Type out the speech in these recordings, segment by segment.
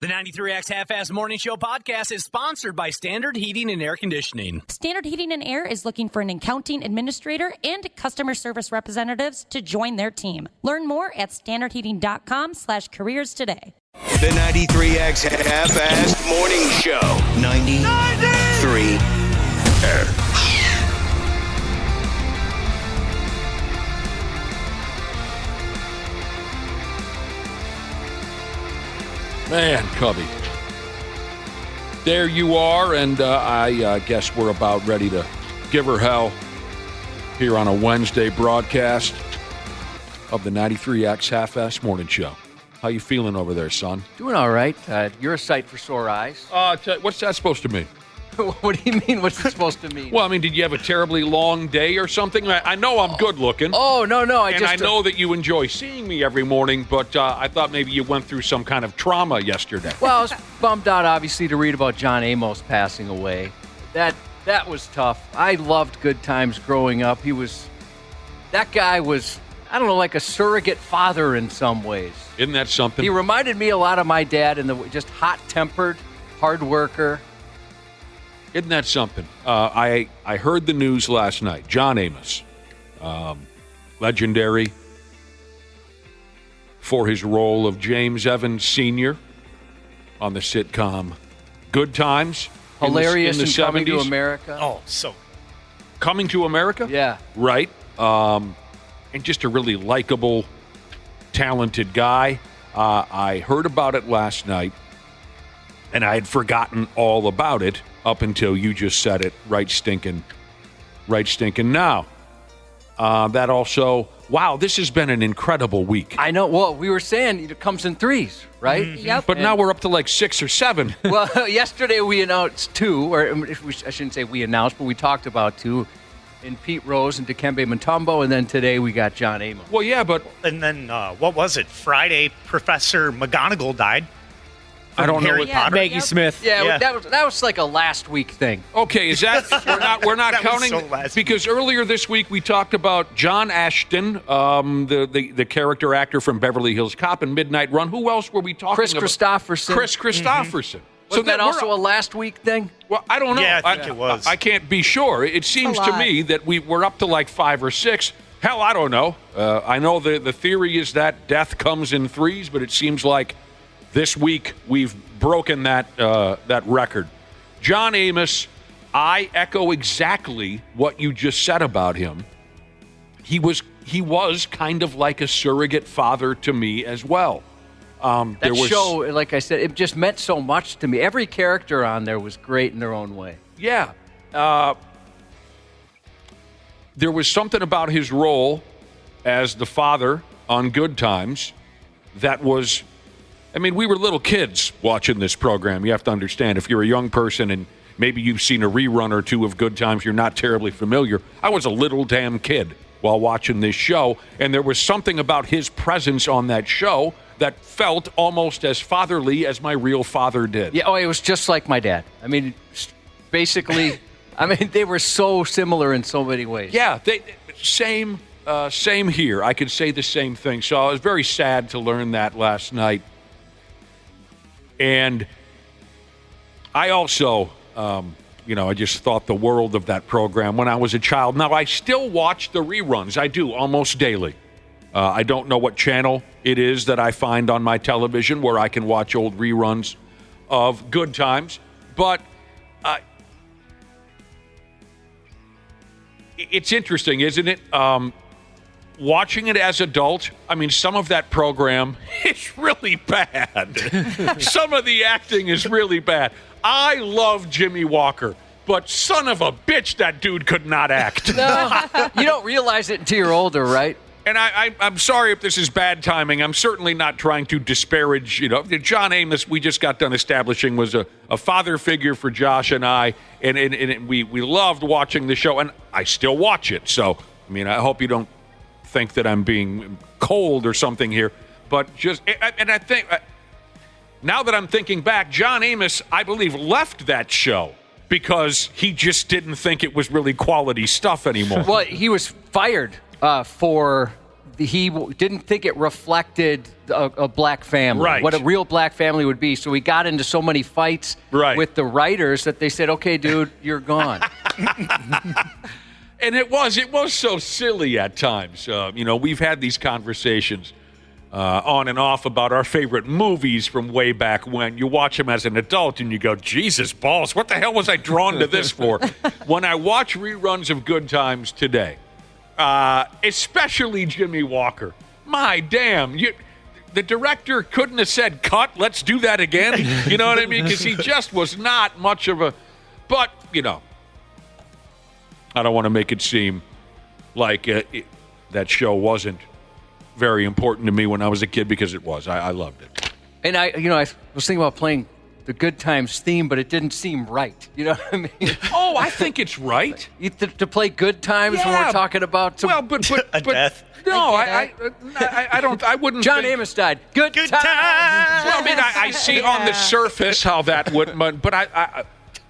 The 93X Half-Ass Morning Show podcast is sponsored by Standard Heating and Air Conditioning. Standard Heating and Air is looking for an accounting administrator and customer service representatives to join their team. Learn more at standardheating.com/careers today. The 93X Half-Ass Morning Show. 93 Man, Cubby. There you are, and I guess we're about ready to give her hell here on a Wednesday broadcast of the 93X Half-Ass Morning Show. How you feeling over there, son? Doing all right. You're a sight for sore eyes. What's that supposed to mean? What do you mean? What's it supposed to mean? Well, I mean, did you have a terribly long day or something? I know I'm good looking. Oh, no. I know that you enjoy seeing me every morning, but I thought maybe you went through some kind of trauma yesterday. Well, I was bummed out, obviously, to read about John Amos passing away. That was tough. I loved Good Times growing up. That guy was, I don't know, like a surrogate father in some ways. Isn't that something? He reminded me a lot of my dad, and just hot-tempered, hard worker. Isn't that something? I heard the news last night. John Amos, legendary for his role of James Evans Sr. on the sitcom Good Times. Hilarious in the 70s. Coming to America. Oh, so Coming to America? Yeah. Right. And just a really likable, talented guy. I heard about it last night, and I had forgotten all about it up until you just said it right stinking now. That also, wow, this has been an incredible week. I know. Well, we were saying it comes in threes, right? Mm-hmm. Yep. But now we're up to like 6 or 7. Well, yesterday we announced 2, or I shouldn't say we announced, but we talked about 2 in Pete Rose and Dikembe Mutombo, and then today we got John Amos. Well, yeah, but And then, what was it? Friday, Professor McGonagall died. I don't know Harry what Potter. Maggie Smith. Yeah, that was like a last week thing. Okay, is that we're not That was counting so last because earlier this week we talked about John Ashton, the character actor from Beverly Hills Cop and Midnight Run. Who else were we talking Chris about? Christopherson. Chris Christopherson. Was that also a last week thing? Well, I don't know. Yeah, I think it was. I can't be sure. It seems to me that we're up to like 5 or 6. Hell, I don't know. I know the theory is that death comes in threes, but it seems like this week we've broken that record. John Amos, I echo exactly what you just said about him. He was kind of like a surrogate father to me as well. That show, like I said, it just meant so much to me. Every character on there was great in their own way. Yeah. There was something about his role as the father on Good Times that was, I mean, we were little kids watching this program. You have to understand, if you're a young person and maybe you've seen a rerun or two of Good Times, you're not terribly familiar. I was a little damn kid while watching this show, and there was something about his presence on that show that felt almost as fatherly as my real father did. Yeah, it was just like my dad. I mean, basically, they were so similar in so many ways. Yeah, same here. I could say the same thing. So I was very sad to learn that last night. And I also, I just thought the world of that program when I was a child. Now, I still watch the reruns. I do, almost daily. I don't know what channel it is that I find on my television where I can watch old reruns of Good Times. But it's interesting, isn't it? Watching it as adult, I mean, some of that program is really bad. Some of the acting is really bad. I love Jimmy Walker, but son of a bitch, that dude could not act. No, you don't realize it until you're older, right? And I'm sorry if this is bad timing. I'm certainly not trying to disparage, John Amos, we just got done establishing, was a father figure for Josh and I, and we loved watching the show, and I still watch it. So, I mean, I hope you don't think that I'm being cold or something here, but I think, now that I'm thinking back, John Amos, I believe, left that show because he just didn't think it was really quality stuff anymore. Well, he was fired for didn't think it reflected a black family, Right. what a real black family would be. So he got into so many fights with the writers that they said, "Okay, dude, you're gone." And it was so silly at times. We've had these conversations on and off about our favorite movies from way back when. You watch them as an adult and you go, Jesus balls, what the hell was I drawn to this for? When I watch reruns of Good Times today, especially Jimmy Walker, my damn, the director couldn't have said, cut, let's do that again. You know what I mean? Because he just was not much of a, but, I don't want to make it seem like that show wasn't very important to me when I was a kid, because it was. I loved it. And I was thinking about playing the Good Times theme, but it didn't seem right. You know what I mean? Oh, I think it's right. To play Good Times when we're talking about some... Well, but a death. No, I don't. I wouldn't. John think, Amos died. Good times. Well, I mean, I see on the surface how that would, but I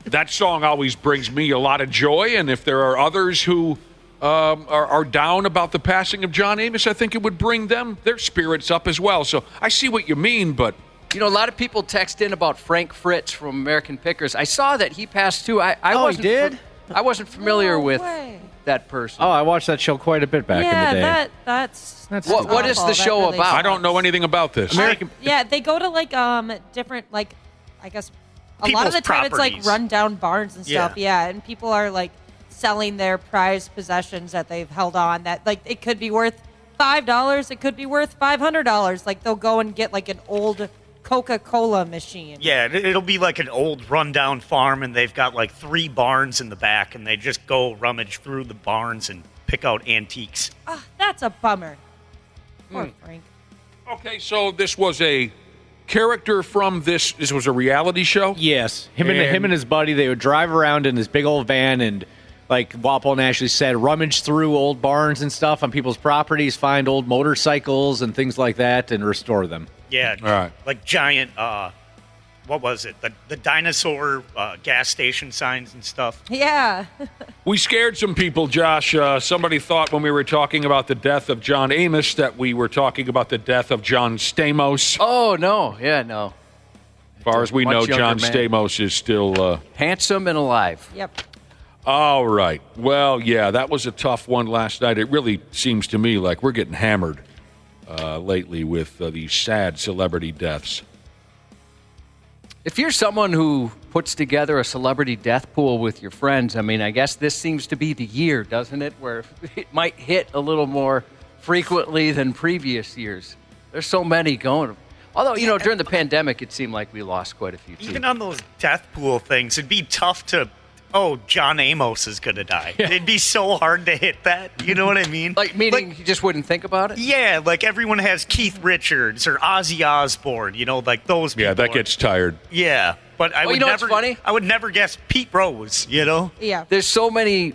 that song always brings me a lot of joy. And if there are others who are down about the passing of John Amos, I think it would bring their spirits up as well. So I see what you mean, but a lot of people text in about Frank Fritz from American Pickers. I saw that he passed too. I wasn't familiar with that person. Oh, I watched that show quite a bit back in the day. That's what is the show about? I don't know anything about this. They go to different I guess a lot of the time it's like rundown barns and stuff. Yeah, and people are like selling their prized possessions that they've held on that it could be worth $5, it could be worth $500. Like they'll go and get like an old Coca-Cola machine. Yeah, it'll be like an old rundown farm, and they've got like 3 barns in the back, and they just go rummage through the barns and pick out antiques. Oh, that's a bummer. Poor Frank. Okay, so this was a character from this was a reality show? Yes. Him and his buddy, they would drive around in this big old van and, like Walpole and Ashley said, rummage through old barns and stuff on people's properties, find old motorcycles and things like that, and restore them. Yeah, all right. Like giant, what was it? The dinosaur gas station signs and stuff. Yeah. We scared some people, Josh. Somebody thought when we were talking about the death of John Amos that we were talking about the death of John Stamos. Oh, no. Yeah, no. As far as we know, John Stamos is still... handsome and alive. Yep. All right. Well, yeah, that was a tough one last night. It really seems to me like we're getting hammered lately with these sad celebrity deaths. If you're someone who puts together a celebrity death pool with your friends, I mean, I guess this seems to be the year, doesn't it, where it might hit a little more frequently than previous years. There's so many going. Although, during the pandemic, it seemed like we lost quite a few, too. Even on those death pool things, it'd be tough to... John Amos is going to die. Yeah. It'd be so hard to hit that. You know what I mean? Meaning you just wouldn't think about it? Yeah, like everyone has Keith Richards or Ozzy Osbourne, like those people. Yeah, that gets tired. Yeah, but I would never... what's funny? I would never guess Pete Rose, Yeah. There's so many...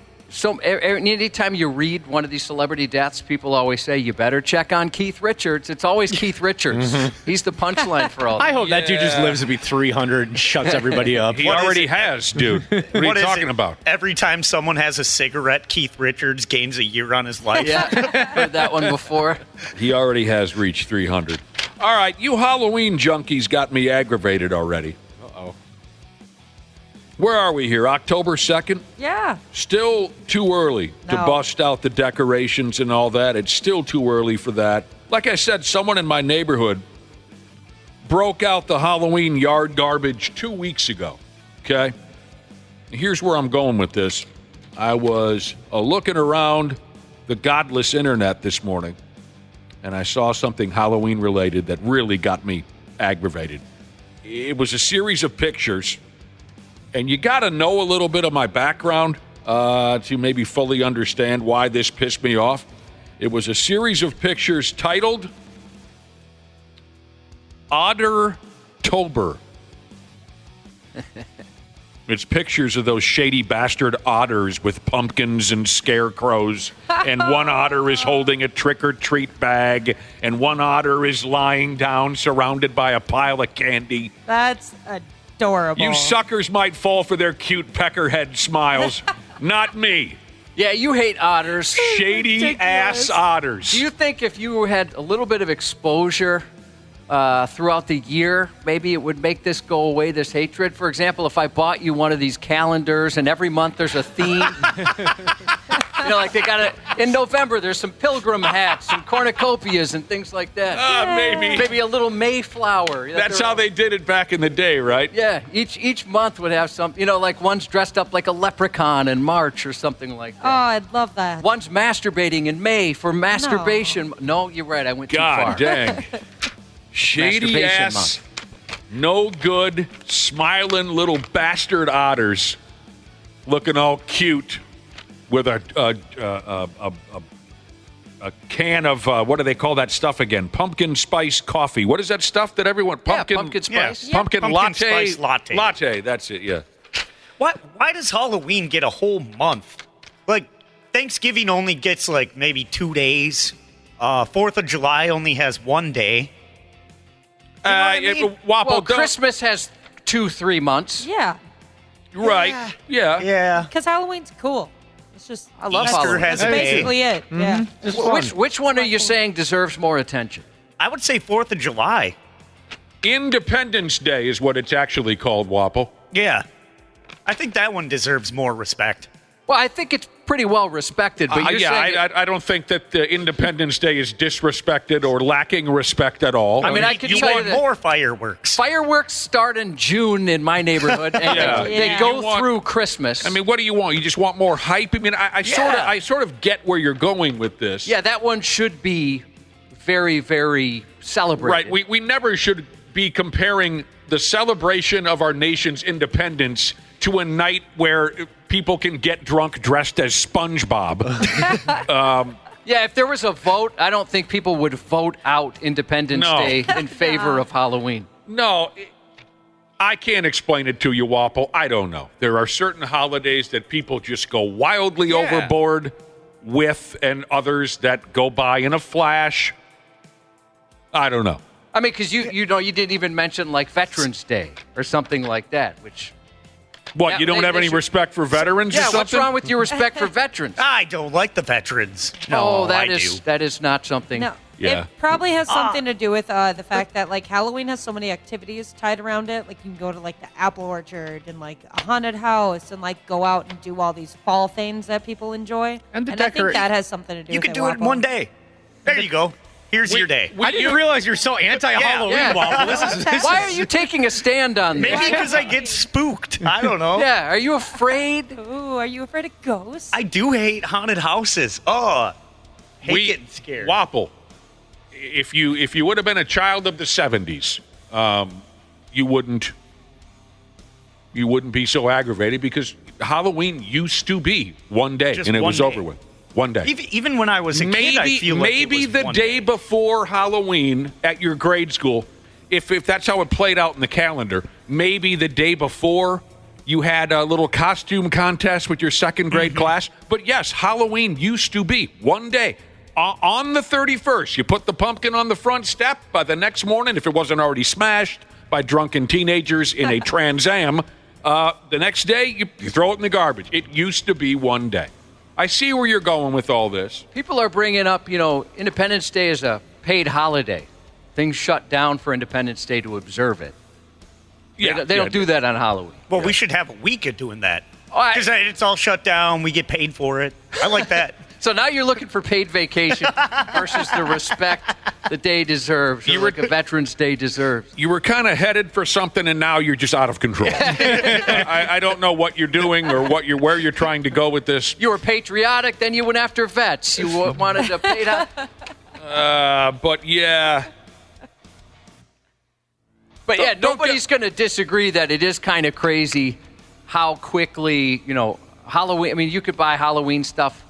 anytime you read one of these celebrity deaths, people always say, you better check on Keith Richards. It's always Keith Richards. He's the punchline for all that. I hope that dude just lives to be 300 and shuts everybody up. He already has, dude. What are you talking about? Every time someone has a cigarette, Keith Richards gains a year on his life. Yeah, heard that one before. He already has reached 300. All right, you Halloween junkies got me aggravated already. Where are we here? October 2nd? Yeah. Still too early to bust out the decorations and all that. It's still too early for that. Like I said, someone in my neighborhood broke out the Halloween yard garbage 2 weeks ago. Okay? Here's where I'm going with this. I was looking around the godless internet this morning, and I saw something Halloween related that really got me aggravated. It was a series of pictures. And you got to know a little bit of my background to maybe fully understand why this pissed me off. It was a series of pictures titled Ottertober. It's pictures of those shady bastard otters with pumpkins and scarecrows. And one otter is holding a trick-or-treat bag. And one otter is lying down surrounded by a pile of candy. That's adorable. You suckers might fall for their cute peckerhead smiles. Not me. Yeah, you hate otters. Shady-ass otters. Do you think if you had a little bit of exposure throughout the year, maybe it would make this go away, this hatred? For example, if I bought you one of these calendars and every month there's a theme. Like they got it in November, there's some pilgrim hats, some cornucopias and things like that. Maybe. Maybe a little Mayflower. That's how they did it back in the day, right? Yeah, each month would have some, like one's dressed up like a leprechaun in March or something like that. Oh, I'd love that. One's masturbating in May for masturbation. No, you're right. I went too far. God dang. Shady ass, no good, smiling little bastard otters, looking all cute with a can of what do they call that stuff again? Pumpkin spice coffee. What is that stuff that everyone pumpkin spice? Yeah. Pumpkin latte. Spice latte. Latte. That's it. Yeah. Why does Halloween get a whole month? Like Thanksgiving only gets like maybe 2 days. 4th of July only has 1 day. Wapple, Christmas has 2-3 months. Yeah. Right. Yeah. Because Halloween's cool. It's just I love Easter Halloween. has that's a day. basically it. Yeah. Which one are you saying deserves more attention? I would say 4th of July. Independence Day is what it's actually called, Wapple. Yeah. I think that one deserves more respect. Well, I think it's pretty well respected, but you're saying I don't think that Independence Day is disrespected or lacking respect at all. I mean, I could You tell you want that more fireworks. fireworks start in June in my neighborhood, and they go through Christmas. I mean, what do you want? You just want more hype? I mean, I sort of get where you're going with this. Yeah, that one should be very, very celebrated. Right. We never should be comparing the celebration of our nation's independence to a night where people can get drunk dressed as SpongeBob. Yeah, if there was a vote, I don't think people would vote out Independence Day in favor of Halloween. No, I can't explain it to you, Wapple. I don't know. There are certain holidays that people just go wildly overboard with, and others that go by in a flash. I don't know. I mean, because you didn't even mention like Veterans Day or something like that, which... What, you don't have any respect for veterans or something? Yeah, what's wrong with your respect for veterans? I don't like the veterans. That do. is not something. No. Yeah. It probably has something to do with the fact that like Halloween has so many activities tied around it. Like you can go to like the apple orchard and like a haunted house and like go out and do all these fall things that people enjoy. And I think that has something to do with it. You can do it in 1 day. There you go. Here's your day. I didn't realize you're so anti-Halloween, Waffle. This Why are you taking a stand on this? Maybe because I get spooked. I don't know. Yeah, are you afraid? Ooh, are you afraid of ghosts? I do hate haunted houses. Oh, hate getting scared. Wapple, if you would have been a child of the 70s, you wouldn't be so aggravated because Halloween used to be 1 day Just and it one was day. over with. 1 day. Even when I was a kid, I feel like maybe it was the one day before Halloween at your grade school, if that's how it played out in the calendar, maybe the day before you had a little costume contest with your second grade class. But yes, Halloween used to be 1 day. On the 31st, you put the pumpkin on the front step. By the next morning, if it wasn't already smashed by drunken teenagers in a Trans Am, the next day you throw it in the garbage. It used to be 1 day. I see where you're going with all this. People are bringing up, Independence Day is a paid holiday. Things shut down for Independence Day to observe it. Yeah, they don't do that on Halloween. Well, we should have a week of doing that. Oh, Because it's all shut down. We get paid for it. I like that. So now you're looking for paid vacation versus the respect the day deserves, or like a Veterans Day deserves. You were kind of headed for something, and now you're just out of control. I don't know what you're doing or where you're trying to go with this. You were patriotic, then you went after vets. You wanted to pay But yeah. But yeah, nobody's going to disagree that it is kind of crazy how quickly, Halloween. I mean, you could buy Halloween stuff,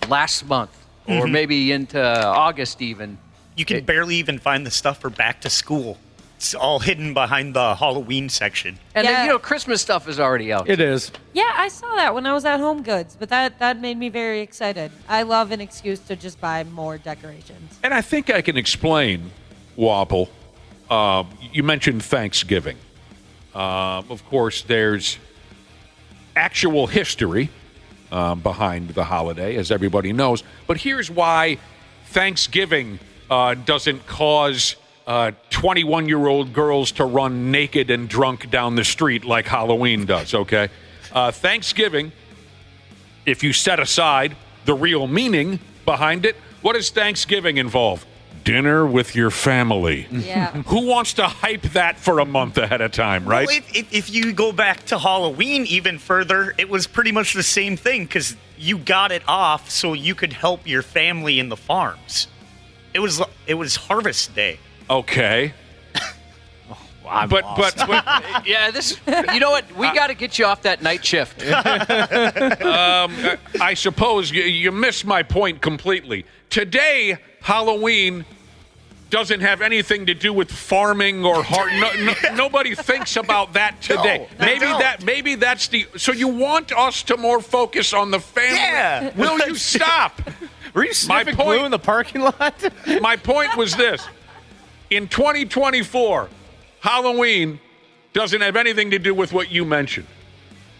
last month or maybe into August even. You can barely even find the stuff for back to school. It's all hidden behind the Halloween section. And then, Christmas stuff is already out. It is. Yeah, I saw that when I was at Home Goods, but that made me very excited. I love an excuse to just buy more decorations. And I think I can explain, Wapple. You mentioned Thanksgiving. Of course, there's actual history behind the holiday, as everybody knows. But here's why Thanksgiving doesn't cause 21-year-old girls to run naked and drunk down the street like Halloween does, okay? Thanksgiving, if you set aside the real meaning behind it, what does Thanksgiving involve? Dinner with your family. Yeah. Who wants to hype that for a month ahead of time, right? Well, if you go back to Halloween even further, it was pretty much the same thing because you got it off so you could help your family in the farms. It was Harvest Day. Okay. But Yeah, this. You know what? We got to get you off that night shift. I suppose you missed my point completely. Today, Halloween doesn't have anything to do with farming or nobody thinks about that today. No, Maybe that's the. So you want us to more focus on the family? Yeah. Will you stop? Were you sniffing glue in the parking lot? My point was this: in 2024, Halloween doesn't have anything to do with what you mentioned.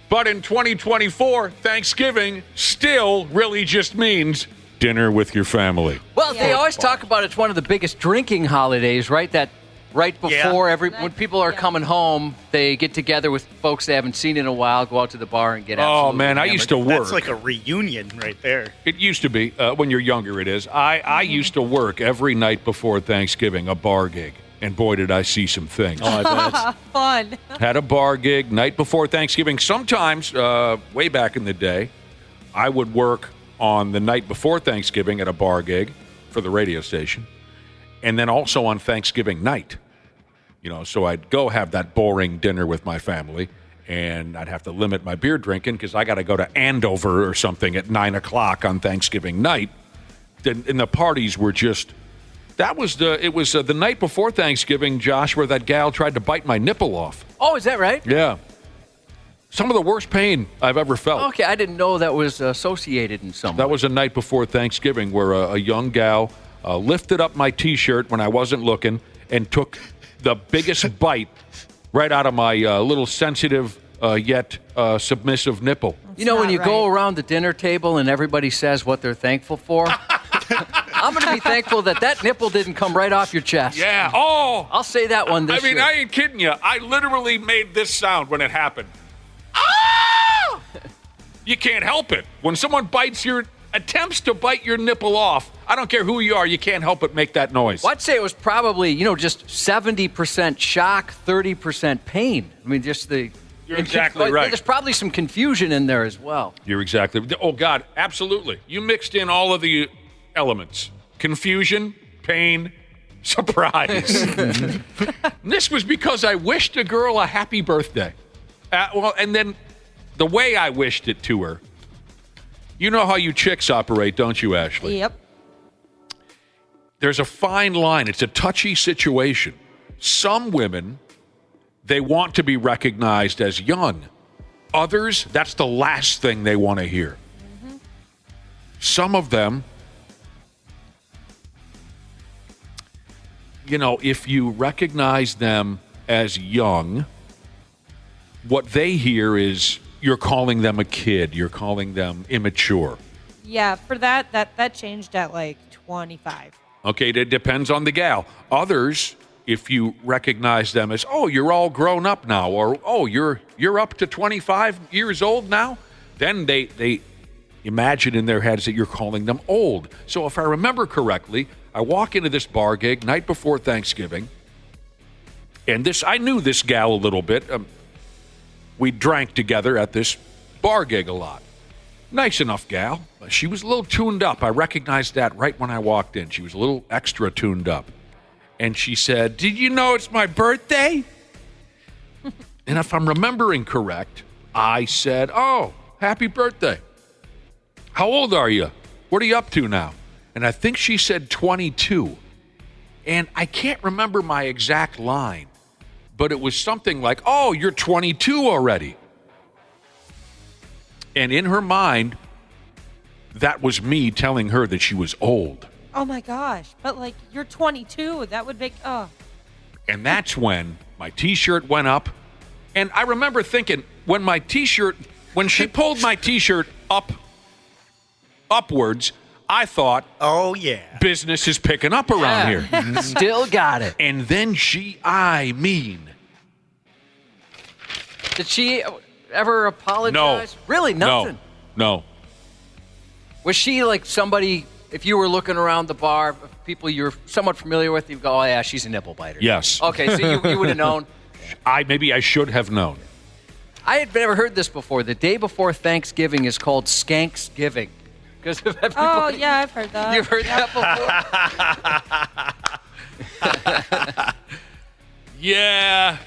But in 2024, Thanksgiving still really just means dinner with your family. Well, they always talk about it's one of the biggest drinking holidays, right? That right before when people are coming home, they get together with folks they haven't seen in a while, go out to the bar and get absolutely man, I hammered. used to work. That's like a reunion right there. It used to be. When you're younger, it is. I used to work every night before Thanksgiving, a bar gig. And boy, did I see some things. I bet. Fun. Had a bar gig night before Thanksgiving. Sometimes, way back in the day, I would work on the night before Thanksgiving at a bar gig for the radio station. And then also on Thanksgiving night. So I'd go have that boring dinner with my family. And I'd have to limit my beer drinking because I got to go to Andover or something at 9 o'clock on Thanksgiving night. And the parties were just... It was the night before Thanksgiving, Josh, where that gal tried to bite my nipple off. Oh, is that right? Yeah. Some of the worst pain I've ever felt. Okay, I didn't know that was associated in some way. That was a night before Thanksgiving where a young gal lifted up my T-shirt when I wasn't looking and took the biggest bite right out of my little sensitive yet submissive nipple. That's when you not go right. around the dinner table and everybody says what they're thankful for, I'm going to be thankful that nipple didn't come right off your chest. Yeah. Oh! I'll say that one this year. I ain't kidding you. I literally made this sound when it happened. Ah! You can't help it. When someone attempts to bite your nipple off, I don't care who you are, you can't help but make that noise. Well, I'd say it was probably, just 70% shock, 30% pain. I mean, just the... You're exactly right. There's probably some confusion in there as well. You're exactly... Oh, God, absolutely. You mixed in all of the elements. Confusion, pain, surprise. This was because I wished a girl a happy birthday. And then the way I wished it to her, you know how you chicks operate, don't you, Ashley? Yep. There's a fine line. It's a touchy situation. Some women, they want to be recognized as young. Others, that's the last thing they want to hear. Mm-hmm. Some of them, if you recognize them as young, what they hear is you're calling them a kid. You're calling them immature. Yeah, for that changed at like 25. Okay, it depends on the gal. Others, if you recognize them as, oh, you're all grown up now, or oh, you're up to 25 years old now, then they imagine in their heads that you're calling them old. So if I remember correctly, I walk into this bar gig night before Thanksgiving, and I knew this gal a little bit. We drank together at this bar gig a lot. Nice enough gal. She was a little tuned up. I recognized that right when I walked in. She was a little extra tuned up. And she said, "Did you know it's my birthday?" And if I'm remembering correct, I said, "Oh, happy birthday. How old are you? What are you up to now?" And I think she said 22. And I can't remember my exact line, but it was something like, "Oh, you're 22 already." And in her mind, that was me telling her that she was old. Oh my gosh. But like, you're 22. That would make, And that's when my T-shirt went up. And I remember thinking, when she pulled my T-shirt upwards, I thought, oh, yeah. business is picking up around here. Still got it. And then Did she ever apologize? No. Really? Nothing? No. Was she like somebody, if you were looking around the bar, people you're somewhat familiar with, you'd go, oh, yeah, she's a nipple biter. Yes. Okay, so you would have known. Maybe I should have known. I had never heard this before. The day before Thanksgiving is called Skanksgiving. Because of everybody. Oh, yeah, I've heard that. You've heard that before? Yeah.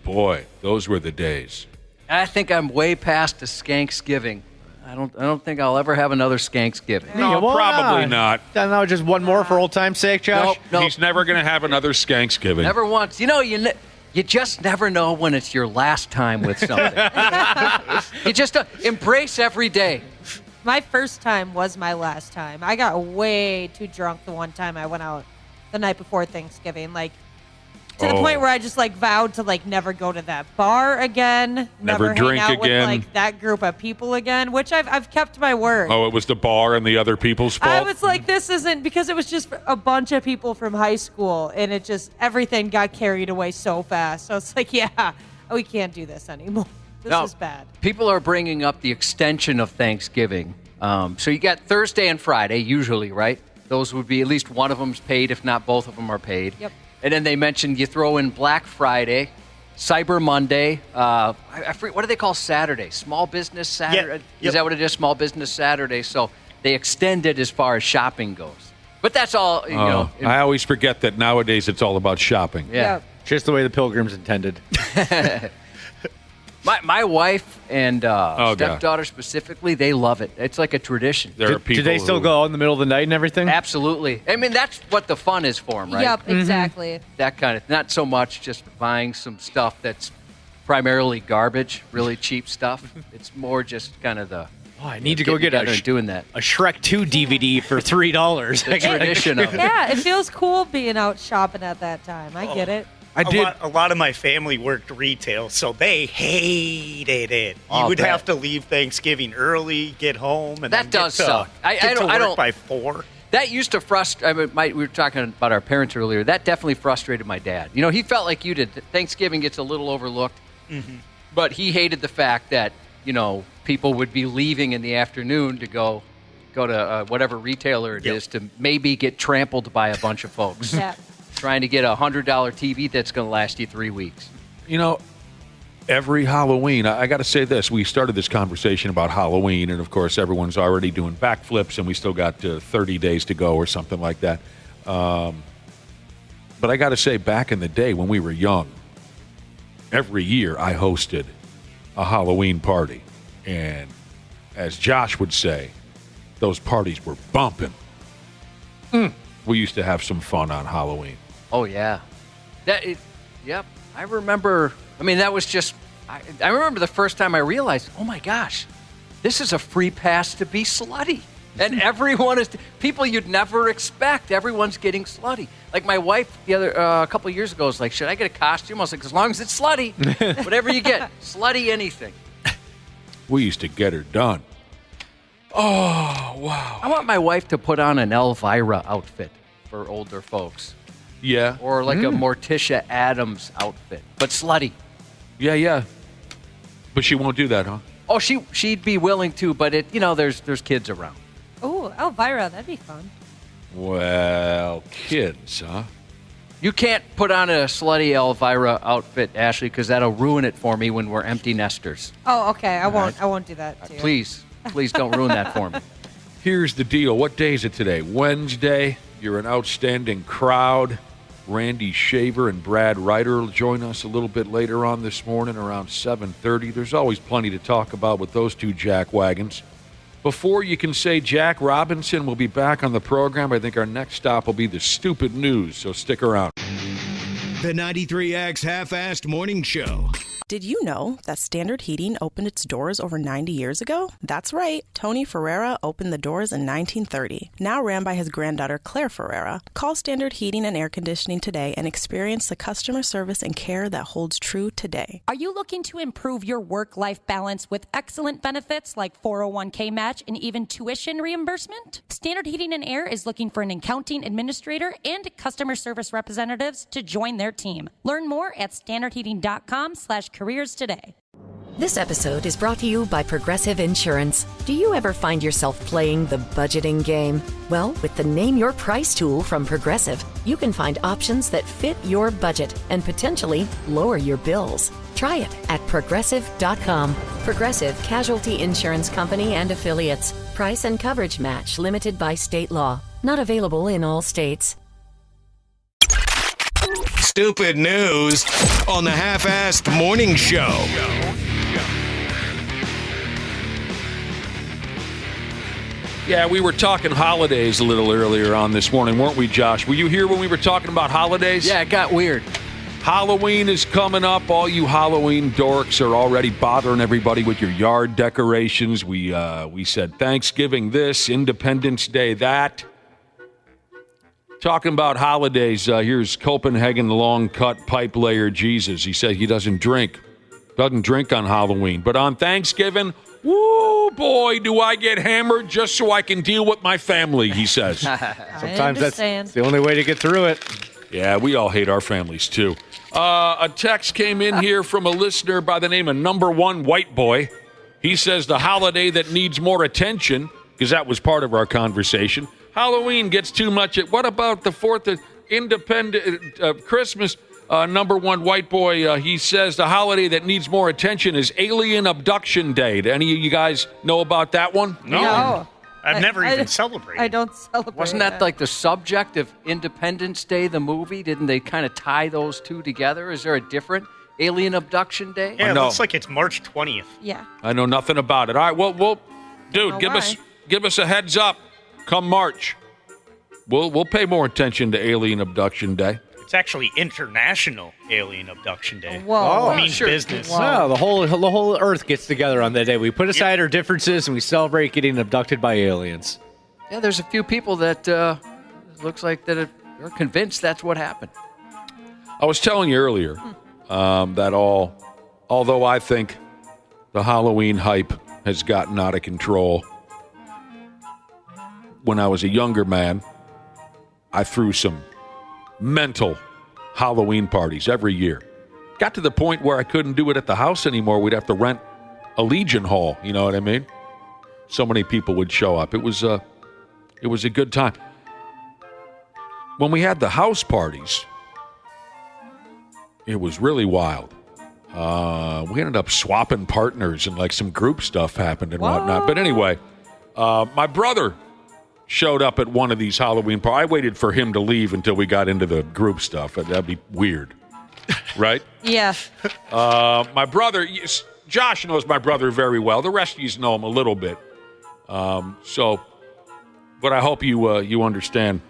Boy, those were the days. I think I'm way past the Skanksgiving. I don't think I'll ever have another Skanksgiving. No, probably not. No, just one more for old time's sake, Josh? Nope. He's never going to have another Skanksgiving. Never once. You just never know when it's your last time with something. You just embrace every day. My first time was my last time. I got way too drunk the one time I went out the night before Thanksgiving. Like, to the point where I just, like, vowed to, like, never go to that bar again. Never drink hang out again. with, like, that group of people again, which I've kept my word. Oh, it was the bar and the other people's fault? I was like, this isn't, because it was just a bunch of people from high school, and it just, everything got carried away so fast. So it's like, yeah, we can't do this anymore. This is bad. People are bringing up the extension of Thanksgiving. So you got Thursday and Friday, usually, right? Those would be, at least one of them's paid, if not both of them are paid. Yep. And then they mentioned you throw in Black Friday, Cyber Monday. I forget, what do they call Saturday? Small Business Saturday? Yep. Is that what it is? Small Business Saturday. So they extend it as far as shopping goes. But that's all, I always forget that nowadays it's all about shopping. Yeah. Yep. Just the way the Pilgrims intended. My wife and God. stepdaughter specifically, they love it. It's like a tradition. There are people Do they still go out in the middle of the night and everything? Absolutely. I mean, that's what the fun is for them, right? Yep, exactly. That kind of, not so much just buying some stuff that's primarily garbage, really cheap stuff. It's more just kind of the. Oh, I need to go get doing that. a Shrek 2 DVD for $3. The tradition of it. Yeah, it feels cool being out shopping at that time. I get it. A lot of my family worked retail, so they hated it. You would have to leave Thanksgiving early, get home, and that does suck. I don't by 4. That used to frustrate. We were talking about our parents earlier. That definitely frustrated my dad. He felt like you did. Thanksgiving gets a little overlooked, but he hated the fact that people would be leaving in the afternoon to go to whatever retailer it is to maybe get trampled by a bunch of folks. Yeah. Trying to get a $100 TV that's going to last you 3 weeks. Every Halloween, I got to say this. We started this conversation about Halloween, and of course, everyone's already doing backflips, and we still got 30 days to go or something like that. But I got to say, back in the day when we were young, every year I hosted a Halloween party. And as Josh would say, those parties were bumping. We used to have some fun on Halloween. Oh, yeah. Yep. I remember, that was just, I remember the first time I realized, oh my gosh, this is a free pass to be slutty. And everyone is, people you'd never expect, everyone's getting slutty. Like my wife a couple of years ago was like, should I get a costume? I was like, as long as it's slutty, whatever you get, slutty anything. We used to get her done. Oh, wow. I want my wife to put on an Elvira outfit for older folks. Yeah. Or like a Morticia Adams outfit, but slutty. Yeah. But she won't do that, huh? Oh, she'd be willing to, but there's kids around. Oh, Elvira, that'd be fun. Well, kids, huh? You can't put on a slutty Elvira outfit, Ashley, because that'll ruin it for me when we're empty nesters. Oh, okay. I won't do that to you. Please don't ruin that for me. Here's the deal. What day is it today? Wednesday. You're an outstanding crowd. Randy Shaver and Brad Ryder will join us a little bit later on this morning around 7:30. There's always plenty to talk about with those two jackwagons. Before you can say Jack Robinson will be back on the program, I think our next stop will be the stupid news, so stick around. The 93X Half-Assed Morning Show. Did you know that Standard Heating opened its doors over 90 years ago? That's right. Tony Ferreira opened the doors in 1930, now ran by his granddaughter Claire Ferreira. Call Standard Heating and Air Conditioning today and experience the customer service and care that holds true today. Are you looking to improve your work-life balance with excellent benefits like 401k match and even tuition reimbursement? Standard Heating and Air is looking for an accounting administrator and customer service representatives to join their team. Learn more at standardheating.com/careers today. This episode is brought to you by Progressive Insurance. Do you ever find yourself playing the budgeting game? Well, with the Name Your Price tool from Progressive, you can find options that fit your budget and potentially lower your bills. Try it at Progressive.com. Progressive Casualty Insurance Company and Affiliates. Price and coverage match limited by state law. Not available in all states. Stupid news on the Half-Assed Morning Show. Yeah, we were talking holidays a little earlier on this morning, weren't we, Josh? Were you here when we were talking about holidays? Yeah, it got weird. Halloween is coming up. All you Halloween dorks are already bothering everybody with your yard decorations. We said Thanksgiving this, Independence Day that. Talking about holidays, here's Copenhagen long-cut pipe layer Jesus. He said he doesn't drink on Halloween. But on Thanksgiving, woo, boy, do I get hammered just so I can deal with my family, he says. Sometimes that's the only way to get through it. Yeah, we all hate our families, too. A text came in here from a listener by the name of Number One White Boy. He says the holiday that needs more attention, because that was part of our conversation, Halloween gets too much. What about the 4th of Independent Christmas? Number One White Boy, he says the holiday that needs more attention is Alien Abduction Day. Do any of you guys know about that one? No. I've never even celebrated. I don't celebrate. Wasn't that like the subject of Independence Day, the movie? Didn't they kind of tie those two together? Is there a different Alien Abduction Day? Yeah, it looks like it's March 20th. Yeah. I know nothing about it. All right, well, dude, give us a heads up. Come March, we'll pay more attention to Alien Abduction Day. It's actually International Alien Abduction Day. Whoa. It means business. Wow, the whole Earth gets together on that day. We put aside our differences and we celebrate getting abducted by aliens. Yeah, there's a few people that looks like that are convinced that's what happened. I was telling you earlier that although I think the Halloween hype has gotten out of control, when I was a younger man, I threw some mental Halloween parties every year. Got to the point where I couldn't do it at the house anymore. We'd have to rent a Legion Hall, you know what I mean? So many people would show up. It was a good time. When we had the house parties, it was really wild. We ended up swapping partners and like some group stuff happened and whatnot. But anyway, my brother showed up at one of these Halloween parties. I waited for him to leave until we got into the group stuff. That'd be weird, right? Yeah. My brother, Josh knows my brother very well. The rest of you know him a little bit. But I hope you understand.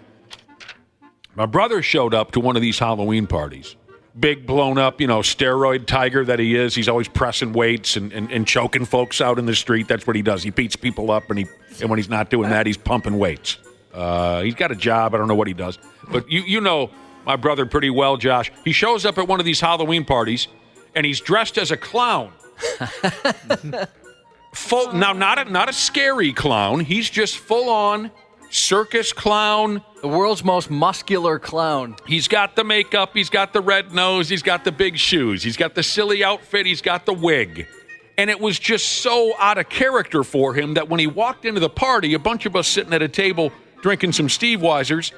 My brother showed up to one of these Halloween parties. Big, blown up, steroid tiger that he is. He's always pressing weights and choking folks out in the street. That's what he does. He beats people up, and when he's not doing that, he's pumping weights. He's got a job. I don't know what he does. But you know my brother pretty well, Josh. He shows up at one of these Halloween parties, and he's dressed as a clown. Now, not a scary clown. He's just full-on circus clown. The world's most muscular clown. He's got the makeup. He's got the red nose. He's got the big shoes. He's got the silly outfit. He's got the wig. And it was just so out of character for him that when he walked into the party, a bunch of us sitting at a table drinking some Steve Weisers,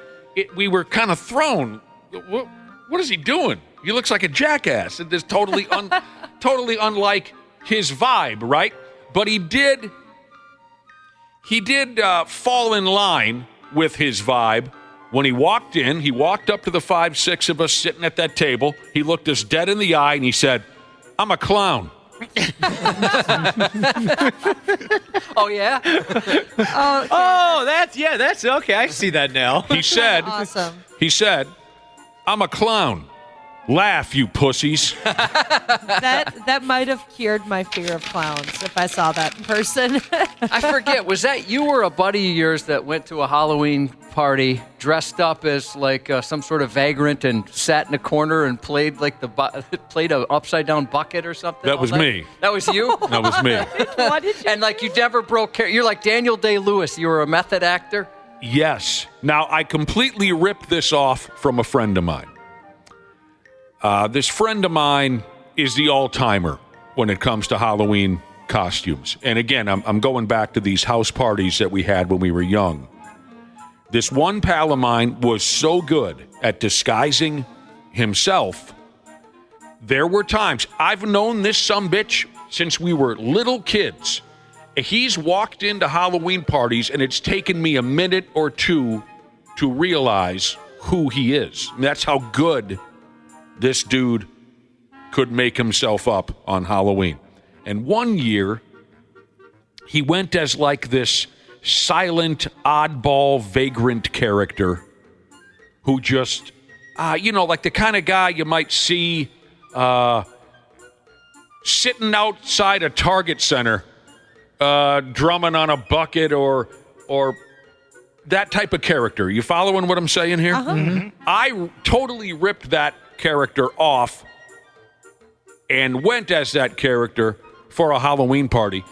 we were kind of thrown. What is he doing? He looks like a jackass. It is totally unlike his vibe, right? But he did fall in line with his vibe. When he walked in, he walked up to the 5-6 of us sitting at that table. He looked us dead in the eye and he said, "I'm a clown." Oh, yeah? That's okay. I see that now. He said, Awesome. He said, "I'm a clown." Laugh, you pussies. That might have cured my fear of clowns if I saw that in person. I forget, was that you or a buddy of yours that went to a Halloween party dressed up as like some sort of vagrant and sat in a corner and played like played an upside down bucket or something? That was me. That was you? That was me. What did you And like you never broke you're like Daniel Day-Lewis. You were a method actor? Yes. Now, I completely ripped this off from a friend of mine. This friend of mine is the all-timer when it comes to Halloween costumes. And again, I'm going back to these house parties that we had when we were young. This one pal of mine was so good at disguising himself. There were times, I've known this sumbitch since we were little kids. He's walked into Halloween parties, and it's taken me a minute or two to realize who he is. And that's how good this dude could make himself up on Halloween. And one year, he went as like this silent, oddball, vagrant character who just, like the kind of guy you might see sitting outside a Target center, drumming on a bucket or that type of character. You following what I'm saying here? Uh-huh. Mm-hmm. I totally ripped that character off and went as that character for a Halloween party.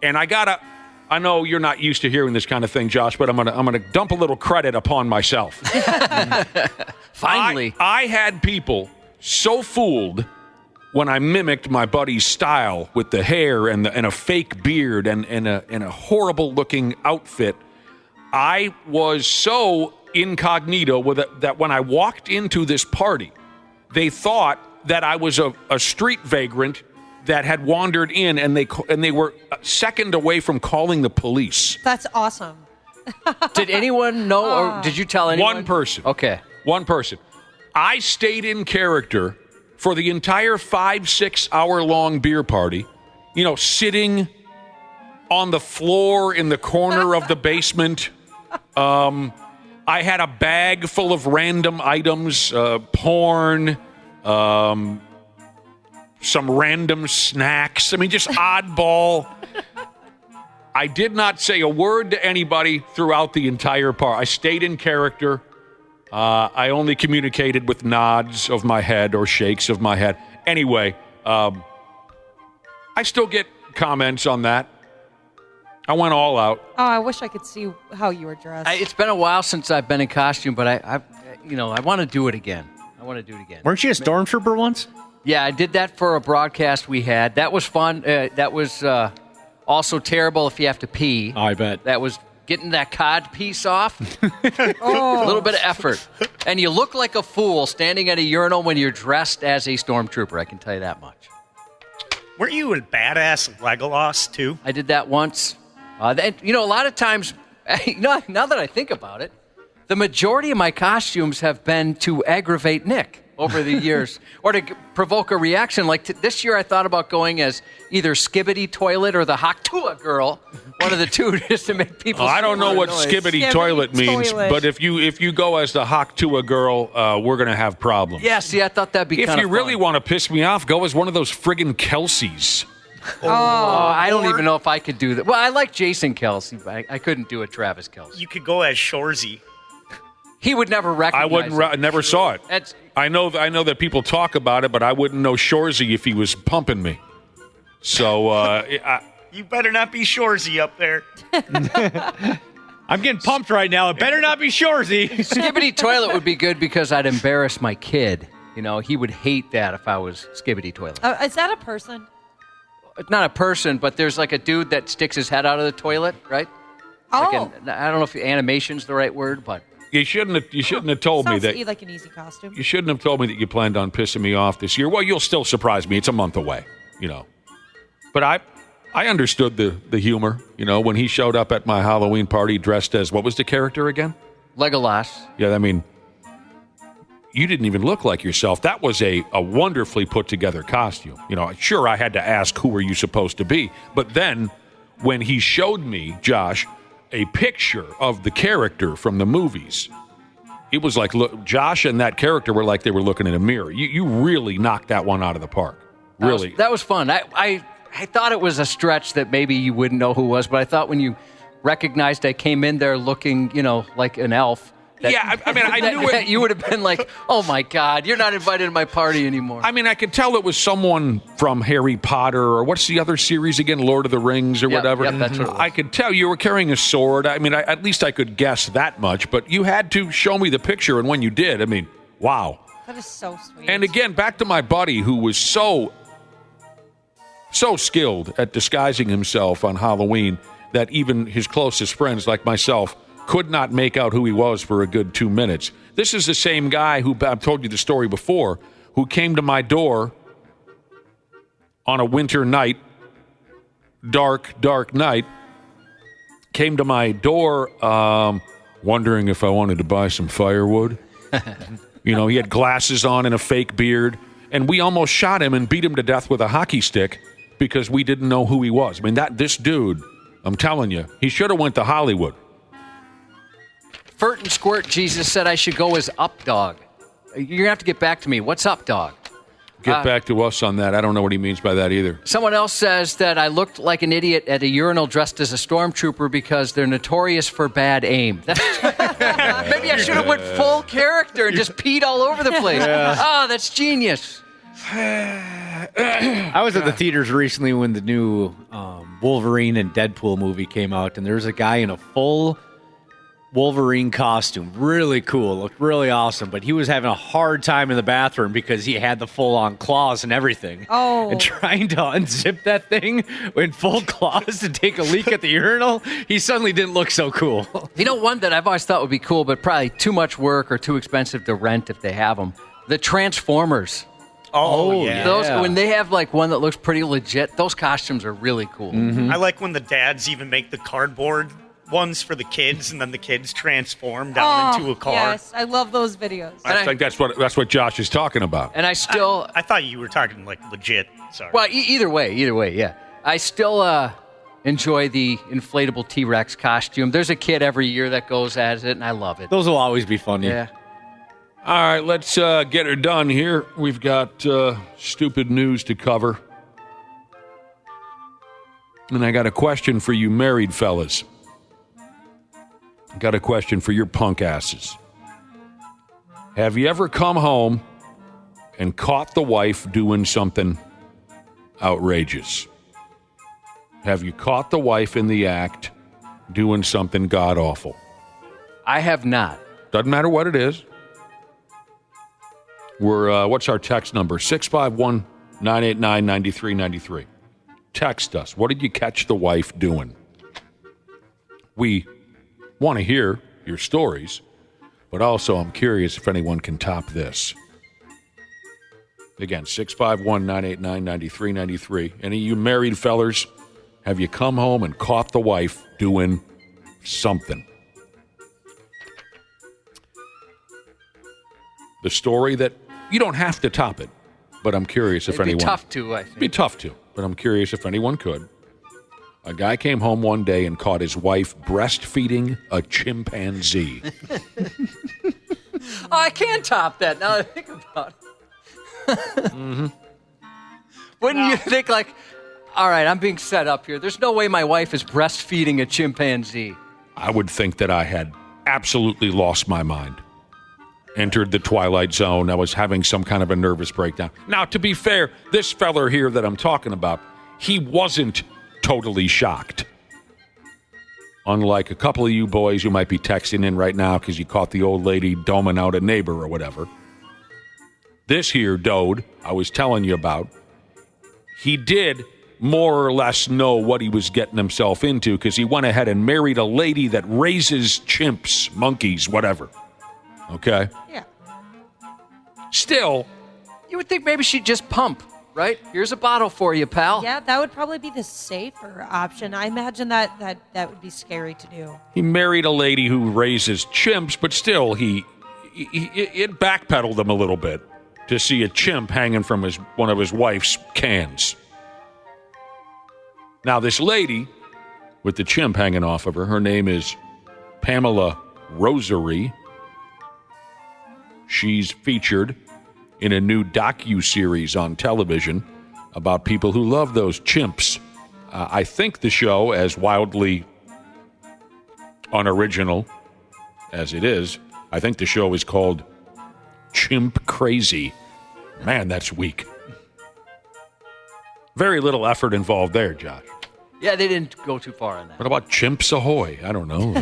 And I know you're not used to hearing this kind of thing, Josh, but I'm gonna dump a little credit upon myself. Finally. I had people so fooled when I mimicked my buddy's style with the hair and a fake beard and a horrible looking outfit. I was so incognito with it that when I walked into this party, they thought that I was a street vagrant that had wandered in, and they were a second away from calling the police. That's awesome. Did anyone know, or did you tell anyone? One person. Okay. One person. I stayed in character for the entire 5-6 hour long beer party, sitting on the floor in the corner of the basement. I had a bag full of random items, porn, some random snacks. I mean, just oddball. I did not say a word to anybody throughout the entire party. I stayed in character. I only communicated with nods of my head or shakes of my head. Anyway, I still get comments on that. I went all out. Oh, I wish I could see how you were dressed. It's been a while since I've been in costume, but I want to do it again. Weren't you a stormtrooper once? Yeah, I did that for a broadcast we had. That was fun. That was also terrible if you have to pee. Oh, I bet. That was getting that cod piece off. A little bit of effort. And you look like a fool standing at a urinal when you're dressed as a stormtrooper, I can tell you that much. Weren't you a badass Legolas, too? I did that once. A lot of times, now that I think about it, the majority of my costumes have been to aggravate Nick over the years, or to provoke a reaction. Like this year, I thought about going as either Skibbity Toilet or the Haktua Girl, one of the two, just to make people. I don't know what Skibbity Toilet means, but if you go as the Haktua Girl, we're gonna have problems. Yeah, see, I thought that'd be kind of fun. If you really want to piss me off, go as one of those friggin' Kelseys. I don't even know if I could do that. Well, I like Jason Kelsey, but I couldn't do a Travis Kelsey. You could go as Shorzy. He would never recognize I never saw it. I know that people talk about it, but I wouldn't know Shorzy if he was pumping me. So you better not be Shorzy up there. I'm getting pumped right now. It better not be Shorzy. Skibbity Toilet would be good because I'd embarrass my kid. He would hate that if I was Skibbity Toilet. Is that a person? It's not a person, but there's like a dude that sticks his head out of the toilet, right? Oh. I don't know if animation's the right word, but you shouldn't have told me that. Sounds like an easy costume. You shouldn't have told me that you planned on pissing me off this year. Well, you'll still surprise me. It's a month away, But I understood the humor, when he showed up at my Halloween party dressed as, what was the character again? Legolas. Yeah, I mean, you didn't even look like yourself. That was a wonderfully put together costume. Sure, I had to ask, who were you supposed to be? But then when he showed me, Josh, a picture of the character from the movies, it was like, look, Josh and that character were like they were looking in a mirror. You really knocked that one out of the park. Really. That was fun. I thought it was a stretch that maybe you wouldn't know who it was, but I thought when you recognized I came in there looking, like an elf. I knew it. You would have been like, oh, my God, you're not invited to my party anymore. I mean, I could tell it was someone from Harry Potter, or what's the other series again, Lord of the Rings or whatever. Yep, that's what it was. I could tell you were carrying a sword. I mean, at least I could guess that much, but you had to show me the picture, and when you did, I mean, wow. That is so sweet. And again, back to my buddy who was so skilled at disguising himself on Halloween that even his closest friends like myself could not make out who he was for a good 2 minutes. This is the same guy who, I've told you the story before, who came to my door on a winter night, dark night, came to my door wondering if I wanted to buy some firewood. He had glasses on and a fake beard, and we almost shot him and beat him to death with a hockey stick because we didn't know who he was. I mean, this dude, I'm telling you, he should have went to Hollywood. Furt and Squirt Jesus said I should go as Up Dog. You're going to have to get back to me. What's Up Dog? Get back to us on that. I don't know what he means by that either. Someone else says that I looked like an idiot at a urinal dressed as a stormtrooper because they're notorious for bad aim. Maybe I should have went full character and just peed all over the place. Yeah. Oh, that's genius. I was at the theaters recently when the new Wolverine and Deadpool movie came out, and there was a guy in a full Wolverine costume. Really cool. Looked really awesome. But he was having a hard time in the bathroom because he had the full-on claws and everything. Oh. And trying to unzip that thing in full claws to take a leak at the urinal, he suddenly didn't look so cool. One that I've always thought would be cool, but probably too much work or too expensive to rent if they have them. The Transformers. Oh, yeah. Those, when they have one that looks pretty legit, those costumes are really cool. I like when the dads even make the cardboard ones for the kids, and then the kids transform down into a car. Yes, I love those videos. I think that's what Josh is talking about. And I thought you were talking legit. Sorry. Well, either way, yeah. I still enjoy the inflatable T-Rex costume. There's a kid every year that goes as it, and I love it. Those will always be fun. Yeah. All right, let's get her done here. We've got stupid news to cover. And I got a question for you married fellas. Got a question for your punk asses. Have you ever come home and caught the wife doing something outrageous? Have you caught the wife in the act doing something god-awful? I have not. Doesn't matter what it is. We're what's our text number? 651-989-9393. Text us. What did you catch the wife doing? We want to hear your stories, but also I'm curious if anyone can top this. Again, 651-989-9393. Any of you married fellers, have you come home and caught the wife doing something? The story that you don't have to top it, but I'm curious if anyone... It'd be tough to, I think. It'd be tough to, but I'm curious if anyone could. A guy came home one day and caught his wife breastfeeding a chimpanzee. I can top that now that I think about it. Wouldn't you think all right, I'm being set up here. There's no way my wife is breastfeeding a chimpanzee. I would think that I had absolutely lost my mind. Entered the twilight zone. I was having some kind of a nervous breakdown. Now, to be fair, this feller here that I'm talking about, he wasn't totally shocked. Unlike a couple of you boys who might be texting in right now because you caught the old lady doming out a neighbor or whatever. This here dode I was telling you about, he did more or less know what he was getting himself into because he went ahead and married a lady that raises chimps, monkeys, whatever. Okay? Yeah. Still, you would think maybe she'd just pump, right? Here's a bottle for you, pal. Yeah, that would probably be the safer option. I imagine that would be scary to do. He married a lady who raises chimps, but still, it backpedaled him a little bit to see a chimp hanging from one of his wife's cans. Now, this lady with the chimp hanging off of her name is Pamela Rosary. She's featured in a new docu-series on television about people who love those chimps. I think the show, as wildly unoriginal as it is, I think the show is called Chimp Crazy. Man, that's weak. Very little effort involved there, Josh. Yeah, they didn't go too far on that. What about Chimps Ahoy? I don't know.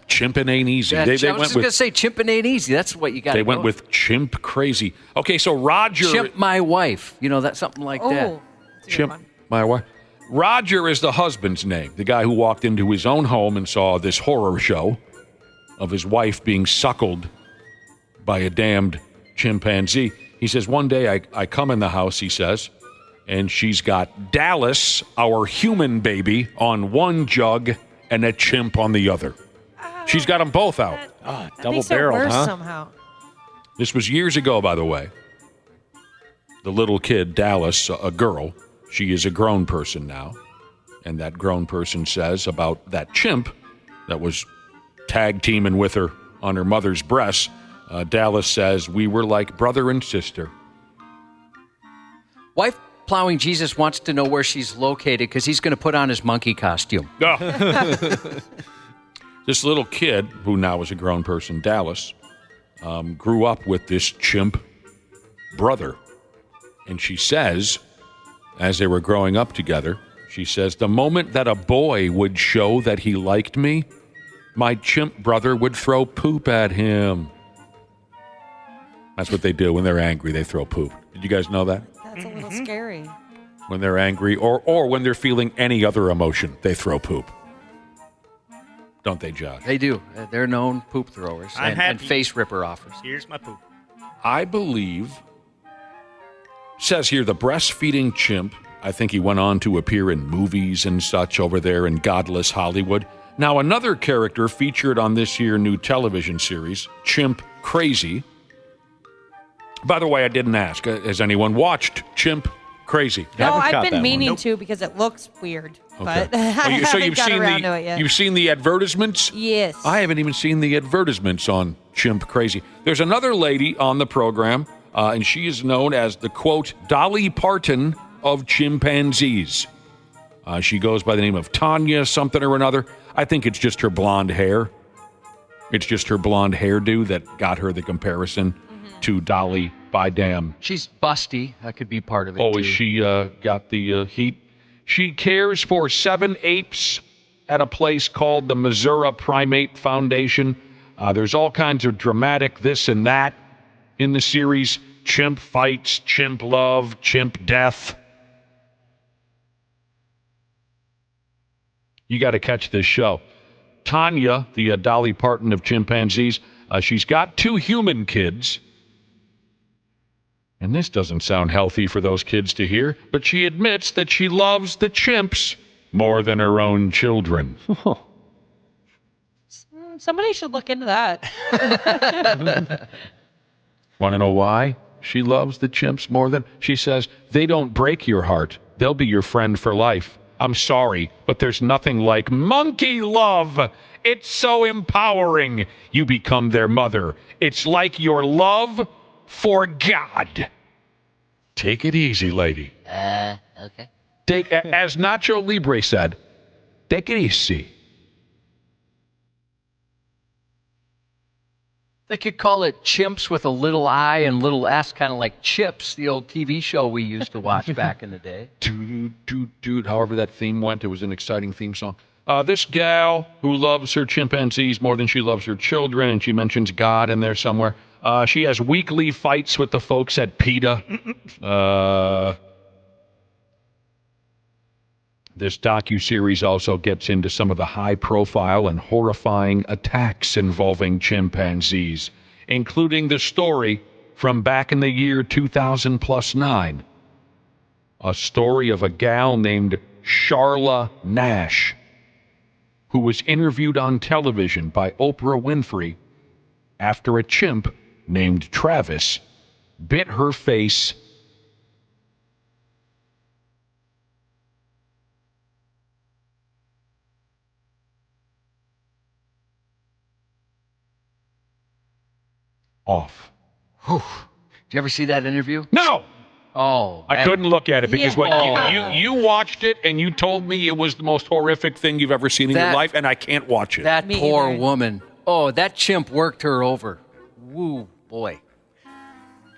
Chimpin' ain't easy. Yeah, I was just going to say Chimpin' ain't easy. That's what you got. They went with Chimp Crazy. Okay, so Roger. Chimp My Wife. You know, that's something like that. Chimp My Wife. Roger is the husband's name, the guy who walked into his own home and saw this horror show of his wife being suckled by a damned chimpanzee. He says, one day I come in the house, he says, and she's got Dallas, our human baby, on one jug and a chimp on the other. She's got them both out. Double-barreled, huh? Somehow. This was years ago, by the way. The little kid, Dallas, a girl, she is a grown person now. And that grown person says about that chimp that was tag teaming with her on her mother's breast, Dallas says, we were like brother and sister. Wife Plowing Jesus wants to know where she's located because he's going to put on his monkey costume. Oh. This little kid, who now is a grown person, Dallas, grew up with this chimp brother. And she says, as they were growing up together, she says, the moment that a boy would show that he liked me, my chimp brother would throw poop at him. That's what they do when they're angry. They throw poop. Did you guys know that? That's a little scary. When they're angry or when they're feeling any other emotion, they throw poop. Don't they, Josh? They do. They're known poop throwers and face ripper offers. Here's my poop. I believe, says here, the breastfeeding chimp, I think he went on to appear in movies and such over there in godless Hollywood. Now, another character featured on this here new television series, Chimp Crazy. By the way, I didn't ask. Has anyone watched Chimp Crazy? No, I've been meaning to because it looks weird. Okay. But I haven't got around to it yet. You've seen the advertisements? Yes. I haven't even seen the advertisements on Chimp Crazy. There's another lady on the program, and she is known as the, quote, Dolly Parton of chimpanzees. She goes by the name of Tanya something or another. I think it's just her blonde hair. It's just her blonde hairdo that got her the comparison to Dolly by damn. She's busty. That could be part of it, Oh, too. she got the heat. She cares for 7 apes at a place called the Missouri Primate Foundation. There's all kinds of dramatic this and that in the series. Chimp fights, chimp love, chimp death. You got to catch this show. Tanya, the Dolly Parton of chimpanzees, she's got 2 human kids. And this doesn't sound healthy for those kids to hear, but she admits that she loves the chimps more than her own children. Somebody should look into that. Want to know why she loves the chimps more than... She says, they don't break your heart. They'll be your friend for life. I'm sorry, but there's nothing like monkey love. It's so empowering. You become their mother. It's like your love for God. Take it easy, lady. Okay. As Nacho Libre said, take it easy. They could call it Chimps with a little I and little S, kind of like Chips, the old TV show we used to watch back in the day. However that theme went, it was an exciting theme song. This gal who loves her chimpanzees more than she loves her children, and she mentions God in there somewhere. She has weekly fights with the folks at PETA. This docuseries also gets into some of the high-profile and horrifying attacks involving chimpanzees, including the story from back in the year 2000+9. A story of a gal named Sharla Nash, who was interviewed on television by Oprah Winfrey after a chimp named Travis bit her face off. Did you ever see that interview? No. Oh, I couldn't look at it because you watched it and you told me it was the most horrific thing you've ever seen in your life, and I can't watch it. That poor woman. Oh, that chimp worked her over. Woo, boy.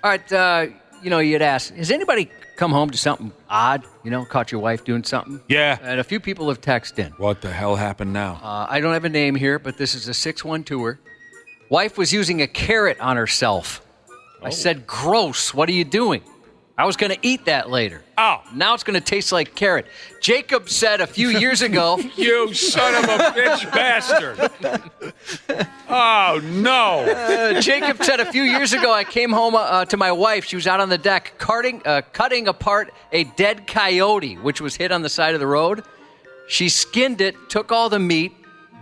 All right, you'd ask, has anybody come home to something odd? Caught your wife doing something? Yeah. And a few people have texted in. What the hell happened now? I don't have a name here, but this is a 612er. Wife was using a carrot on herself. I said, gross, what are you doing? I was going to eat that later. Oh. Now it's going to taste like carrot. Jacob said a few years ago. You son of a bitch bastard. Oh, no. Jacob said a few years ago, I came home to my wife. She was out on the deck cutting apart a dead coyote, which was hit on the side of the road. She skinned it, took all the meat,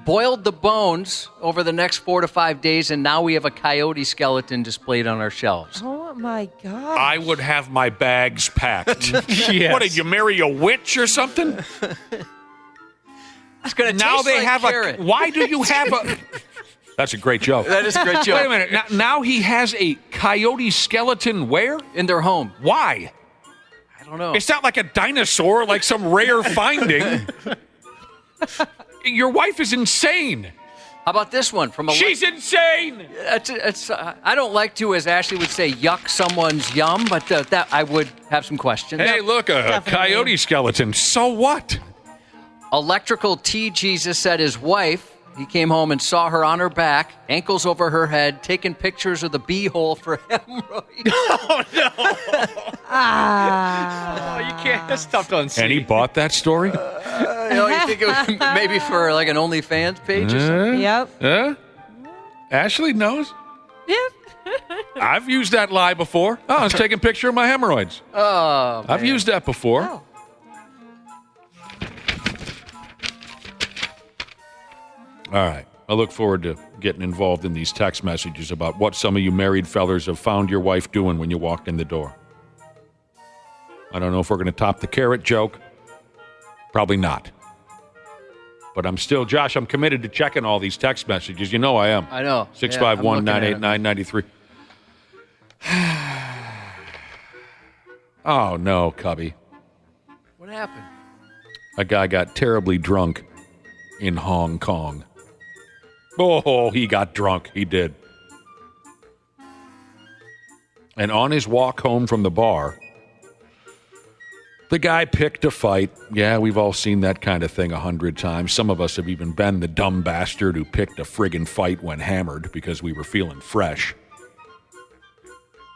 boiled the bones over the next 4 to 5 days, and now we have a coyote skeleton displayed on our shelves. Oh, my God. I would have my bags packed. Yes. What, did you marry a witch or something? It's going to Now taste they like have carrot. Why do you have a... That's a great joke. That is a great joke. Wait a minute. Now he has a coyote skeleton where? In their home. Why? I don't know. It's not like a dinosaur, like some rare finding. Your wife is insane. How about this one? She's insane. I don't like to, as Ashley would say, yuck someone's yum, but that I would have some questions. Hey, look, a coyote skeleton. So what? Electrical T. Jesus said his wife, he came home and saw her on her back, ankles over her head, taking pictures of the bee-hole for hemorrhoids. Oh, no. Oh, you can't. That's tough to unsee. And he bought that story? You think it was maybe for like an OnlyFans page or something? Yep. Ashley knows. Yep. I've used that lie before. Oh, I was taking a picture of my hemorrhoids. Oh, I've used that before. Oh. All right. I look forward to getting involved in these text messages about what some of you married fellers have found your wife doing when you walked in the door. I don't know if we're going to top the carrot joke. Probably not. But I'm still, Josh, I'm committed to checking all these text messages. You know I am. I know. 651-989-93. Oh, no, Cubby. What happened? A guy got terribly drunk in Hong Kong. Oh, he got drunk. He did. And on his walk home from the bar, the guy picked a fight. Yeah, we've all seen that kind of thing 100 times. Some of us have even been the dumb bastard who picked a friggin' fight when hammered because we were feeling fresh.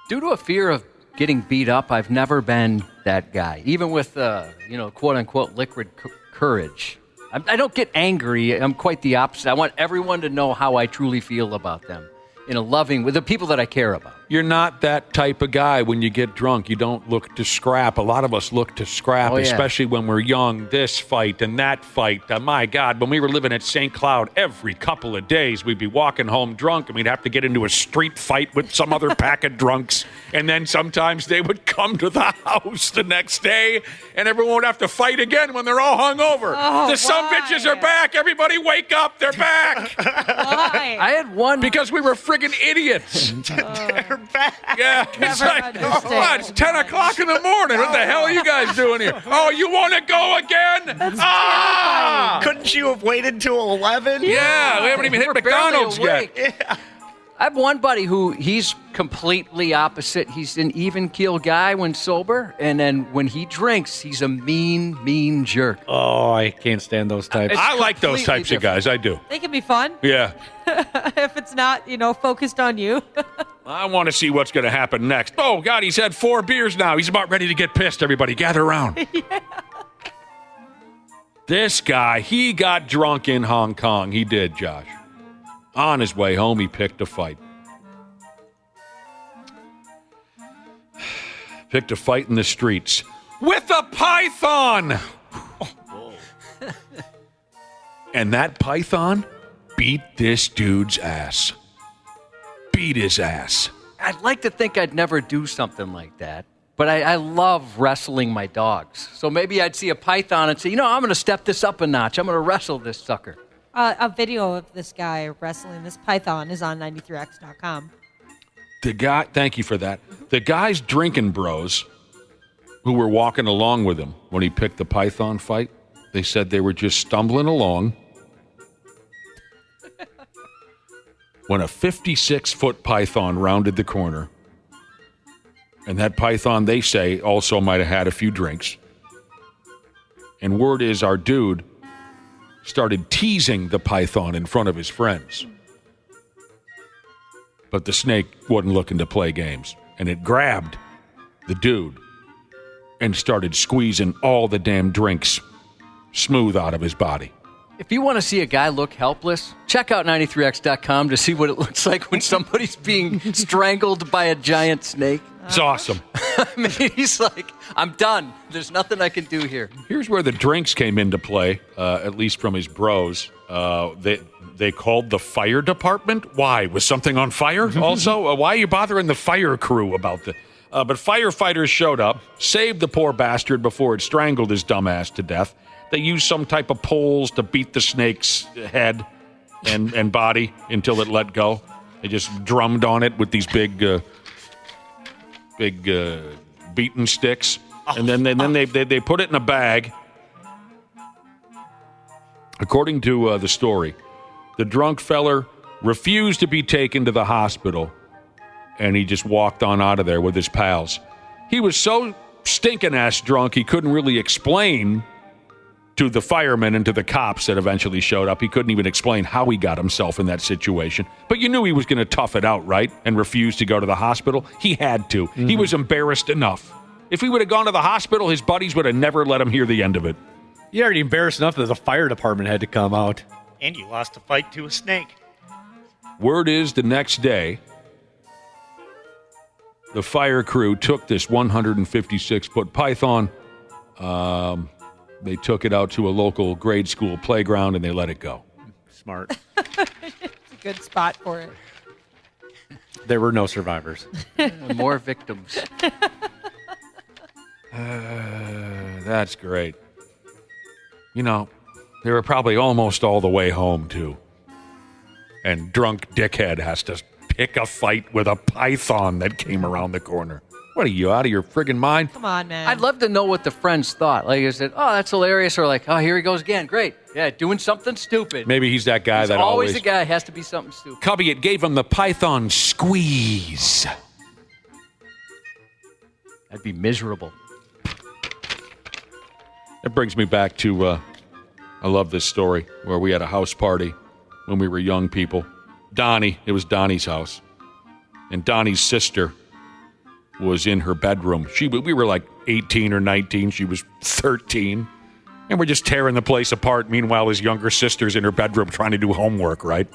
Due to a fear of getting beat up, I've never been that guy. Even with, quote-unquote liquid courage. I don't get angry. I'm quite the opposite. I want everyone to know how I truly feel about them in a loving, with the people that I care about. You're not that type of guy when you get drunk. You don't look to scrap. A lot of us look to scrap, especially when we're young. This fight and that fight. My God, when we were living at St. Cloud, every couple of days we'd be walking home drunk and we'd have to get into a street fight with some other pack of drunks. And then sometimes they would come to the house the next day and everyone would have to fight again when they're all hungover. The sumbitches are back. Everybody wake up. They're back. Why? I had one. Because we were friggin' idiots. They're back. Yeah, it's like, it's 10 o'clock in the morning. What the hell are you guys doing here? Oh, you want to go again? Couldn't you have waited till 11? Yeah, we haven't even hit McDonald's yet. Yeah. I have one buddy who he's completely opposite. He's an even keel guy when sober, and then when he drinks, he's a mean jerk. Oh, I can't stand those types. I like those types of guys. I do. They can be fun. Yeah. If it's not, focused on you. I want to see what's going to happen next. Oh, God, he's had 4 beers now. He's about ready to get pissed. Everybody, gather around. Yeah. This guy, he got drunk in Hong Kong. He did, Josh. On his way home, he picked a fight. Picked a fight in the streets with a python. And that python beat this dude's ass. Beat his ass. I'd like to think I'd never do something like that, but I love wrestling my dogs. So maybe I'd see a python and say, I'm going to step this up a notch. I'm going to wrestle this sucker. A video of this guy wrestling this python is on 93x.com. Thank you for that. The guys drinking bros who were walking along with him when he picked the python fight, they said they were just stumbling along when a 56-foot python rounded the corner. And that python, they say, also might have had a few drinks. And word is our dude started teasing the python in front of his friends. But the snake wasn't looking to play games. And it grabbed the dude and started squeezing all the damn drinks smooth out of his body. If you want to see a guy look helpless, check out 93x.com to see what it looks like when somebody's being strangled by a giant snake. It's awesome. I mean, he's like, I'm done. There's nothing I can do here. Here's where the drinks came into play, at least from his bros. They called the fire department. Why? Was something on fire also? Why are you bothering the fire crew about the... but firefighters showed up, saved the poor bastard before it strangled his dumb ass to death. They used some type of poles to beat the snake's head and body until it let go. They just drummed on it with these big beaten sticks, and then they put it in a bag. According to the story, the drunk feller refused to be taken to the hospital, and he just walked on out of there with his pals. He was so stinking ass drunk he couldn't really explain to the firemen and to the cops that eventually showed up. He couldn't even explain how he got himself in that situation. But you knew he was going to tough it out, right? And refuse to go to the hospital. He had to. Mm-hmm. He was embarrassed enough. If he would have gone to the hospital, his buddies would have never let him hear the end of it. You're already embarrassed enough that the fire department had to come out. And you lost a fight to a snake. Word is the next day, the fire crew took this 156-foot python. They took it out to a local grade school playground, and they let it go. Smart. It's a good spot for it. There were no survivors. More victims. That's great. You know, they were probably almost all the way home, too. And drunk dickhead has to pick a fight with a python that came around the corner. What are you, out of your friggin' mind? Come on, man. I'd love to know what the friends thought. Like, is it, oh, that's hilarious, or like, oh, here he goes again. Great. Yeah, doing something stupid. Maybe he's that guy that always the guy. Has to be something stupid. Cubby, it gave him the python squeeze. That'd be miserable. That brings me back to, I love this story, where we had a house party when we were young people. It was Donnie's house. And Donnie's sister was in her bedroom. We were like 18 or 19. She was 13. And we're just tearing the place apart. Meanwhile, his younger sister's in her bedroom trying to do homework, right?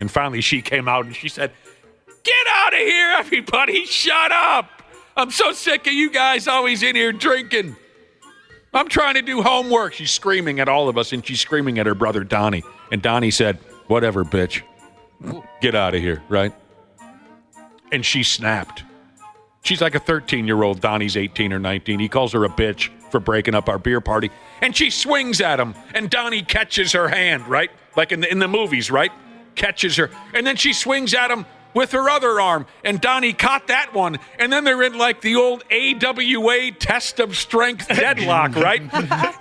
And finally she came out and she said, "Get out of here, everybody. Shut up. I'm so sick of you guys always in here drinking. I'm trying to do homework." She's screaming at all of us, and she's screaming at her brother, Donnie. And Donnie said, "Whatever, bitch. Get out of here," right? And she snapped. She's like a 13-year-old. Donnie's 18 or 19. He calls her a bitch for breaking up our beer party. And she swings at him, and Donnie catches her hand, right? Like in the movies, right? Catches her. And then she swings at him with her other arm, and Donnie caught that one. And then they're in like the old AWA test of strength deadlock, right?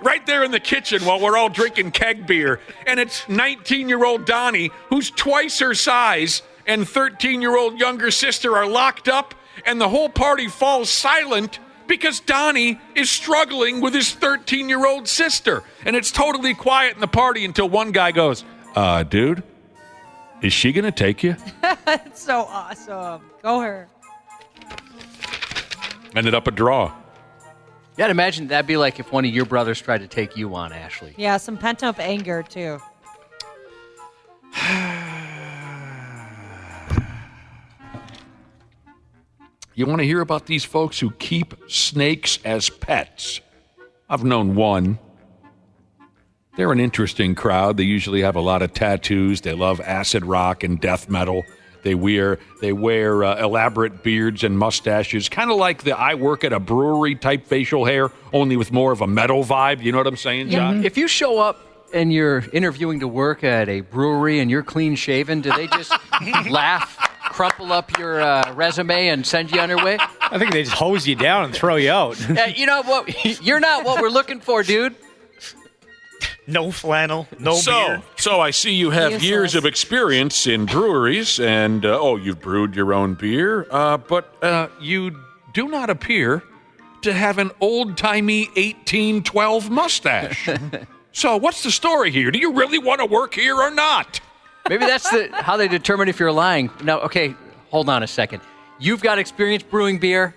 Right there in the kitchen while we're all drinking keg beer. And it's 19-year-old Donnie, who's twice her size, and 13-year-old younger sister are locked up, and the whole party falls silent because Donnie is struggling with his 13-year-old sister. And it's totally quiet in the party until one guy goes, dude, is she going to take you? That's so awesome. Go her. Ended up a draw. Yeah, I'd imagine that'd be like if one of your brothers tried to take you on, Ashley. Yeah, some pent-up anger, too. You want to hear about these folks who keep snakes as pets? I've known one. They're an interesting crowd. They usually have a lot of tattoos. They love acid rock and death metal. They wear elaborate beards and mustaches, kind of like the I work at a brewery type facial hair, only with more of a metal vibe. You know what I'm saying, John? Mm-hmm. If you show up and you're interviewing to work at a brewery and you're clean shaven, do they just laugh crumple up your resume and send you on your way? I think they just hose you down and throw you out. You know what? You're not what we're looking for, dude. No flannel, no beer. So I see you have years of experience in breweries, and you've brewed your own beer, but you do not appear to have an old-timey 1812 mustache. So what's the story here? Do you really want to work here or not? Maybe that's how they determine if you're lying. Now, okay, hold on a second. You've got experience brewing beer,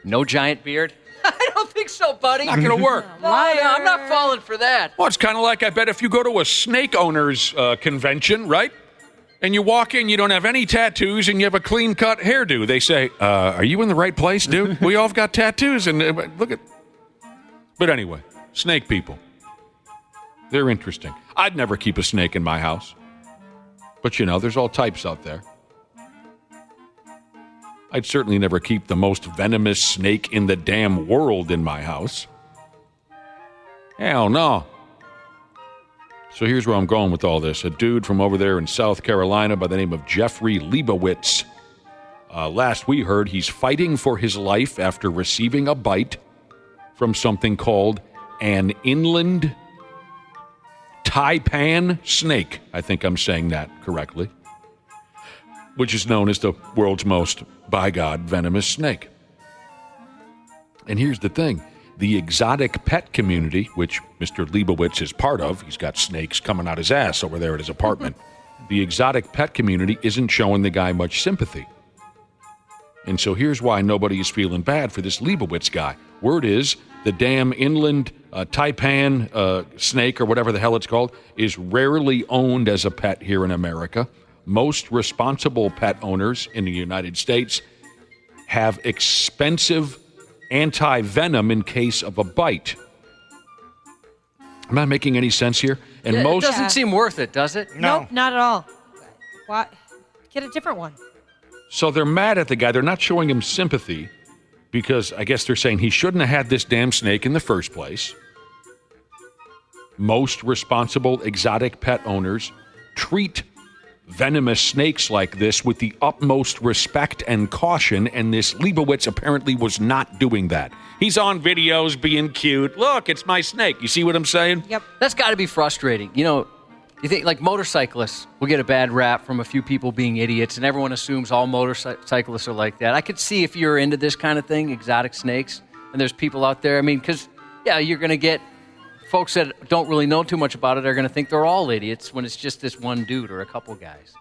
no giant beard. I don't think so, buddy. Not going to work. I'm not falling for that. Well, it's kind of like, I bet if you go to a snake owners convention, right? And you walk in, you don't have any tattoos, and you have a clean-cut hairdo. They say, are you in the right place, dude? We all have got tattoos, and look at... But anyway, snake people. They're interesting. I'd never keep a snake in my house. But, there's all types out there. I'd certainly never keep the most venomous snake in the damn world in my house. Hell no. So here's where I'm going with all this. A dude from over there in South Carolina by the name of Jeffrey Leibowitz. Last we heard, he's fighting for his life after receiving a bite from something called an inland taipan snake. I think I'm saying that correctly. Which is known as the world's most, by God, venomous snake. And here's the thing. The exotic pet community, which Mr. Leibowitz is part of, he's got snakes coming out his ass over there at his apartment. The exotic pet community isn't showing the guy much sympathy. And so here's why nobody is feeling bad for this Leibowitz guy. Word is, the damn inland taipan snake, or whatever the hell it's called, is rarely owned as a pet here in America. Most responsible pet owners in the United States have expensive anti-venom in case of a bite. Am I making any sense here? And it doesn't seem worth it, does it? No. Nope, not at all. Why? Get a different one. So they're mad at the guy. They're not showing him sympathy because I guess they're saying he shouldn't have had this damn snake in the first place. Most responsible exotic pet owners treat venomous snakes like this with the utmost respect and caution, and this Leibowitz apparently was not doing that. He's on videos being cute. Look, it's my snake. You see what I'm saying? Yep. That's got to be frustrating. You think like motorcyclists will get a bad rap from a few people being idiots, and everyone assumes all motorcyclists are like that. I could see if you're into this kind of thing, exotic snakes, and there's people out there, because, you're going to get folks that don't really know too much about it are going to think they're all idiots when it's just this one dude or a couple guys.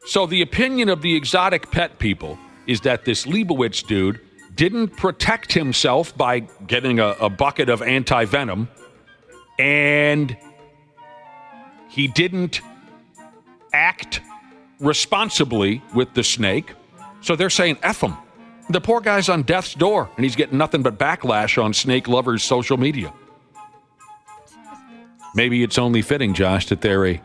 So the opinion of the exotic pet people is that this Leibowitz dude didn't protect himself by getting a bucket of anti-venom, and he didn't act responsibly with the snake. So they're saying, F him. The poor guy's on death's door, and he's getting nothing but backlash on snake lovers' social media. Maybe it's only fitting, Josh, that they're a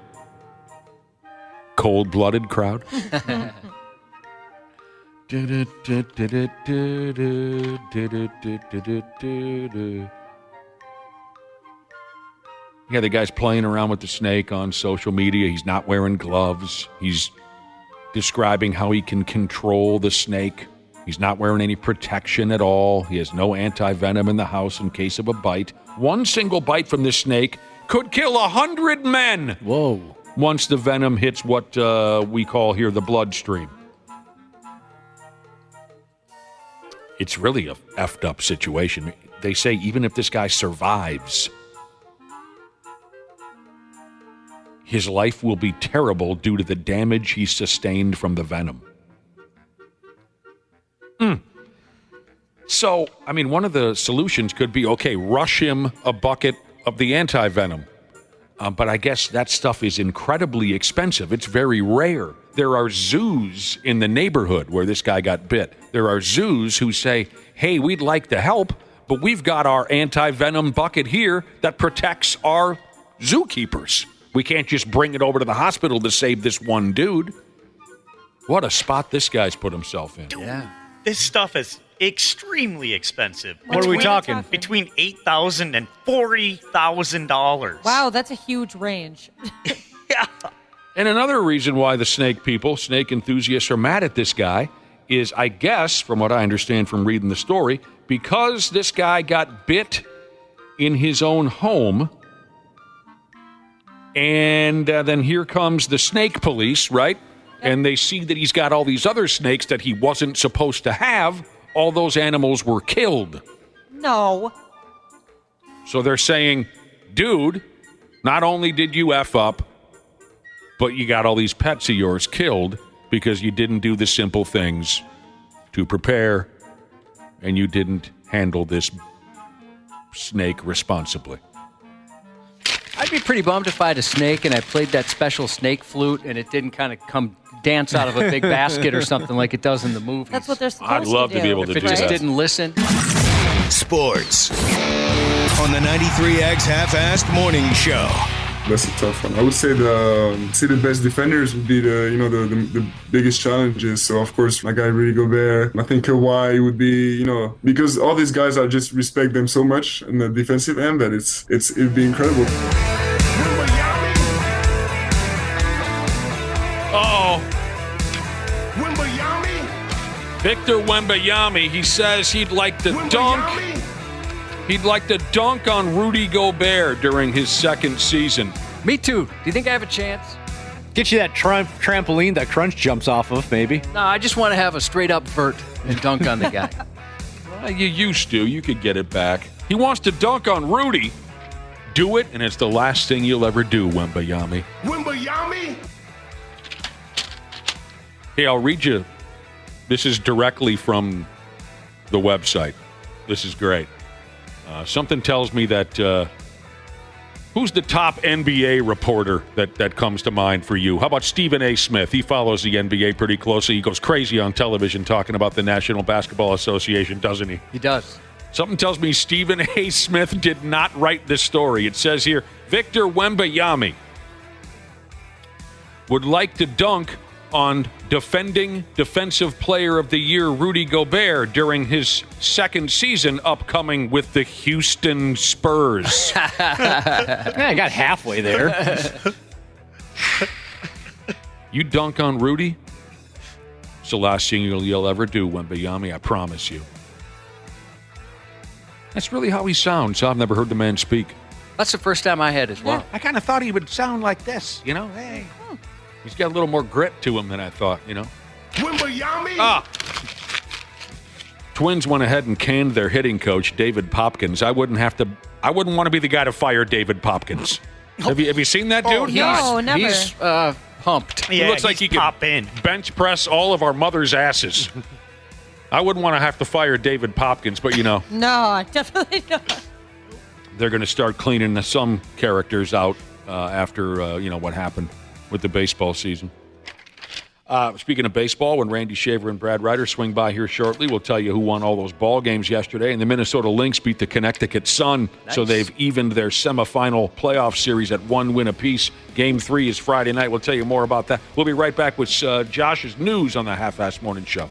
cold-blooded crowd. Yeah, the guy's playing around with the snake on social media. He's not wearing gloves. He's describing how he can control the snake. He's not wearing any protection at all. He has no anti-venom in the house in case of a bite. One single bite from this snake could kill 100 men. Whoa. Once the venom hits what we call here the bloodstream. It's really a effed up situation. They say even if this guy survives, his life will be terrible due to the damage he sustained from the venom. So, one of the solutions could be, rush him a bucket of the anti-venom. But I guess that stuff is incredibly expensive. It's very rare. There are zoos in the neighborhood where this guy got bit. There are zoos who say, hey, we'd like to help, but we've got our anti-venom bucket here that protects our zookeepers. We can't just bring it over to the hospital to save this one dude. What a spot this guy's put himself in. Dude, this stuff is extremely expensive. What are we talking? Between $8,000 and $40,000. Wow, that's a huge range. Yeah. And another reason why the snake enthusiasts are mad at this guy is, I guess, from what I understand from reading the story, because this guy got bit in his own home. And then here comes the snake police, right? And they see that he's got all these other snakes that he wasn't supposed to have. All those animals were killed. No. So they're saying, dude, not only did you F up, but you got all these pets of yours killed because you didn't do the simple things to prepare and you didn't handle this snake responsibly. I'd be pretty bummed if I had a snake and I played that special snake flute and it didn't kind of come dance out of a big basket or something like it does in the movies. That's what they're supposed to do. I'd love to be able to do that. If it just didn't listen. Sports on the 93X Half-Assed Morning Show. That's a tough one. I would say the best defenders would be the biggest challenges. So of course, my guy Rudy Gobert. I think Kawhi would be, because all these guys, I just respect them so much in the defensive end that it'd be incredible. Uh-oh. Victor Wembanyama, he says he'd like to dunk. He'd like to dunk on Rudy Gobert during his second season. Me too. Do you think I have a chance? Get you that trampoline that Crunch jumps off of, maybe. No, I just want to have a straight-up vert and dunk on the guy. Well, you used to. You could get it back. He wants to dunk on Rudy. Do it, and it's the last thing you'll ever do, Wembanyama. Wembanyama? Hey, I'll read you. This is directly from the website. This is great. Something tells me that who's the top NBA reporter that comes to mind for you? How about Stephen A. Smith? He follows the NBA pretty closely. He goes crazy on television talking about the National Basketball Association, doesn't he? He does. Something tells me Stephen A. Smith did not write this story. It says here, Victor Wembanyama would like to dunk on defending Defensive Player of the Year Rudy Gobert during his second season upcoming with the Houston Spurs. Yeah, I got halfway there. You dunk on Rudy? It's the last thing you'll ever do, Wembanyama, I promise you. That's really how he sounds. I've never heard the man speak. That's the first time I had as well. Yeah, I kind of thought he would sound like this, Hey. He's got a little more grit to him than I thought, Wembanyama? Twins went ahead and canned their hitting coach, David Popkins. I wouldn't want to be the guy to fire David Popkins. Have you seen that dude? No, never. He's pumped. He looks like he can bench press all of our mother's asses. I wouldn't want to have to fire David Popkins, but No, definitely not. They're going to start cleaning some characters out after, what happened with the baseball season. Speaking of baseball, when Randy Shaver and Brad Ryder swing by here shortly, we'll tell you who won all those ball games yesterday. And the Minnesota Lynx beat the Connecticut Sun, so they've evened their semifinal playoff series at 1 win apiece. Game 3 is Friday night. We'll tell you more about that. We'll be right back with Josh's news on the Half-Assed Morning Show.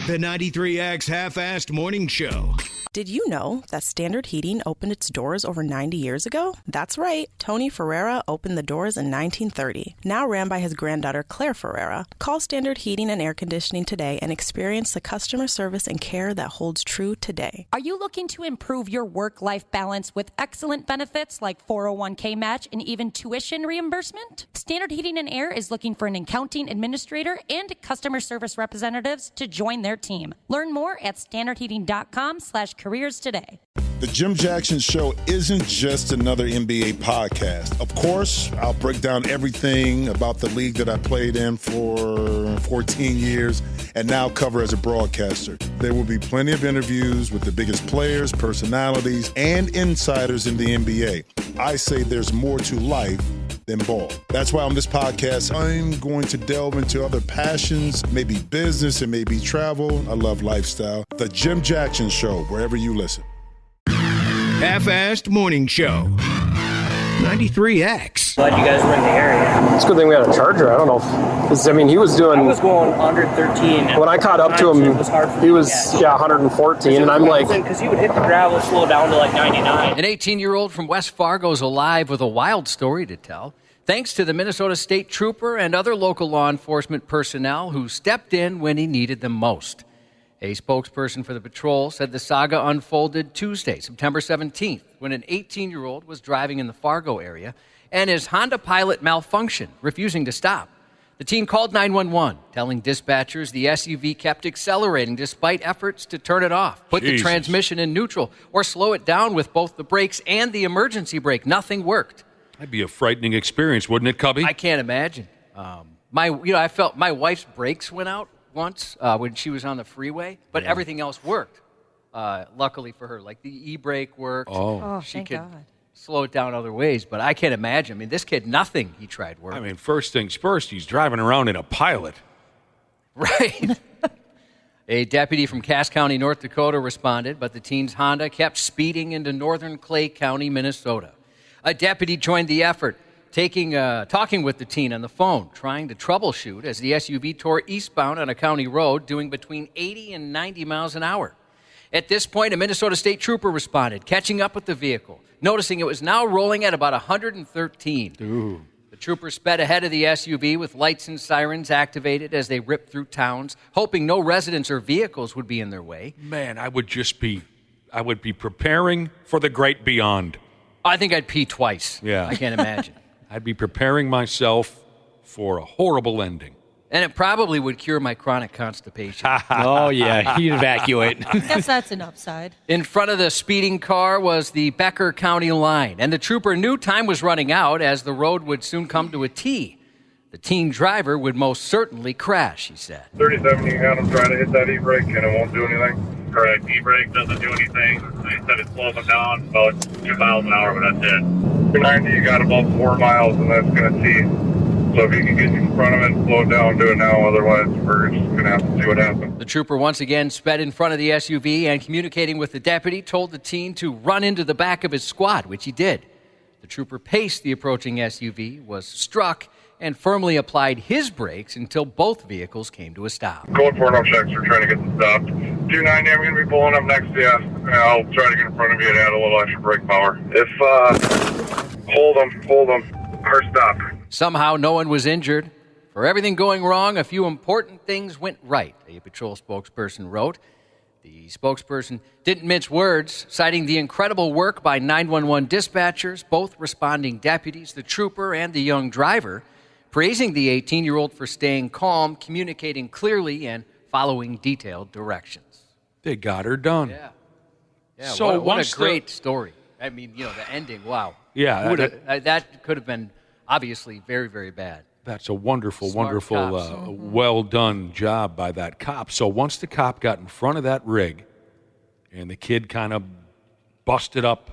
The 93X Half-Assed Morning Show. Did you know that Standard Heating opened its doors over 90 years ago? That's right. Tony Ferreira opened the doors in 1930. Now ran by his granddaughter, Claire Ferreira. Call Standard Heating and Air Conditioning today and experience the customer service and care that holds true today. Are you looking to improve your work-life balance with excellent benefits like 401k match and even tuition reimbursement? Standard Heating and Air is looking for an accounting administrator and customer service representatives to join their team. Learn more at standardheating.com/careers today. The Jim Jackson Show isn't just another NBA podcast. Of course, I'll break down everything about the league that I played in for 14 years and now cover as a broadcaster. There will be plenty of interviews with the biggest players, personalities, and insiders in the NBA. I say there's more to life than ball. That's why on this podcast, I'm going to delve into other passions, maybe business and maybe travel. I love lifestyle. The Jim Jackson Show, wherever you listen. Half-Assed Morning Show. 93X. Glad you guys were in the area. It's a good thing we had a charger. I don't know. He was doing. I was going 113. When I caught up to him, he was 114, and I'm like. Because he would hit the gravel, slow down to like 99. An 18-year-old from West Fargo is alive with a wild story to tell. thanks to the Minnesota State Trooper and other local law enforcement personnel who stepped in when he needed them most. A spokesperson for the patrol said the saga unfolded Tuesday, September 17th, when an 18-year-old was driving in the Fargo area and his Honda Pilot malfunctioned, refusing to stop. The teen called 911, telling dispatchers the SUV kept accelerating despite efforts to turn it off, put the transmission in neutral, or slow it down with both the brakes and the emergency brake. Nothing worked. That'd be a frightening experience, wouldn't it, Cubby? I can't imagine. I felt my wife's brakes went out once when she was on the freeway, but everything else worked. Luckily for her, like the e-brake worked. She thank could God. slow it down other ways, but I can't imagine. I mean, this kid, nothing he tried worked. I mean, first things first, he's driving around in a Pilot. Right. A deputy from Cass County, North Dakota responded, but the teen's Honda kept speeding into northern Clay County, Minnesota. A deputy joined the effort, talking with the teen on the phone, trying to troubleshoot as the SUV tore eastbound on a county road, doing between 80 and 90 miles an hour. At this point, a Minnesota State Trooper responded, catching up with the vehicle, noticing it was now rolling at about 113. Ooh. The trooper sped ahead of the SUV with lights and sirens activated as they ripped through towns, hoping no residents or vehicles would be in their way. Man, I would be preparing for the great beyond. I think I'd pee twice. Yeah. I can't imagine. I'd be preparing myself for a horrible ending. And it probably would cure my chronic constipation. Oh, yeah, he'd evacuate. I guess that's an upside. In front of the speeding car was the Becker County line, and the trooper knew time was running out as the road would soon come to a T. The teen driver would most certainly crash, he said. 37, you got him trying to hit that e-brake and it won't do anything? Correct. E-brake doesn't do anything. They said it slows them down about 2 miles an hour, but that's it. 290, you got about 4 miles, and that's going to T. So if you can get in front of it, slow it down, do it now. Otherwise, we're just going to have to see what happens. The trooper once again sped in front of the SUV and, communicating with the deputy, told the teen to run into the back of his squad, which he did. The trooper paced the approaching SUV, was struck, and firmly applied his brakes until both vehicles came to a stop. Going for no checks. We're trying to get them stopped. 290, I'm going to be pulling up next to you. I'll try to get in front of you and add a little extra brake power. Hold them. Hard stop. Somehow no one was injured. For everything going wrong, a few important things went right, a patrol spokesperson wrote. The spokesperson didn't mince words, citing the incredible work by 911 dispatchers, both responding deputies, the trooper, and the young driver, praising the 18-year-old for staying calm, communicating clearly, and following detailed directions. They got her done. Yeah, so what a great story. I mean, the ending, wow. Yeah. That could have been obviously very, very bad. That's a wonderful, Smart well-done job by that cop. So once the cop got in front of that rig and the kid kind of busted up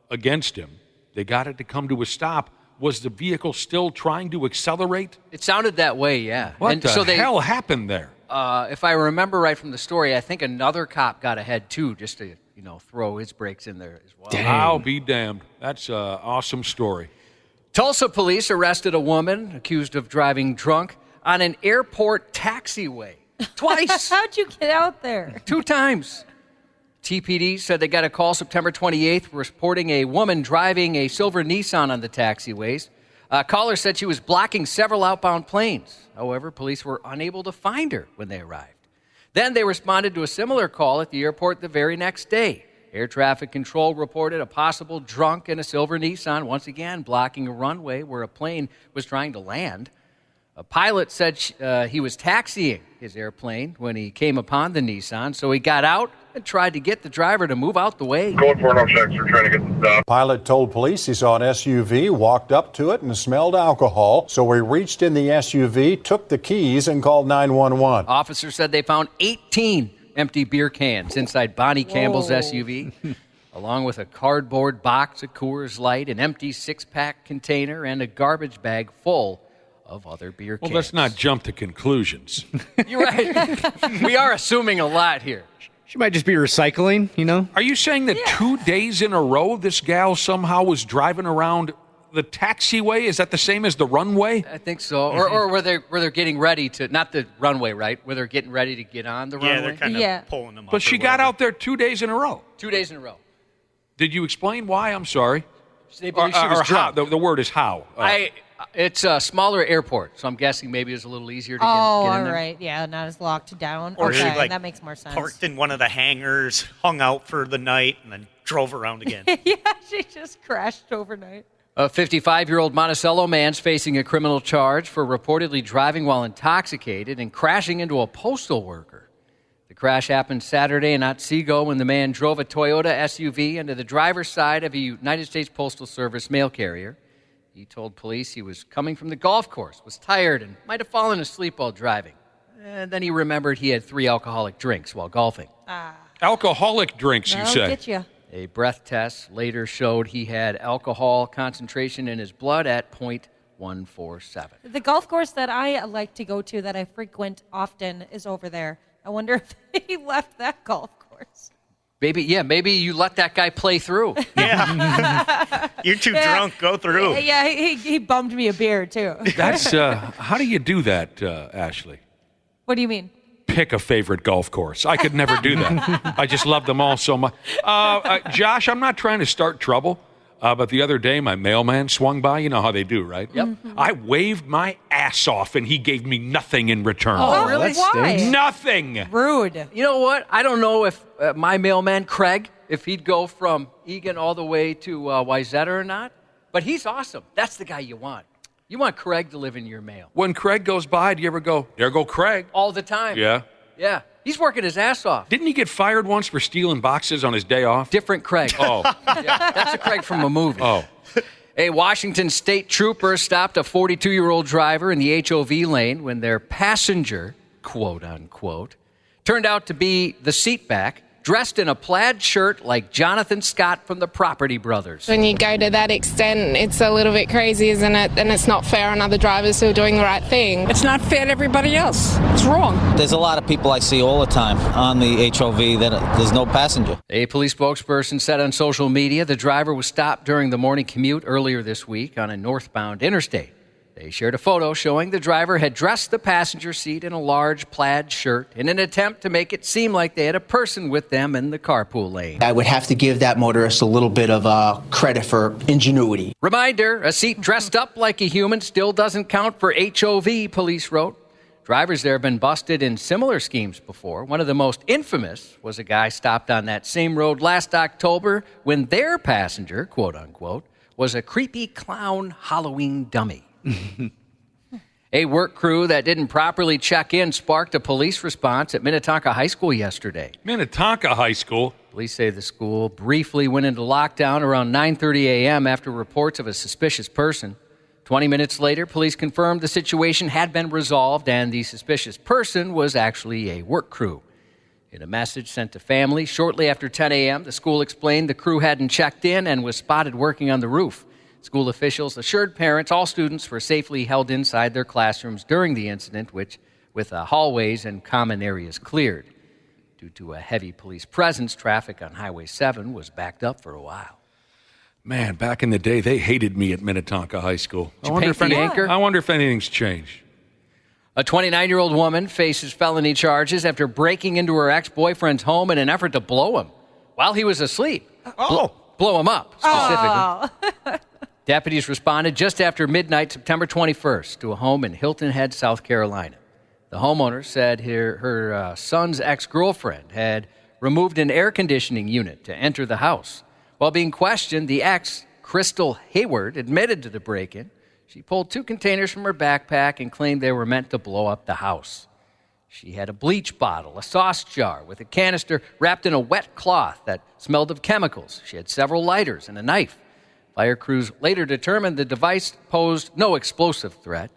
against him, they got it to come to a stop. Was the vehicle still trying to accelerate? It sounded that way, yeah. What the hell happened there? If I remember right from the story, I think another cop got ahead, too, just to, throw his brakes in there as well. Dang. I'll be damned. That's an awesome story. Tulsa police arrested a woman accused of driving drunk on an airport taxiway. Twice. How'd you get out there? 2 times. TPD said they got a call September 28th reporting a woman driving a silver Nissan on the taxiways. A caller said she was blocking several outbound planes. However, police were unable to find her when they arrived. Then they responded to a similar call at the airport the very next day. Air traffic control reported a possible drunk in a silver Nissan, once again blocking a runway where a plane was trying to land. A pilot said he was taxiing his airplane when he came upon the Nissan, so he got out and tried to get the driver to move out the way. Going for no checks. We're trying to get them stopped. Pilot told police he saw an SUV, walked up to it, and smelled alcohol. So he reached in the SUV, took the keys, and called 911. Officers said they found 18 empty beer cans inside Bonnie Campbell's SUV, along with a cardboard box of Coors Light, an empty 6-pack container, and a garbage bag full of other beer cans. Well, let's not jump to conclusions. You're right. We are assuming a lot here. She might just be recycling, Are you saying that 2 days in a row this gal somehow was driving around the taxiway? Is that the same as the runway? I think so. Or where they're getting ready to, not the runway, right? Where they're getting ready to get on the runway? Yeah, they're kind of pulling them up. But she got out there 2 days in a row. 2 days in a row. Did you explain why? I'm sorry. They believe she was drunk. How? The word is how. It's a smaller airport, so I'm guessing maybe it's a little easier to get in there. All right. Yeah, not as locked down. Or she, that makes more sense. Parked in one of the hangars, hung out for the night, and then drove around again. Yeah, she just crashed overnight. A 55-year-old Monticello man's facing a criminal charge for reportedly driving while intoxicated and crashing into a postal worker. The crash happened Saturday in Otsego when the man drove a Toyota SUV into the driver's side of a United States Postal Service mail carrier. He told police he was coming from the golf course, was tired, and might have fallen asleep while driving. And then he remembered he had 3 alcoholic drinks while golfing. Alcoholic drinks, you say? Get you. A breath test later showed he had alcohol concentration in his blood at .147. The golf course that I like to go to, that I frequent often, is over there. I wonder if he left that golf course. Maybe you let that guy play through. Yeah. You're too drunk. Go through. Yeah, he bummed me a beer, too. That's how do you do that, Ashley? What do you mean? Pick a favorite golf course. I could never do that. I just love them all so much. Josh, I'm not trying to start trouble, but the other day my mailman swung by. You know how they do, right? Yep. Mm-hmm. I waved my ass off, and he gave me nothing in return. Oh, really? Why? Nothing. Rude. You know what? I don't know if my mailman, Craig, if he'd go from Egan all the way to Wayzata or not, but he's awesome. That's the guy you want. You want Craig to live in your mail. When Craig goes by, do you ever go, there go Craig? All the time. Yeah. Yeah. He's working his ass off. Didn't he get fired once for stealing boxes on his day off? Different Craig. Oh. Yeah, that's a Craig from a movie. Oh. A Washington state trooper stopped a 42-year-old driver in the HOV lane when their passenger, quote unquote, turned out to be the seatback, dressed in a plaid shirt like Jonathan Scott from the Property Brothers. When you go to that extent, it's a little bit crazy, isn't it? And it's not fair on other drivers who are doing the right thing. It's not fair to everybody else. It's wrong. There's a lot of people I see all the time on the HOV that there's no passenger. A police spokesperson said on social media the driver was stopped during the morning commute earlier this week on a northbound interstate. They shared a photo showing the driver had dressed the passenger seat in a large plaid shirt in an attempt to make it seem like they had a person with them in the carpool lane. I would have to give that motorist a little bit of credit for ingenuity. Reminder, a seat dressed up like a human still doesn't count for HOV, police wrote. Drivers there have been busted in similar schemes before. One of the most infamous was a guy stopped on that same road last October when their passenger, quote unquote, was a creepy clown Halloween dummy. A work crew that didn't properly check in sparked a police response at Minnetonka High School yesterday. Minnetonka High School? Police say the school briefly went into lockdown around 9:30 a.m. after reports of a suspicious person. 20 minutes later, police confirmed the situation had been resolved and the suspicious person was actually a work crew. In a message sent to families shortly after 10 a.m., the school explained the crew hadn't checked in and was spotted working on the roof. School officials assured parents all students were safely held inside their classrooms during the incident, with hallways and common areas cleared. Due to a heavy police presence, traffic on Highway 7 was backed up for a while. Man, back in the day, they hated me at Minnetonka High School. Did you paint the anchor? I wonder if anything's changed. A 29-year-old woman faces felony charges after breaking into her ex-boyfriend's home in an effort to blow him while he was asleep. Blow him up, specifically. Oh. Deputies responded just after midnight, September 21st, to a home in Hilton Head, South Carolina. The homeowner said her son's ex-girlfriend had removed an air conditioning unit to enter the house. While being questioned, the ex, Crystal Hayward, admitted to the break-in. She pulled 2 containers from her backpack and claimed they were meant to blow up the house. She had a bleach bottle, a sauce jar with a canister wrapped in a wet cloth that smelled of chemicals. She had several lighters and a knife. Fire crews later determined the device posed no explosive threat.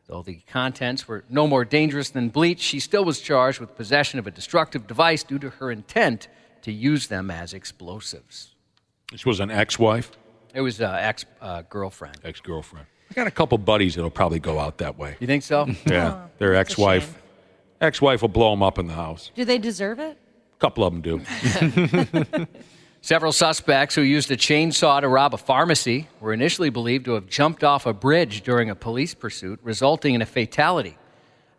Though the contents were no more dangerous than bleach, she still was charged with possession of a destructive device due to her intent to use them as explosives. This was an ex-wife? It was ex-girlfriend. Ex-girlfriend. I got a couple buddies that'll probably go out that way. You think so? Yeah, their ex-wife. Ex-wife will blow them up in the house. Do they deserve it? A couple of them do. Several suspects who used a chainsaw to rob a pharmacy were initially believed to have jumped off a bridge during a police pursuit, resulting in a fatality.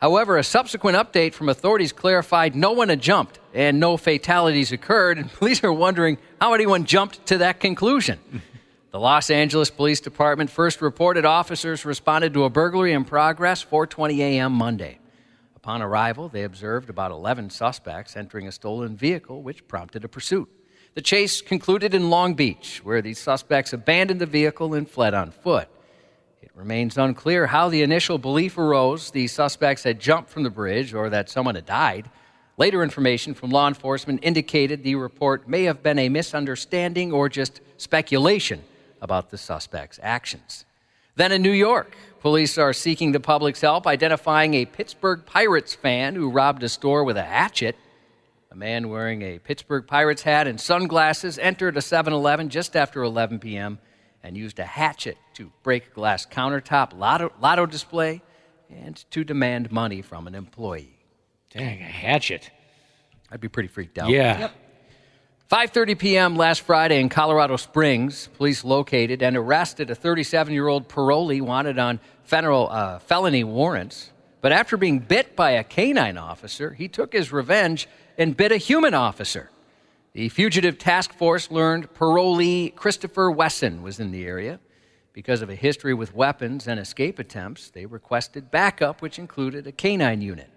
However, a subsequent update from authorities clarified no one had jumped and no fatalities occurred, and police are wondering how anyone jumped to that conclusion. The Los Angeles Police Department first reported officers responded to a burglary in progress 4:20 a.m. Monday. Upon arrival, they observed about 11 suspects entering a stolen vehicle, which prompted a pursuit. The chase concluded in Long Beach, where the suspects abandoned the vehicle and fled on foot. It remains unclear how the initial belief arose the suspects had jumped from the bridge or that someone had died. Later information from law enforcement indicated the report may have been a misunderstanding or just speculation about the suspects' actions. Then in New York, police are seeking the public's help identifying a Pittsburgh Pirates fan who robbed a store with a hatchet. A man wearing a Pittsburgh Pirates hat and sunglasses entered a 7-Eleven just after 11 p.m. and used a hatchet to break a glass countertop lotto display and to demand money from an employee. Dang, a hatchet. I'd be pretty freaked out. Yeah. Yep. 5:30 p.m. last Friday in Colorado Springs, police located and arrested a 37-year-old parolee wanted on felony warrants. But after being bit by a canine officer, he took his revenge and bit a human officer. The fugitive task force learned parolee Christopher Wesson was in the area. Because of a history with weapons and escape attempts, they requested backup, which included a canine unit.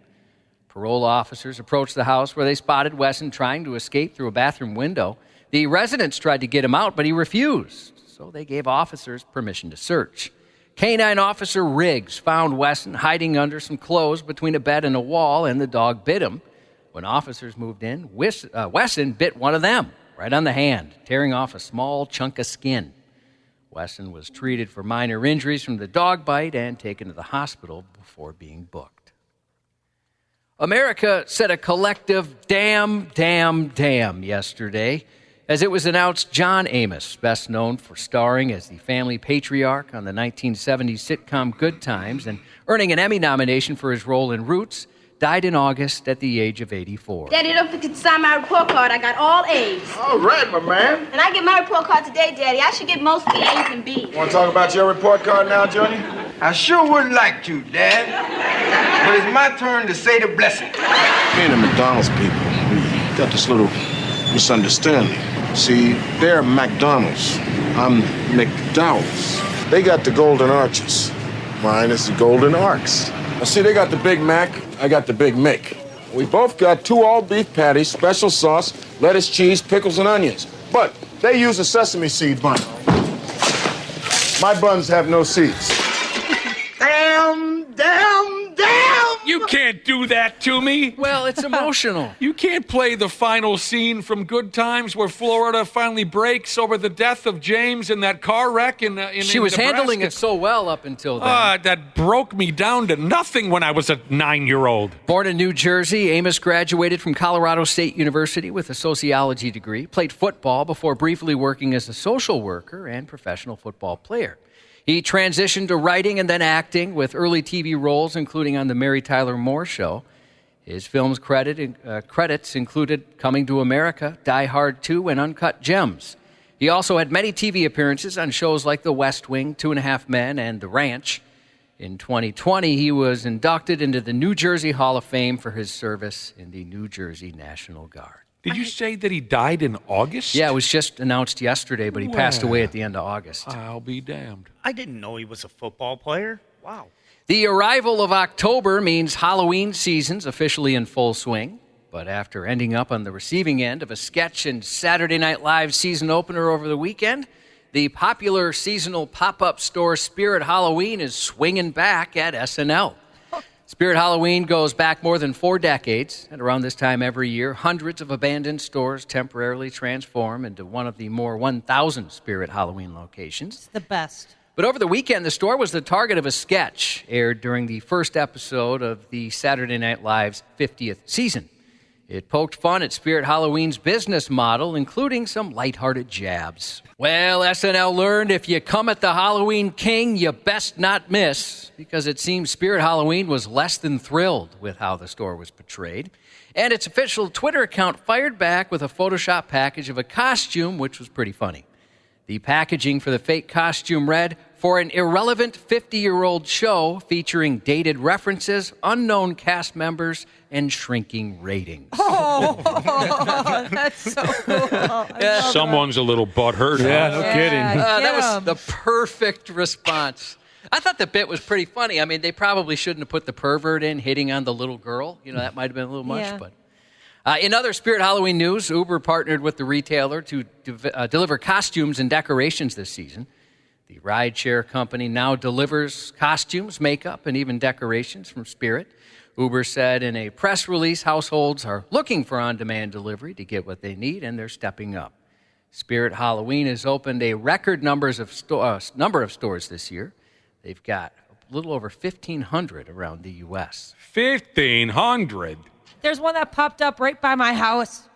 Parole officers approached the house where they spotted Wesson trying to escape through a bathroom window. The residents tried to get him out, but he refused, so they gave officers permission to search. Canine Officer Riggs found Wesson hiding under some clothes between a bed and a wall, and the dog bit him. When officers moved in, Wesson bit one of them right on the hand, tearing off a small chunk of skin. Wesson was treated for minor injuries from the dog bite and taken to the hospital before being booked. America said a collective damn yesterday as it was announced John Amos, best known for starring as the family patriarch on the 1970s sitcom Good Times and earning an Emmy nomination for his role in Roots, died in August at the age of 84. Daddy, don't forget to sign my report card. I got all A's. All right, my man. And I get my report card today, Daddy. I should get mostly A's and B's. Want to talk about your report card now, Junior? I sure would like to, Dad. But it's my turn to say the blessing. Me and the McDonald's people, we got this little misunderstanding. See, they're McDonald's. I'm McDowell's. They got the Golden Arches. Mine is the Golden Arcs. Now, see, they got the Big Mac. I got the Big Mick. We both got 2 all-beef patties, special sauce, lettuce, cheese, pickles, and onions. But they use a sesame seed bun. My buns have no seeds. Damn! You can't do that to me. Well, it's emotional. You can't play the final scene from Good Times where Florida finally breaks over the death of James in that car wreck in She was Nebraska. handling it so well up until then. That broke me down to nothing when I was a 9-year-old. Born in New Jersey, Amos graduated from Colorado State University with a sociology degree, played football before briefly working as a social worker and professional football player. He transitioned to writing and then acting with early TV roles, including on The Mary Tyler Moore Show. His film's credits included Coming to America, Die Hard 2, and Uncut Gems. He also had many TV appearances on shows like The West Wing, 2.5 Men, and The Ranch. In 2020, he was inducted into the New Jersey Hall of Fame for his service in the New Jersey National Guard. Did you say that he died in August? Yeah, it was just announced yesterday, but he passed away at the end of August. I'll be damned. I didn't know he was a football player. Wow. The arrival of October means Halloween season's officially in full swing. But after ending up on the receiving end of a sketch in Saturday Night Live's season opener over the weekend, the popular seasonal pop-up store Spirit Halloween is swinging back at SNL. Spirit Halloween goes back more than 4 decades, and around this time every year, hundreds of abandoned stores temporarily transform into one of the more 1,000 Spirit Halloween locations. It's the best. But over the weekend, the store was the target of a sketch aired during the first episode of the Saturday Night Live's 50th season. It poked fun at Spirit Halloween's business model, including some lighthearted jabs. Well, SNL learned if you come at the Halloween king, you best not miss, because it seems Spirit Halloween was less than thrilled with how the store was portrayed. And its official Twitter account fired back with a Photoshop package of a costume, which was pretty funny. The packaging for the fake costume read, for an irrelevant 50-year-old show featuring dated references, unknown cast members, and shrinking ratings. Oh, that's so cool. Someone's a little butthurt. Yeah, no kidding. That was the perfect response. I thought the bit was pretty funny. I mean, they probably shouldn't have put the pervert in hitting on the little girl. That might have been a little much. Yeah. But in other Spirit Halloween news, Uber partnered with the retailer to deliver costumes and decorations this season. The rideshare company now delivers costumes, makeup, and even decorations from Spirit. Uber said in a press release, households are looking for on-demand delivery to get what they need, and they're stepping up. Spirit Halloween has opened a record number of stores this year. They've got a little over 1,500 around the U.S. 1,500? There's one that popped up right by my house.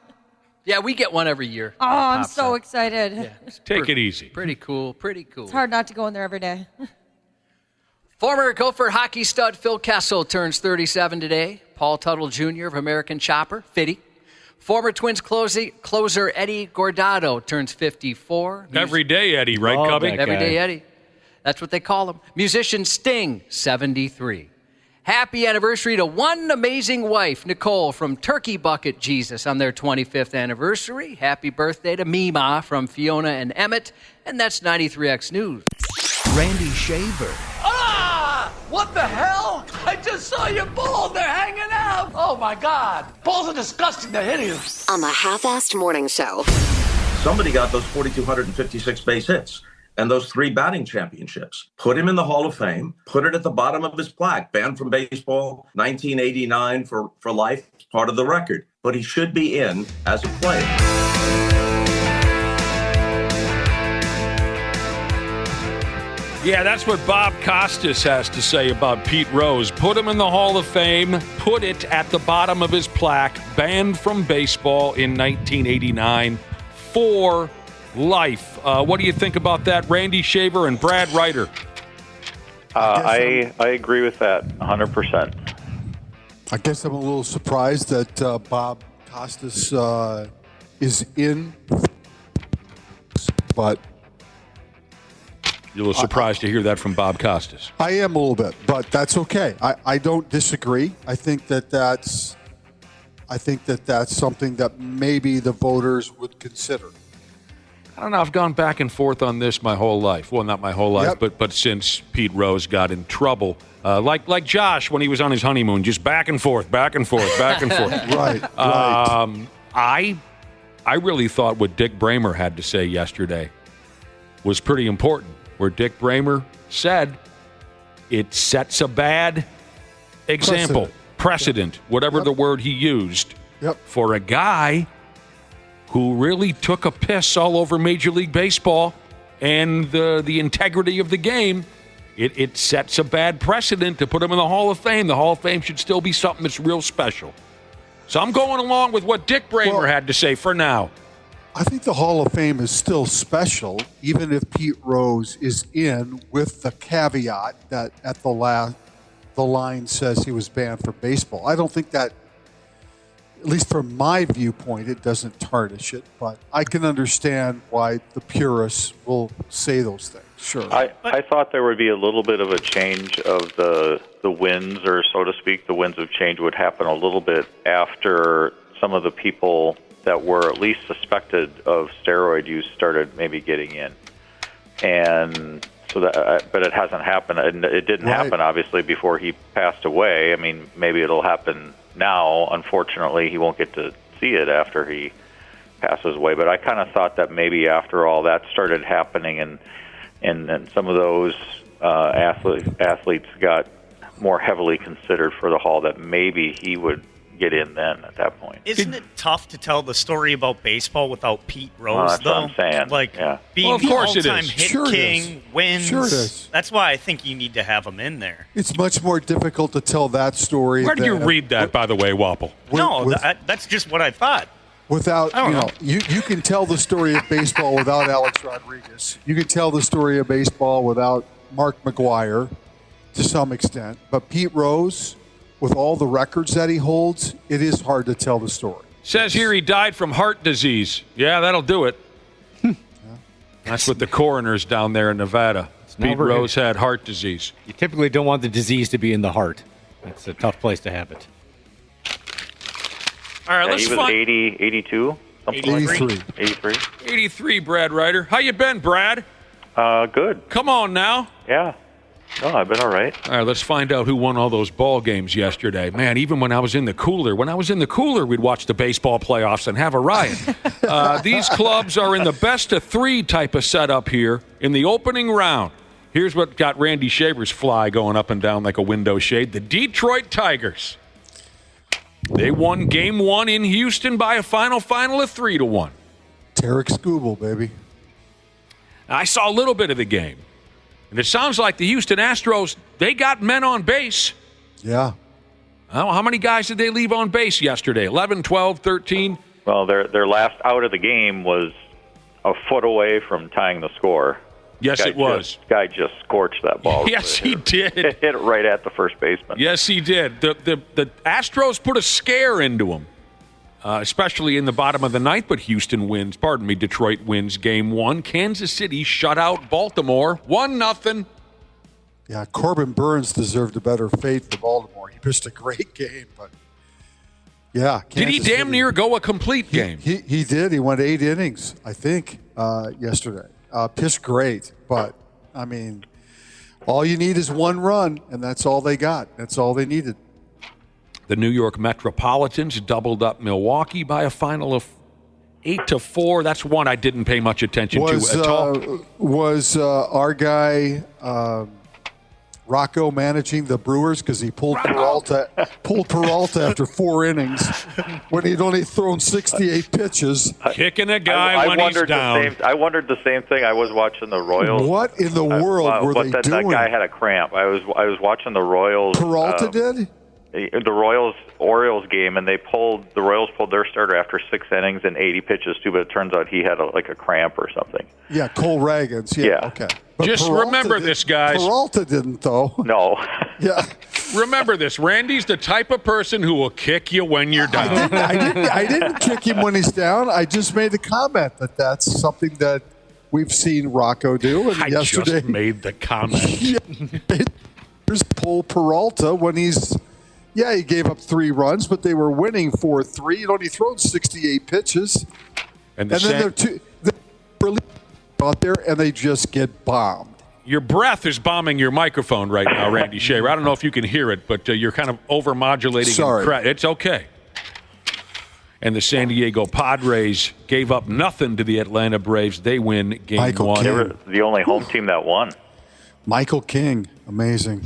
Yeah, we get one every year. Oh, I'm so excited. Yeah, Take it easy. Pretty cool. It's hard not to go in there every day. Former Gopher hockey stud Phil Kessel turns 37 today. Paul Tuttle Jr. of American Chopper, 50. Former Twins closer Eddie Gordado turns 54. Everyday Eddie, right, Cubby? Everyday Eddie. That's what they call him. Musician Sting, 73. Happy anniversary to one amazing wife, Nicole from Turkey Bucket Jesus, on their 25th anniversary. Happy birthday to Mima from Fiona and Emmett. And that's 93X News. Randy Shaver. Ah! What the hell? I just saw your balls. They're hanging out. Oh, my God. Balls are disgusting. They're hideous. On the Half-Assed Morning Show. Somebody got those 4,256 base hits and those 3 batting championships. Put him in the Hall of Fame. Put it at the bottom of his plaque. Banned from baseball, 1989 for life. Part of the record. But he should be in as a player. Yeah, that's what Bob Costas has to say about Pete Rose. Put him in the Hall of Fame. Put it at the bottom of his plaque. Banned from baseball in 1989 for life. What do you think about that, Randy Shaver and Brad Ryder? I agree with that 100%. I guess I'm a little surprised that Bob Costas is in, but you're a little surprised to hear that from Bob Costas. I am a little bit, but that's okay. I don't disagree. I think that that's something that maybe the voters would consider. I don't know. I've gone back and forth on this my whole life. Well, not my whole life, but since Pete Rose got in trouble, like Josh when he was on his honeymoon, just back and forth, back and forth, back and forth. Right. I really thought what Dick Bramer had to say yesterday was pretty important. Where Dick Bramer said it sets a bad example, precedent, whatever the word he used, for a guy who really took a piss all over Major League Baseball and the integrity of the game. It sets a bad precedent to put him in the Hall of Fame. The Hall of Fame should still be something that's real special. So I'm going along with what Dick Bramer had to say for now. I think the Hall of Fame is still special, even if Pete Rose is in, with the caveat that at the line says he was banned from baseball. I don't think that, at least from my viewpoint, it doesn't tarnish it, but I can understand why the purists will say those things. Sure. I thought there would be a little bit of a change of the winds, or so to speak. The winds of change would happen a little bit after some of the people that were at least suspected of steroid use started maybe getting in. And so that, but it hasn't happened. And it didn't happen, obviously, before he passed away. I mean, maybe it'll happen now. Unfortunately, he won't get to see it after he passes away. But I kind of thought that maybe after all that started happening and some of those athletes got more heavily considered for the Hall, that maybe he would get in then at that point. Isn't it tough to tell the story about baseball without Pete Rose, that's though? what I'm saying. Like, being the all-time hit king, wins. Sure it is. That's why I think you need to have him in there. It's much more difficult to tell that story. Where did you read that, by the way, Wapple? That's just what I thought. Without, you can tell the story of baseball without Alex Rodriguez. You can tell the story of baseball without Mark McGwire to some extent. But Pete Rose, with all the records that he holds, it is hard to tell the story. Says here he died from heart disease. Yeah, that'll do it. That's what the coroners down there in Nevada. Pete Rose had heart disease. You typically don't want the disease to be in the heart. It's a tough place to have it. All right, let's he was find 80, 82, something 83. like that. 83. 83, Brad Ryder. How you been, Brad? Good. Come on now. Yeah. No, I've been all right. All right, let's find out who won all those ball games yesterday. Man, even when I was in the cooler, we'd watch the baseball playoffs and have a riot. These clubs are in the best of three type of setup here in the opening round. Here's what got Randy Shaver's fly going up and down like a window shade. The Detroit Tigers. They won Game 1 in Houston by a final of 3-1. Tarek Skubal, baby. I saw a little bit of the game. And it sounds like the Houston Astros, they got men on base. Yeah. How many guys did they leave on base yesterday? 11, 12, 13? Well, their last out of the game was a foot away from tying the score. Yes, it was. Guy just scorched that ball. Yes, he did. Hit it right at the first baseman. Yes, he did. The Astros put a scare into him, especially in the bottom of the ninth, but Detroit wins Game 1. Kansas City shut out Baltimore 1-0. Yeah, Corbin Burns deserved a better fate for Baltimore. He pitched a great game, but yeah. Did he damn near go a complete game? He did. He went 8 innings, I think, yesterday. Pitched great, but, I mean, all you need is one run, and that's all they got. That's all they needed. The New York Metropolitans doubled up Milwaukee by a final of 8-4. That's one I didn't pay much attention to at all. Was our guy Rocco managing the Brewers because he pulled Peralta after 4 innings when he'd only thrown 68 pitches. Kicking a guy when he's down. I wondered the same thing. I was watching the Royals. What in the world were they doing? That guy had a cramp. I was watching the Royals. Peralta did? The Royals-Orioles game, and the Royals pulled their starter after 6 innings and 80 pitches too, but it turns out he had a cramp or something. Yeah, Cole Ragans. Yeah. Okay. But just Peralta remember this, guys. Peralta didn't, though. No. Yeah. Remember this. Randy's the type of person who will kick you when you're down. I didn't kick him when he's down. I just made a comment that that's something that we've seen Rocco do. And yesterday, just made the comment. Here's Paul Peralta when he's... Yeah, he gave up 3 runs, but they were winning 4-3. He'd only thrown 68 pitches. And then they're out there, and they just get bombed. Your breath is bombing your microphone right now, Randy Shaver. I don't know if you can hear it, but you're kind of over-modulating. Sorry. It's okay. And the San Diego Padres gave up nothing to the Atlanta Braves. They win Game 1. They were the only home team that won. Michael King, amazing.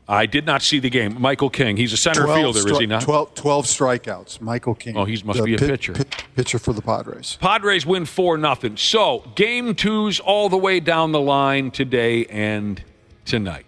I did not see the game. Michael King, he's a center fielder, is he not? 12 strikeouts. Michael King. Oh, he must be a pitcher. Pitcher for the Padres. Padres win 4-0. So, Game 2's all the way down the line today and tonight.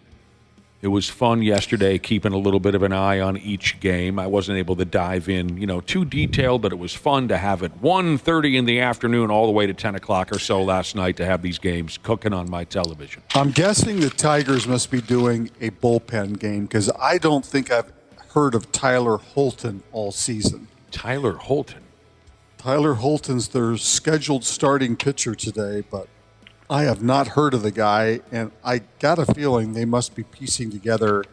It was fun yesterday, keeping a little bit of an eye on each game. I wasn't able to dive in, too detailed, but it was fun to have it 1:30 in the afternoon all the way to 10 o'clock or so last night to have these games cooking on my television. I'm guessing the Tigers must be doing a bullpen game because I don't think I've heard of Tyler Holton all season. Tyler Holton? Tyler Holton's their scheduled starting pitcher today, but I have not heard of the guy, and I got a feeling they must be piecing together,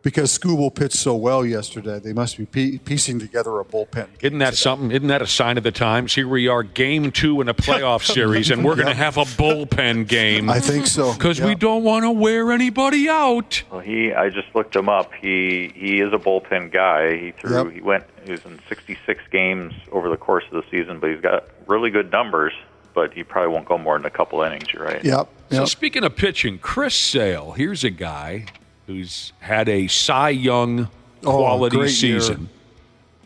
because Skubal pitched so well yesterday, they must be piecing together a bullpen. Isn't that something? Isn't that a sign of the times? Here we are, Game 2 in a playoff series, and we're going to have a bullpen game. I think so. Because we don't want to wear anybody out. Well, I just looked him up. He is a bullpen guy. He was in 66 games over the course of the season, but he's got really good numbers. But he probably won't go more than a couple innings, you're right. Yep. So speaking of pitching, Chris Sale, here's a guy who's had a Cy Young quality season.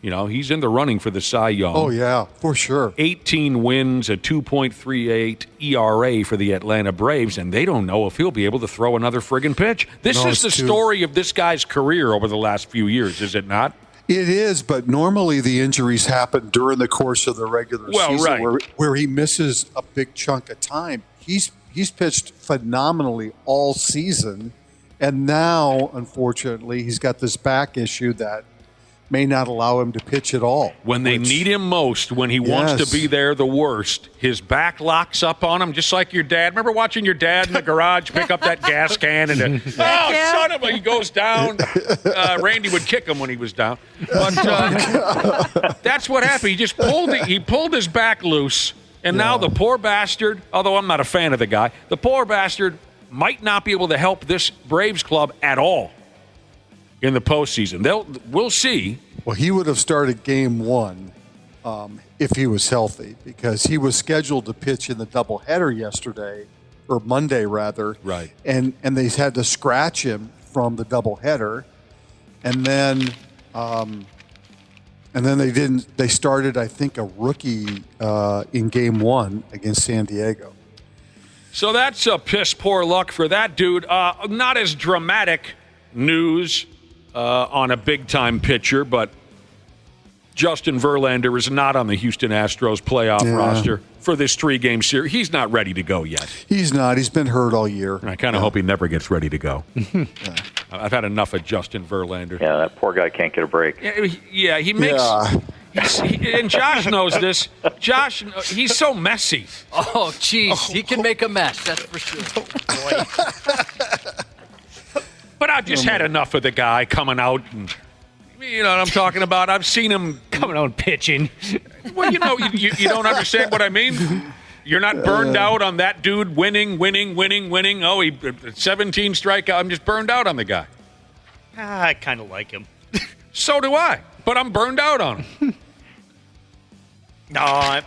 Year. He's in the running for the Cy Young. Oh, yeah, for sure. 18 wins, a 2.38 ERA for the Atlanta Braves, and they don't know if he'll be able to throw another friggin' pitch. This is the story of this guy's career over the last few years, is it not? It is, but normally the injuries happen during the course of the regular season where he misses a big chunk of time. He's pitched phenomenally all season, and now, unfortunately, he's got this back issue that may not allow him to pitch at all. When they need him most, when he wants to be there the worst, his back locks up on him, just like your dad. Remember watching your dad in the garage pick up that gas can and son of a, he goes down. Randy would kick him when he was down. But that's what happened. He just pulled his back loose, and now the poor bastard, although I'm not a fan of the guy, the poor bastard might not be able to help this Braves club at all in the postseason. We'll see. Well, he would have started game one if he was healthy, because he was scheduled to pitch in the doubleheader yesterday, or Monday rather. Right. And they had to scratch him from the doubleheader, and then they didn't. They started, I think, a rookie in game one against San Diego. So that's a piss poor luck for that dude. Not as dramatic news on a big-time pitcher, but Justin Verlander is not on the Houston Astros playoff roster for this 3-game series. He's not ready to go yet. He's not. He's been hurt all year. And I kind of hope he never gets ready to go. I've had enough of Justin Verlander. Yeah, that poor guy can't get a break. Yeah, he makes... and Josh knows this. Josh, he's so messy. Oh, jeez. He can make a mess, that's for sure. But I've just had enough of the guy coming out and, you know what I'm talking about. I've seen him coming out and pitching. Well, you don't understand what I mean. You're not burned out on that dude winning. Oh, he 17 strikeout. I'm just burned out on the guy. I kind of like him. So do I, but I'm burned out on him. No,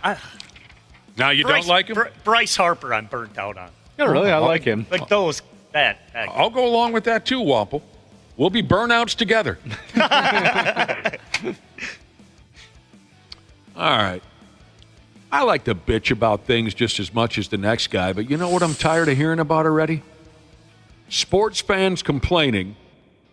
Now you don't like him? Bryce Harper, I'm burnt out on. Yeah, really, I like him. Like those. I'll go along with that too, Wample. We'll be burnouts together. All right. I like to bitch about things just as much as the next guy, but you know what I'm tired of hearing about already? Sports fans complaining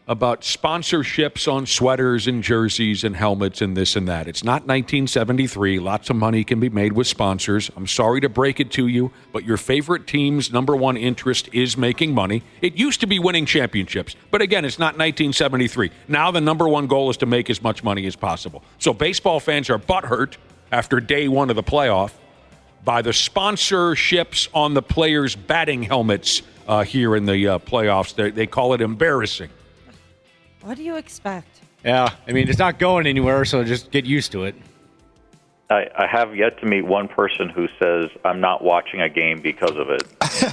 about sponsorships on sweaters and jerseys and helmets and this and that. It's not 1973. Lots of money can be made with sponsors. I'm sorry to break it to you, but your favorite team's number one interest is making money. It used to be winning championships, but again, it's not 1973. Now the number one goal is to make as much money as possible. So baseball fans are butthurt after day one of the playoff by the sponsorships on the players' batting helmets here in the playoffs. They call it embarrassing. What do you expect? Yeah, I mean, it's not going anywhere, so just get used to it. I have yet to meet one person who says, I'm not watching a game because of it.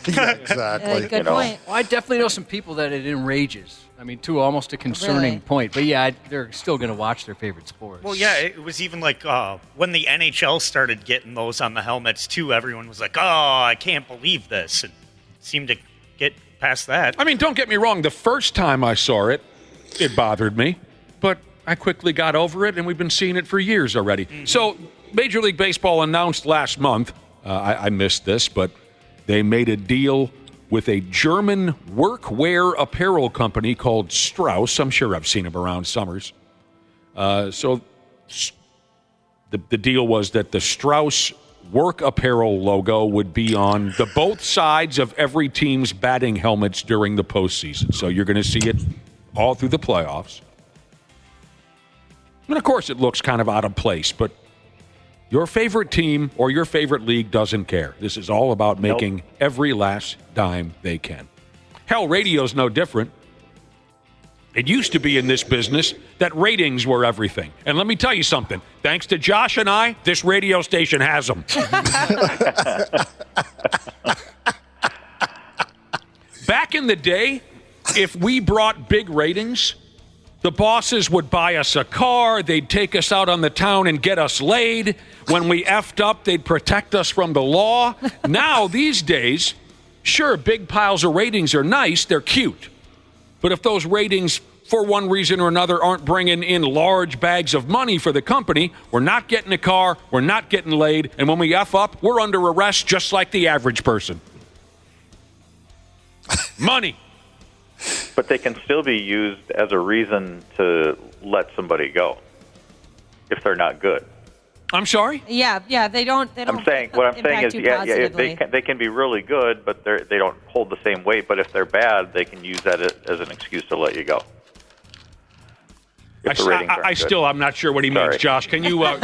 Yeah, exactly. Good point. Well, I definitely know some people that it enrages. I mean, to almost a concerning point. But, yeah, they're still going to watch their favorite sport. Well, yeah, it was even like when the NHL started getting those on the helmets, too, everyone was like, oh, I can't believe this. And seemed to get past that. I mean, don't get me wrong. The first time I saw it, it bothered me. But I quickly got over it, and we've been seeing it for years already. Mm-hmm. So Major League Baseball announced last month, I missed this, but they made a deal with a German workwear apparel company called Strauss. I'm sure I've seen them around summers. So the deal was that the Strauss work apparel logo would be on the both sides of every team's batting helmets during the postseason. So you're going to see it all through the playoffs. And, of course, it looks kind of out of place, but your favorite team or your favorite league doesn't care. This is all about making every last dime they can. Hell, radio's no different. It used to be in this business that ratings were everything. And let me tell you something. Thanks to Josh and I, this radio station has them. Back in the day, if we brought big ratings, the bosses would buy us a car, they'd take us out on the town and get us laid. When we effed up, they'd protect us from the law. Now, these days, sure, big piles of ratings are nice, they're cute. But if those ratings, for one reason or another, aren't bringing in large bags of money for the company, we're not getting a car, we're not getting laid, and when we F up, we're under arrest just like the average person. Money. But they can still be used as a reason to let somebody go if they're not good. I'm sorry? Yeah, they don't. What I'm saying is, they can be really good, but they don't hold the same weight. But if they're bad, they can use that as an excuse to let you go. I'm not sure what he means, Josh. Can you? Well,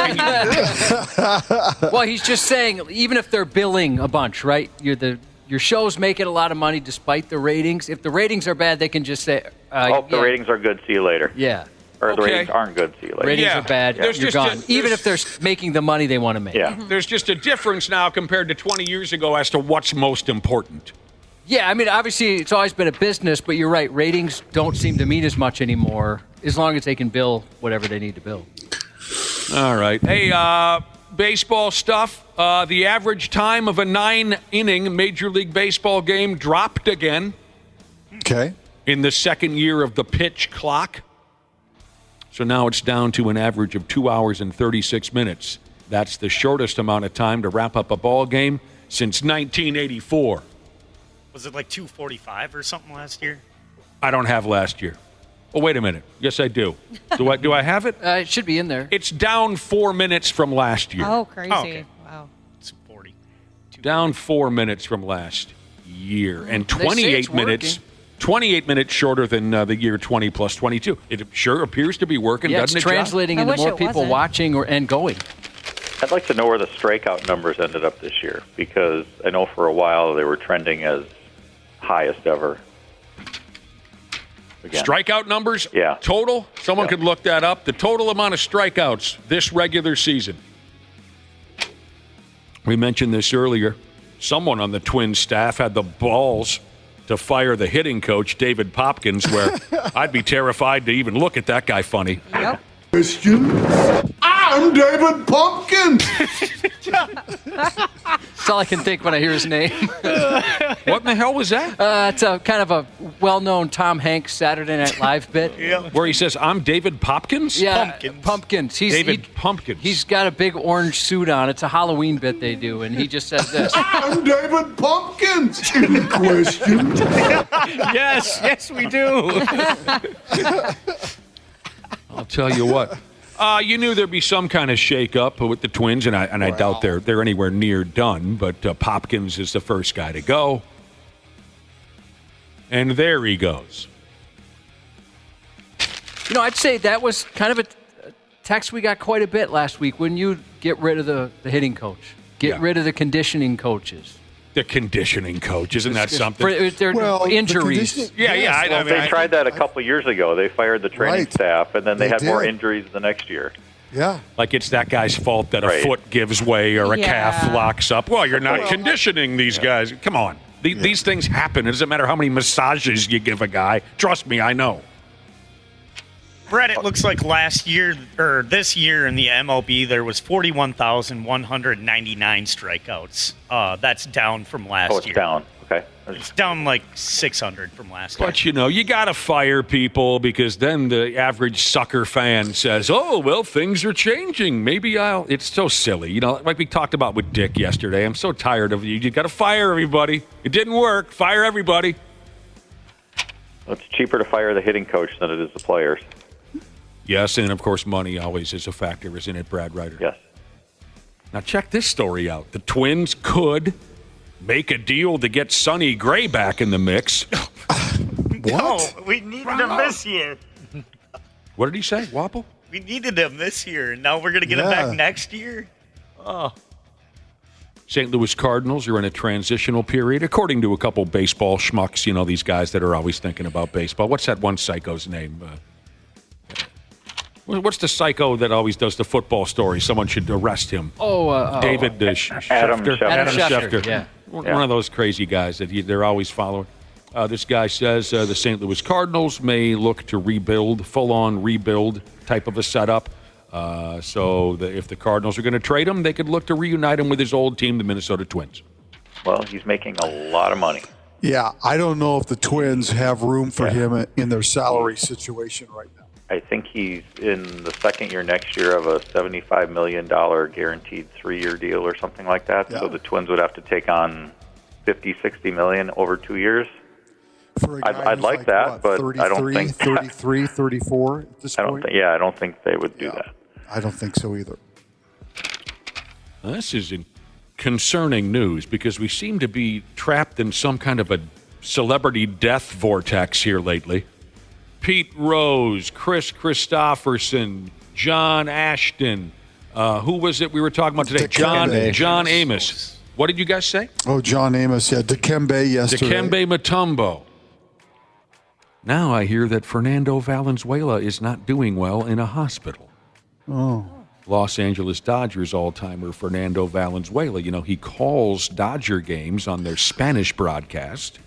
he's just saying, even if they're billing a bunch, right? Your show's making a lot of money despite the ratings. If the ratings are bad, they can just say, the ratings are good, see you later. Yeah. Or the ratings aren't good, see you later. Ratings are bad, you're gone. Even if they're making the money they want to make. Yeah. There's just a difference now compared to 20 years ago as to what's most important. Yeah, I mean, obviously, it's always been a business, but you're right. Ratings don't seem to mean as much anymore, as long as they can bill whatever they need to bill. All right. Hey, baseball stuff. The average time of a 9-inning Major League Baseball game dropped again. Okay. In the second year of the pitch clock. So now it's down to an average of 2 hours and 36 minutes. That's the shortest amount of time to wrap up a ball game since 1984. Was it like 2:45 or something last year? I don't have last year. Oh, wait a minute. Yes, I do. Do I have it? It should be in there. It's down 4 minutes from last year. Oh, crazy. Oh, okay. Wow. It's 40. Down 4 minutes from last year. And 28 minutes. 28 minutes shorter than the year 20 plus 22. It sure appears to be working, doesn't it, it's translating into more people watching and going. I'd like to know where the strikeout numbers ended up this year, because I know for a while they were trending as highest ever. Again. Strikeout numbers? Yeah. Total? Someone could look that up. The total amount of strikeouts this regular season. We mentioned this earlier. Someone on the Twins staff had the balls to fire the hitting coach, David Popkins, where I'd be terrified to even look at that guy funny. Yep. Question. I'm David Pumpkin. That's all I can think when I hear his name. What in the hell was that? It's a kind of a well-known Tom Hanks Saturday Night Live bit. Where he says, I'm David Popkins? Yeah, Pumpkins. David Pumpkins. He's got a big orange suit on. It's a Halloween bit they do, and he just says this. I'm David Pumpkins. Any question? Yes, we do. I'll tell you what. You knew there'd be some kind of shake-up with the Twins, and I doubt they're anywhere near done, but Popkins is the first guy to go. And there he goes. I'd say that was kind of a text we got quite a bit last week. When you get rid of the hitting coach, get rid of the conditioning coaches. The conditioning coach, isn't that something? For injuries. They tried that a couple years ago. They fired the training staff, and then they had more injuries the next year. Yeah. Like it's that guy's fault that a foot gives way or a calf locks up. Well, you're not conditioning these guys. Come on. These things happen. It doesn't matter how many massages you give a guy. Trust me, I know. Brett, it looks like last year or this year in the MLB there was 41,199 strikeouts. That's down from last year. Oh, it's down. Okay. It's down like 600 from last year. But, you got to fire people because then the average sucker fan says, oh, well, things are changing. Maybe it's so silly. Like we talked about with Dick yesterday. I'm so tired of you. You got to fire everybody. It didn't work. Fire everybody. It's cheaper to fire the hitting coach than it is the players. Yes, and of course money always is a factor, isn't it, Brad Ryder? Yes. Now check this story out. The Twins could make a deal to get Sonny Gray back in the mix. What? No, we needed him this year. What did he say, Wapple? We needed him this year, and now we're going to get him back next year? Oh. St. Louis Cardinals are in a transitional period, according to a couple baseball schmucks, these guys that are always thinking about baseball. What's that one psycho's name? What's the psycho that always does the football story? Someone should arrest him. David Adam Schefter. Yeah. One of those crazy guys that they're always following. This guy says the St. Louis Cardinals may look to rebuild, full-on rebuild type of a setup. So if the Cardinals are going to trade him, they could look to reunite him with his old team, the Minnesota Twins. Well, he's making a lot of money. Yeah, I don't know if the Twins have room for him in their salary situation right now. I think he's in the second year next year of a $75 million guaranteed 3-year deal or something like that. Yeah. So the Twins would have to take on $50-60 million over 2 years. I'd like that, but I don't think 33, 34 at this point. I don't think they would do that. I don't think so either. This is concerning news because we seem to be trapped in some kind of a celebrity death vortex here lately. Pete Rose, Chris Christopherson, John Ashton. Who was it we were talking about today? John Amos. What did you guys say? Oh, John Amos. Yeah, Dikembe yesterday. Dikembe Mutombo. Now I hear that Fernando Valenzuela is not doing well in a hospital. Oh. Los Angeles Dodgers all-timer Fernando Valenzuela. You know, he calls Dodger games on their Spanish broadcast.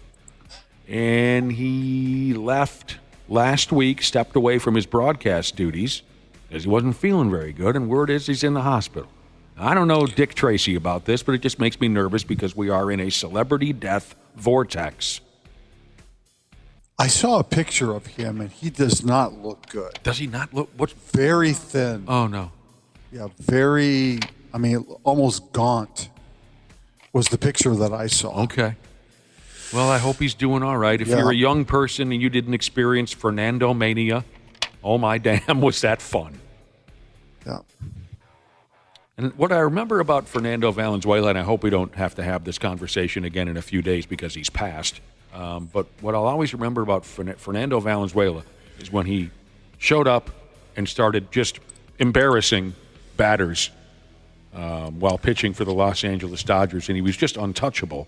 And he left last week, stepped away from his broadcast duties because he wasn't feeling very good, and word is he's in the hospital. I don't know Dick Tracy about this, but it just makes me nervous because we are in a celebrity death vortex. I saw a picture of him, and he does not look good. Does he not look? What's very thin? Oh, no. Yeah, very, almost gaunt was the picture that I saw. Okay. Well, I hope he's doing all right. If you're a young person and you didn't experience Fernando Mania, oh my damn, was that fun. Yeah. And what I remember about Fernando Valenzuela, and I hope we don't have to have this conversation again in a few days because he's passed, but what I'll always remember about Fernando Valenzuela is when he showed up and started just embarrassing batters while pitching for the Los Angeles Dodgers, and he was just untouchable.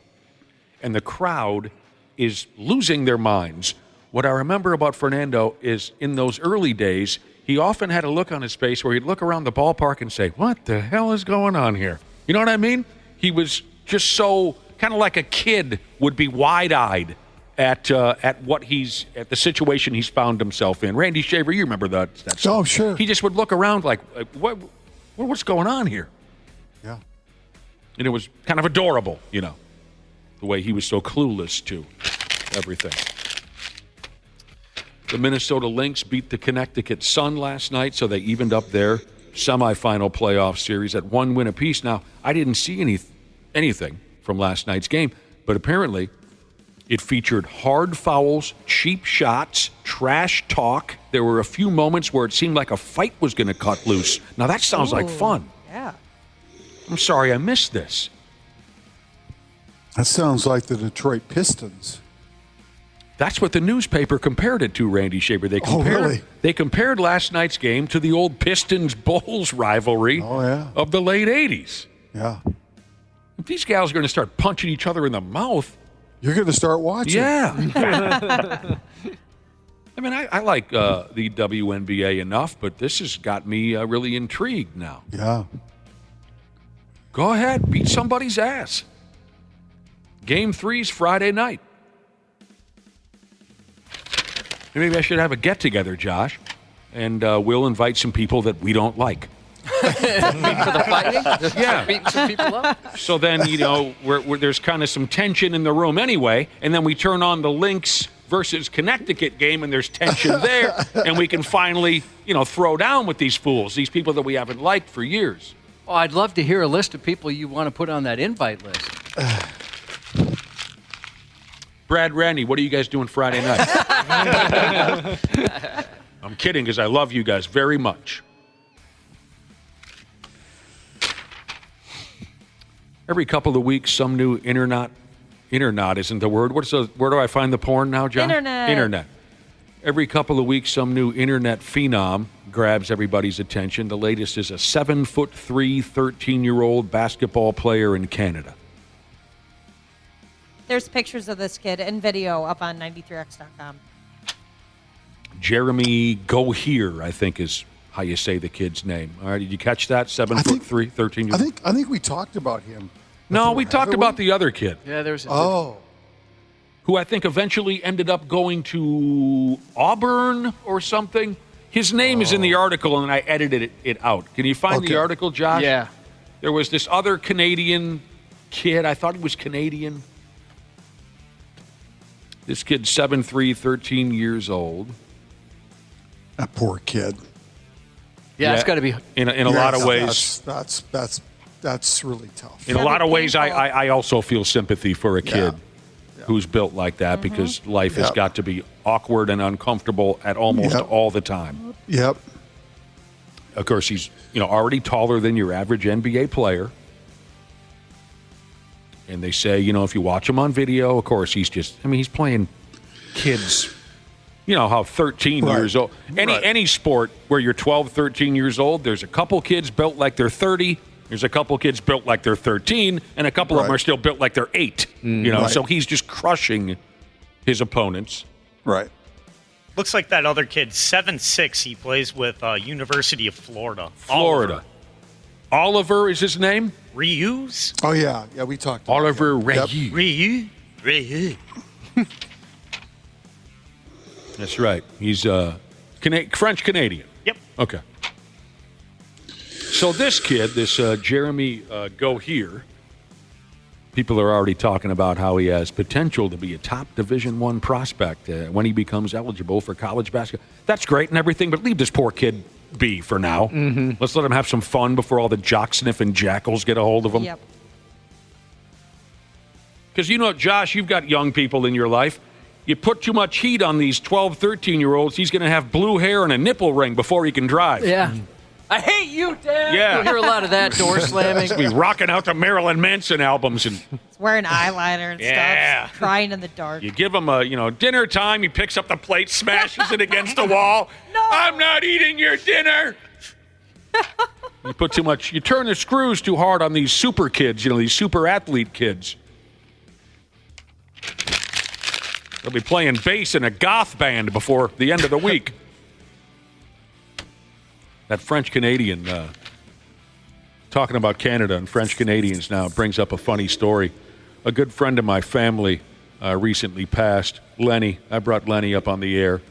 And the crowd is losing their minds. What I remember about Fernando is in those early days, he often had a look on his face where he'd look around the ballpark and say, what the hell is going on here? You know what I mean? He was just so kind of like a kid would be wide-eyed at the situation he's found himself in. Randy Shaver, you remember that stuff. Oh, sure. He just would look around like what's going on here? Yeah. And it was kind of adorable, you know, the way he was so clueless to everything. The Minnesota Lynx beat the Connecticut Sun last night, so they evened up their semifinal playoff series at 1 win apiece. Now, I didn't see anything from last night's game, but apparently it featured hard fouls, cheap shots, trash talk. There were a few moments where it seemed like a fight was going to cut loose. Now, that sounds like fun. Yeah. I'm sorry I missed this. That sounds like the Detroit Pistons. That's what the newspaper compared it to, Randy Shaver. They compared last night's game to the old Pistons-Bulls rivalry of the late 80s. Yeah. If these gals are going to start punching each other in the mouth, you're going to start watching. Yeah. I mean, I like the WNBA enough, but this has got me really intrigued now. Yeah. Go ahead. Beat somebody's ass. Game 3's Friday night. Maybe I should have a get-together, Josh, and we'll invite some people that we don't like. For the fighting? Yeah. Beating some people up? So then, you know, there's kind of some tension in the room anyway, and then we turn on the Lynx versus Connecticut game, and there's tension there, and we can finally, you know, throw down with these fools, these people that we haven't liked for years. Oh, I'd love to hear a list of people you want to put on that invite list. Brad, Randy, what are you guys doing Friday night? I'm kidding, because I love you guys very much. Every couple of weeks, some new internet isn't the word. Where do I find the porn now, John? Internet. Every couple of weeks, some new internet phenom grabs everybody's attention. The latest is a 7'3", 13-year-old basketball player in Canada. There's pictures of this kid and video up on 93x.com. Jeremy Gohier, I think is how you say the kid's name. All right, did you catch that? 7'3", 13-year-old. I think we talked about him. No, we talked about the other kid. Yeah, there's who I think eventually ended up going to Auburn or something. His name is in the article, and I edited it out. Can you find the article, Josh? Yeah. There was this other Canadian kid. I thought he was Canadian. This kid's 7'3", 13 years old. That poor kid. Yeah, it's got to be in a lot of ways. That's really tough. In a lot of ways, I also feel sympathy for a kid who's built like that because life has got to be awkward and uncomfortable at almost all the time. Yep. Of course, he's already taller than your average NBA player. And they say, if you watch him on video, of course, he's playing kids' You know how 13 years old. Any sport where you're 12, 13 years old, there's a couple kids built like they're 30. There's a couple kids built like they're 13, and a couple of them are still built like they're 8. So he's just crushing his opponents. Right. Looks like that other kid, 7'6", he plays with University of Florida. Oliver is his name? Reuse? Oh, yeah. Yeah, we talked about Oliver that. Reuse. Reuse. That's right. He's French-Canadian. Yep. Okay. So this kid, this Jeremy Gohier, people are already talking about how he has potential to be a top Division I prospect when he becomes eligible for college basketball. That's great and everything, but leave this poor kid be for now. Mm-hmm. Let's let him have some fun before all the jock-sniffing jackals get a hold of him. Yep. Because, Josh, you've got young people in your life. You put too much heat on these 12, 13-year-olds, he's going to have blue hair and a nipple ring before he can drive. Yeah. I hate you, Dad. Yeah. You'll hear a lot of that door slamming. He'll be rocking out the Marilyn Manson albums. And He's wearing eyeliner and stuff, crying in the dark. you give him dinner time, he picks up the plate, smashes it against the wall. No. I'm not eating your dinner. You turn the screws too hard on these super kids, these super athlete kids. They'll be playing bass in a goth band before the end of the week. That French-Canadian, talking about Canada and French-Canadians now, brings up a funny story. A good friend of my family recently passed, Lenny. I brought Lenny up on the air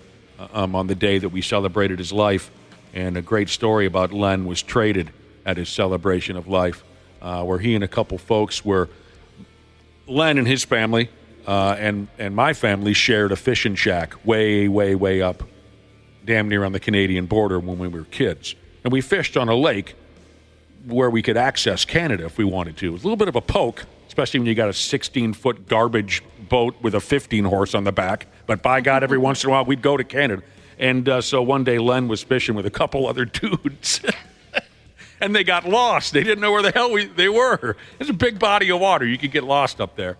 on the day that we celebrated his life. And a great story about Len was traded at his celebration of life, where he and a couple folks were, Len and his family, and my family shared a fishing shack way, way, way up, damn near on the Canadian border when we were kids. And we fished on a lake where we could access Canada if we wanted to. It was a little bit of a poke, especially when you got a 16-foot garbage boat with a 15-horse on the back. But by God, every once in a while, we'd go to Canada. And so one day, Len was fishing with a couple other dudes. And they got lost. They didn't know where the hell they were. It's a big body of water. You could get lost up there.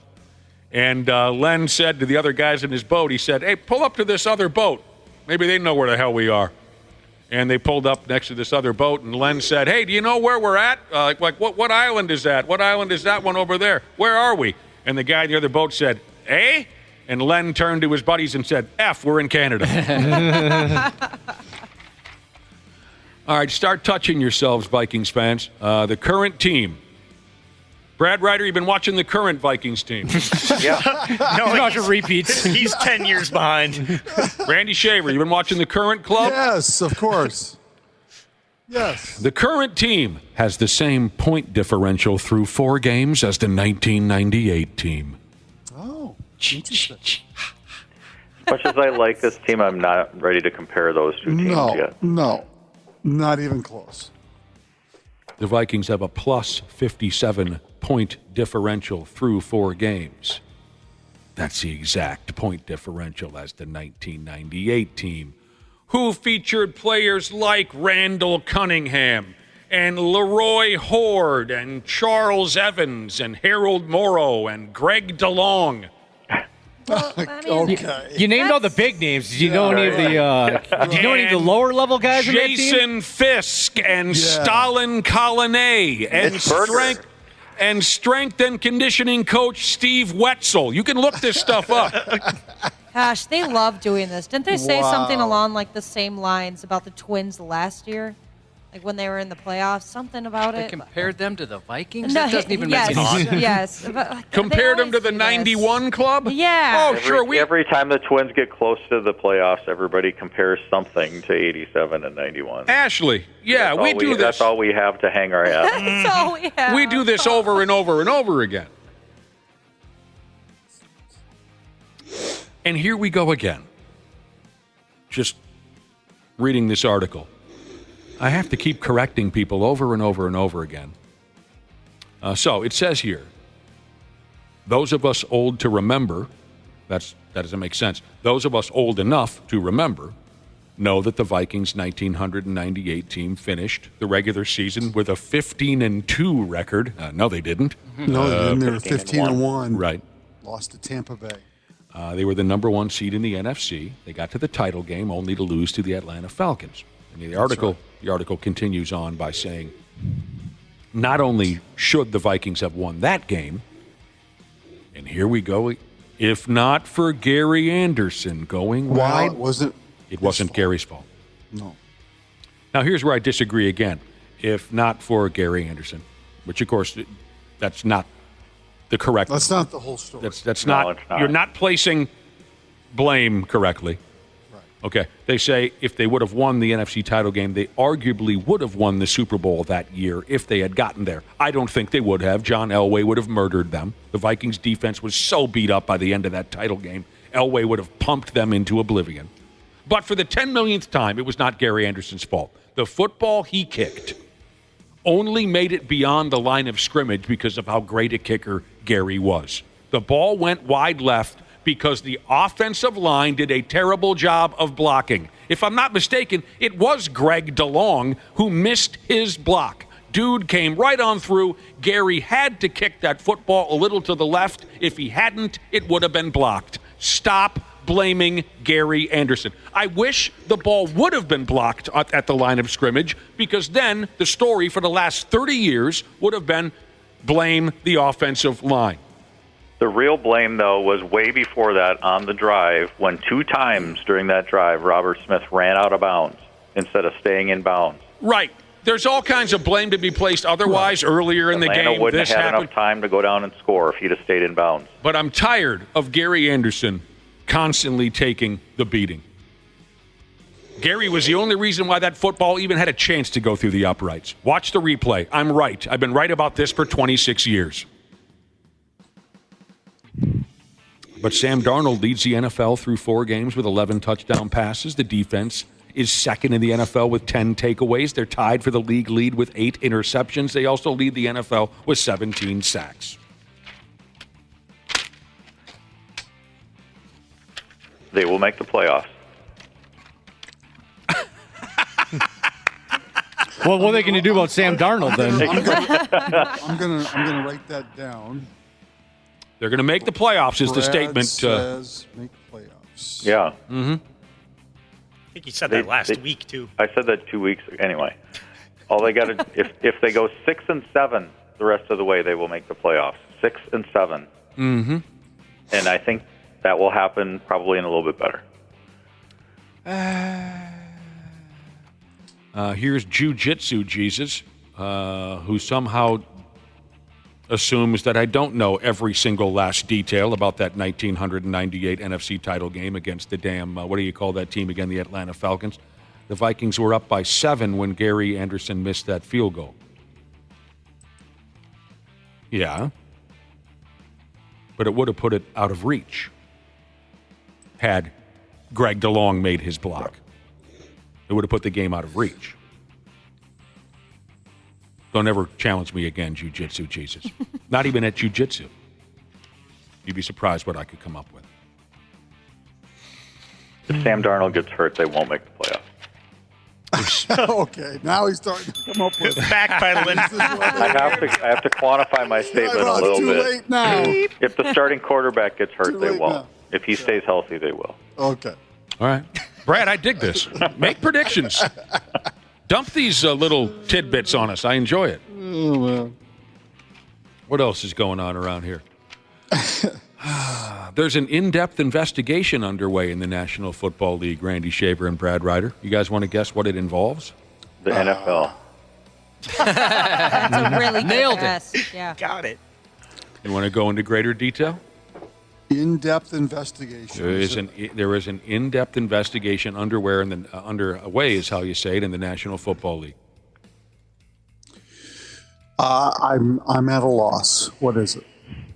And Len said to the other guys in his boat, he said, hey, pull up to this other boat. Maybe they know where the hell we are. And they pulled up next to this other boat, and Len said, hey, do you know where we're at? What island is that? What island is that one over there? Where are we? And the guy in the other boat said, eh? And Len turned to his buddies and said, F, we're in Canada. All right, start touching yourselves, Vikings fans. The current team. Brad Ryder, you've been watching the current Vikings team. Yeah. No, watching repeats. He's 10 years behind. Randy Shaver, you've been watching the current club? Yes, of course. Yes. The current team has the same point differential through 4 games as the 1998 team. Oh. As much as I like this team, I'm not ready to compare those two teams yet. No, not even close. The Vikings have a plus 57 point differential through 4 games. That's the exact point differential as the 1998 team, who featured players like Randall Cunningham and Leroy Horde and Charles Evans and Harold Morrow and Greg DeLong. Well, I mean, Okay. You named all the big names. Did you know any of the? Did you know any of the lower level guys in that team? Jason Fisk and Stalin Colonnay and strength and conditioning coach Steve Wetzel. You can look this stuff up. Gosh, they love doing this. Didn't they say something along like the same lines about the Twins last year? Like when they were in the playoffs, something about They it. compared them to the Vikings? No, That doesn't even make any sense. Yes. But Compared them to the 91 club? Yeah. Oh, sure. Every time the Twins get close to the playoffs, everybody compares something to 87 and 91. Ashley, yeah, we do this. That's all we have to hang our hat on. That's all we have. We do this over and over and over again. And here we go again. Just reading this article. I have to keep correcting people over and over and over again. So it says here, those of us old to remember, that doesn't make sense. Those of us old enough to remember know that the Vikings 1998 team finished the regular season with a 15-2 record. No, they didn't. No, they were 15-1. Right. Lost to Tampa Bay. They were the number 1 seed in the NFC. They got to the title game only to lose to the Atlanta Falcons. And the article continues on by saying, not only should the Vikings have won that game, and here we go, if not for Gary Anderson going wide, it wasn't Gary's fault. No. Now, here's where I disagree again. If not for Gary Anderson, which, of course, that's not the correct. That's not the whole story. That's not. You're not placing blame correctly. Right. Okay. They say if they would have won the NFC title game, they arguably would have won the Super Bowl that year if they had gotten there. I don't think they would have. John Elway would have murdered them. The Vikings defense was so beat up by the end of that title game, Elway would have pumped them into oblivion. But for the 10 millionth time, it was not Gary Anderson's fault. The football he kicked only made it beyond the line of scrimmage because of how great a kicker Gary was. The ball went wide left because the offensive line did a terrible job of blocking. If I'm not mistaken, it was Greg DeLong who missed his block. Dude came right on through. Gary had to kick that football a little to the left. If he hadn't, it would have been blocked. Stop blaming Gary Anderson. I wish the ball would have been blocked at the line of scrimmage, because then the story for the last 30 years would have been blame the offensive line. The real blame, though, was way before that on the drive when 2 times during that drive Robert Smith ran out of bounds instead of staying in bounds. Right. There's all kinds of blame to be placed otherwise earlier in the game. Atlanta wouldn't have had enough time to go down and score if he'd have stayed in bounds. But I'm tired of Gary Anderson constantly taking the beating. Gary was the only reason why that football even had a chance to go through the uprights. Watch the replay. I'm right. I've been right about this for 26 years. But Sam Darnold leads the NFL through 4 games with 11 touchdown passes. The defense is second in the NFL with 10 takeaways. They're tied for the league lead with 8 interceptions. They also lead the NFL with 17 sacks. They will make the playoffs. Well, what are they going to do about Sam Darnold then? I'm gonna write that down. They're going to make the playoffs is the Brad statement. Says make playoffs. Yeah. Mm-hmm. I think you said that last week, too. I said that 2 weeks ago. Anyway, all they got to if they go 6-7 the rest of the way, they will make the playoffs. 6-7. Mm-hmm. And I think that will happen probably in a little bit better. Here's Jiu-Jitsu Jesus, who somehow assumes that I don't know every single last detail about that 1998 NFC title game against the damn, what do you call that team again, the Atlanta Falcons. The Vikings were up by 7 when Gary Anderson missed that field goal. Yeah. But it would have put it out of reach had Greg DeLong made his block. It would have put the game out of reach. Don't ever challenge me again, Jiu-Jitsu Jesus. Not even at Jiu-Jitsu. You'd be surprised what I could come up with. If Sam Darnold gets hurt, they won't make the playoffs. Okay, now he's starting to come up with backpedaling. I have to quantify my statement a little too bit. late now. If the starting quarterback gets hurt, Too they late won't. now. If he stays healthy, they will. Okay. All right. Brad, I dig this. Make predictions. Dump these little tidbits on us. I enjoy it. Oh, well. What else is going on around here? There's an in-depth investigation underway in the National Football League, Randy Shaver and Brad Ryder. You guys want to guess what it involves? The NFL. That's a really good Nailed it. guess. Yeah. Got it. You want to go into greater detail? In-depth investigation. There is an in-depth investigation underway is how you say it, in the National Football League. I'm at a loss. What is it?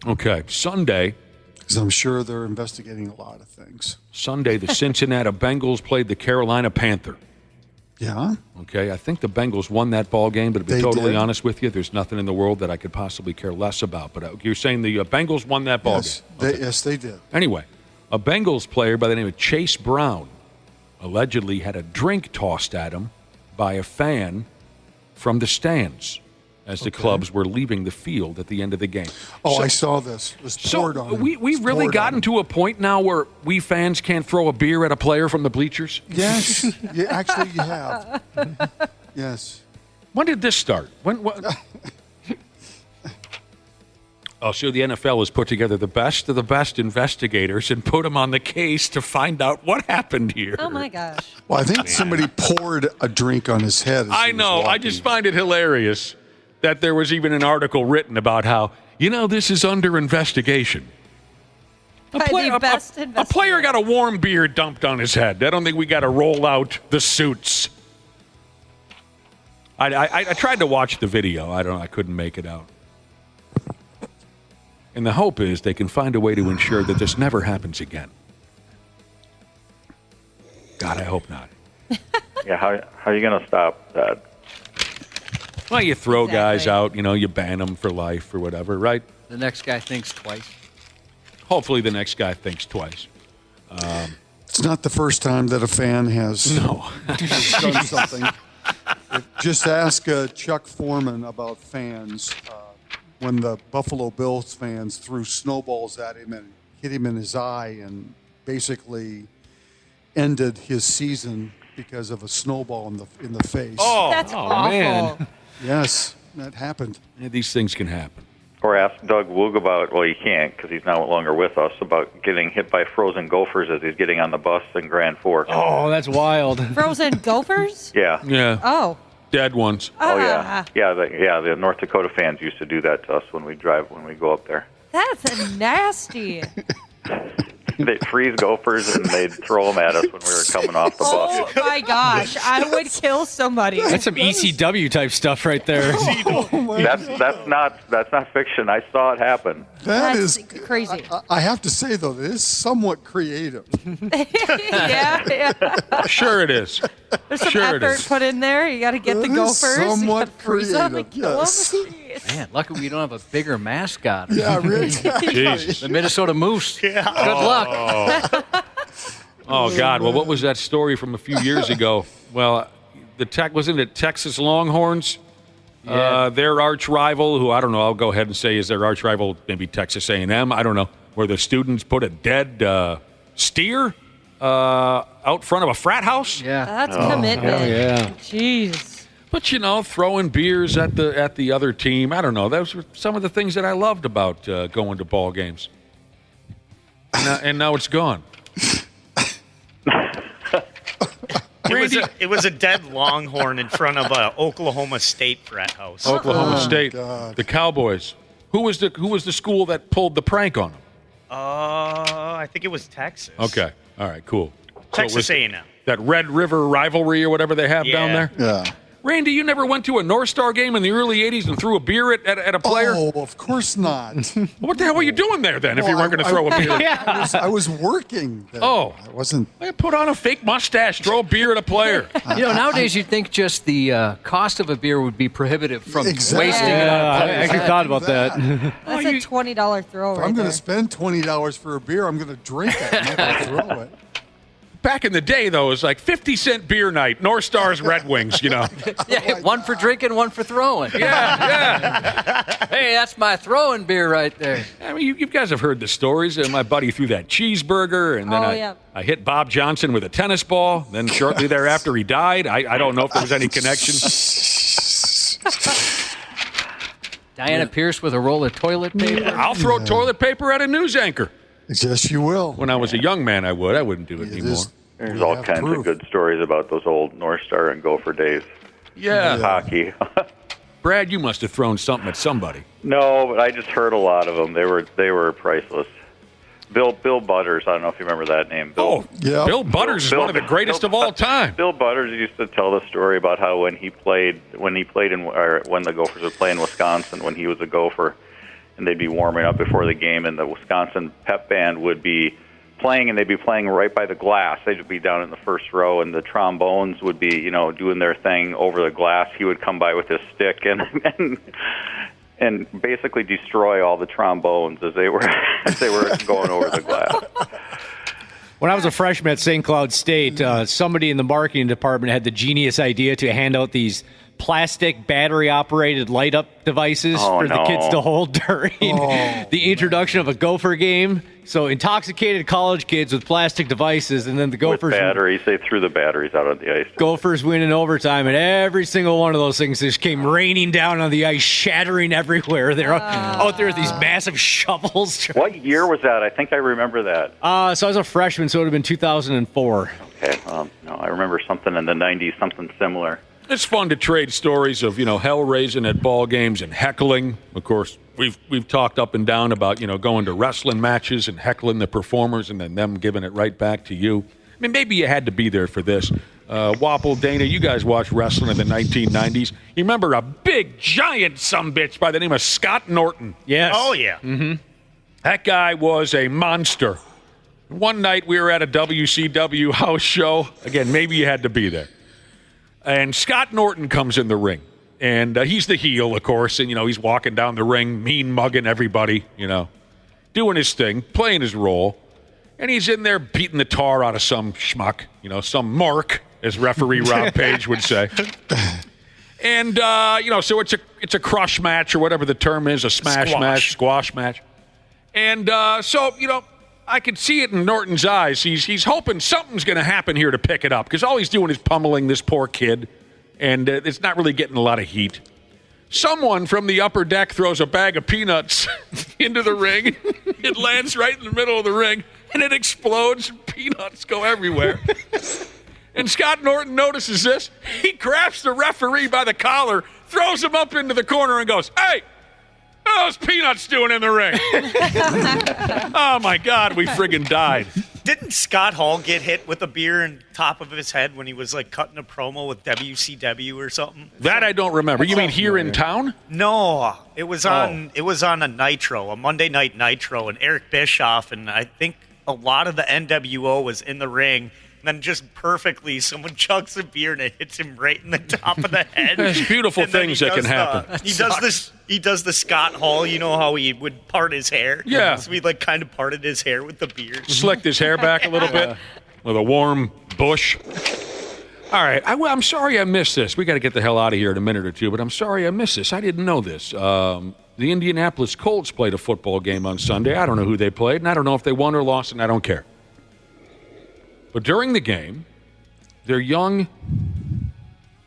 Okay, Sunday. Because I'm sure they're investigating a lot of things. Sunday, the Cincinnati Bengals played the Carolina Panther. Yeah. Okay, I think the Bengals won that ball game, but to be They totally did. honest with you, there's nothing in the world that I could possibly care less about. But you're saying the Bengals won that ball game? Yes, they did. Anyway, a Bengals player by the name of Chase Brown allegedly had a drink tossed at him by a fan from the stands. as the clubs were leaving the field at the end of the game. Oh, I saw this. It was poured on him. We've really gotten to a point now where we fans can't throw a beer at a player from the bleachers? Yes. Actually, you have. Yes. When did this start? When? So the NFL has put together the best of the best investigators and put them on the case to find out what happened here. Oh, my gosh. Well, I think somebody poured a drink on his head. I know. I just find it hilarious that there was even an article written about how, this is under investigation. A player got a warm beer dumped on his head. I don't think we got to roll out the suits. I tried to watch the video. I couldn't make it out. And the hope is they can find a way to ensure that this never happens again. God, I hope not. Yeah, how are you going to stop that? Well, you throw guys out, you ban them for life or whatever, right? The next guy thinks twice. Hopefully the next guy thinks twice. It's not the first time that a fan has done something. Just ask Chuck Foreman about fans. When the Buffalo Bills fans threw snowballs at him and hit him in his eye and basically ended his season because of a snowball in the face. Oh, that's awful. Man. Yes, that happened. Yeah, these things can happen. Or ask Doug Woog about, well, he can't because he's no longer with us, about getting hit by frozen gophers as he's getting on the bus in Grand Forks. Oh, that's wild. Frozen gophers? Yeah. Yeah. Oh. Dead ones. Oh, yeah. The North Dakota fans used to do that to us when we go up there. That's nasty. They'd freeze gophers and they'd throw them at us when we were coming off the bus. Oh, my gosh. I would kill somebody. That's some ECW type stuff right there. That's not fiction. I saw it happen. That's crazy. I have to say, though, that is somewhat creative. Yeah. Sure it is. There's some effort put in there. You got to get the gophers. Somewhat creative, yes. Man, lucky we don't have a bigger mascot. Yeah, really. Jesus. The Minnesota Moose. Yeah. Good luck. Oh, God. Well, what was that story from a few years ago? Well, wasn't it Texas Longhorns? Yeah. Their arch rival, who I don't know, I'll go ahead and say is their arch rival, maybe Texas A&M, I don't know, where the students put a dead steer out front of a frat house? Yeah. That's commitment. Oh, yeah. Jeez. But, throwing beers at the other team, I don't know. Those were some of the things that I loved about going to ball games. And now it's gone. It was a dead Longhorn in front of a Oklahoma State frat house. Oklahoma State, God. The Cowboys. Who was the school that pulled the prank on them? I think it was Texas. Okay. All right, cool. Texas so A&M. That Red River rivalry or whatever they have down there? Yeah. Randy, you never went to a North Star game in the early 80s and threw a beer at a player? Oh, of course not. What the hell were you doing there then if you weren't going to throw a beer? I was working there. Oh. I wasn't. Put on a fake mustache, throw a beer at a player. Nowadays you'd think just the cost of a beer would be prohibitive from wasting it. I actually thought about that. That's a $20 throw right I'm going there. to spend $20 for a beer. I'm going to drink it. I'm not going to throw it. Back in the day, though, it was like 50-cent beer night, North Star's Red Wings, Yeah, one for drinking, one for throwing. Yeah. Hey, that's my throwing beer right there. I mean, you guys have heard the stories. My buddy threw that cheeseburger, and then I hit Bob Johnson with a tennis ball. Then shortly thereafter, he died. I don't know if there was any connection. Diana Pierce with a roll of toilet paper. I'll throw toilet paper at a news anchor. Yes, you will. When I was a young man, I would. I wouldn't do it anymore. There's all kinds of good stories about those old North Star and Gopher days. Yeah. Hockey. Brad, you must have thrown something at somebody. No, but I just heard a lot of them. They were priceless. Bill Butters, I don't know if you remember that name. Bill Butters is one of the greatest of all time. Bill Butters used to tell the story about how when the Gophers would play in Wisconsin, when he was a Gopher, and they'd be warming up before the game, and the Wisconsin pep band would be playing, and they'd be playing right by the glass. They'd be down in the first row, and the trombones would be, doing their thing over the glass. He would come by with his stick and basically destroy all the trombones as they were going over the glass. When I was a freshman at St. Cloud State, somebody in the marketing department had the genius idea to hand out these plastic battery-operated light-up devices for the kids to hold during the introduction of a Gopher game. So intoxicated college kids with plastic devices, and then the Gophers... With batteries. They threw the batteries out on the ice. Gophers win in overtime, and every single one of those things just came raining down on the ice, shattering everywhere. They're out there with these massive shovels. What year was that? I think I remember that. So I was a freshman, so it would have been 2004. Okay. No, I remember something in the 90s, something similar. It's fun to trade stories of, hell raising at ball games and heckling. Of course, we've talked up and down about, going to wrestling matches and heckling the performers and then them giving it right back to you. I mean, maybe you had to be there for this. Wapple, Dana, you guys watched wrestling in the 1990s. You remember a big, giant sumbitch by the name of Scott Norton? Yes. Oh, yeah. Mm-hmm. That guy was a monster. One night we were at a WCW house show. Again, maybe you had to be there. And Scott Norton comes in the ring. And he's the heel, of course. And, he's walking down the ring, mean mugging everybody, doing his thing, playing his role. And he's in there beating the tar out of some schmuck, some mark, as referee Rob Page would say. And, so it's a crush match or whatever the term is, a squash match. And I could see it in Norton's eyes. He's hoping something's going to happen here to pick it up because all he's doing is pummeling this poor kid, and it's not really getting a lot of heat. Someone from the upper deck throws a bag of peanuts into the ring. It lands right in the middle of the ring, and it explodes. Peanuts go everywhere. And Scott Norton notices this. He grabs the referee by the collar, throws him up into the corner, and goes, "Hey! What are those peanuts doing in the ring?" Oh, my God, we friggin' died. Didn't Scott Hall get hit with a beer in top of his head when he was, cutting a promo with WCW or something? That I don't remember. You mean here in town? No, it was on a Nitro, a Monday Night Nitro, and Eric Bischoff, and I think a lot of the NWO was in the ring. And then just perfectly, someone chugs a beer and it hits him right in the top of the head. There's beautiful things that can happen. He does the Scott Hall. You know how he would part his hair? Yeah. So he kind of parted his hair with the beard. Slicked his hair back a little bit with a warm bush. All right. I'm sorry I missed this. We got to get the hell out of here in a minute or two, but I'm sorry I missed this. I didn't know this. The Indianapolis Colts played a football game on Sunday. I don't know who they played, and I don't know if they won or lost, and I don't care. But during the game, their young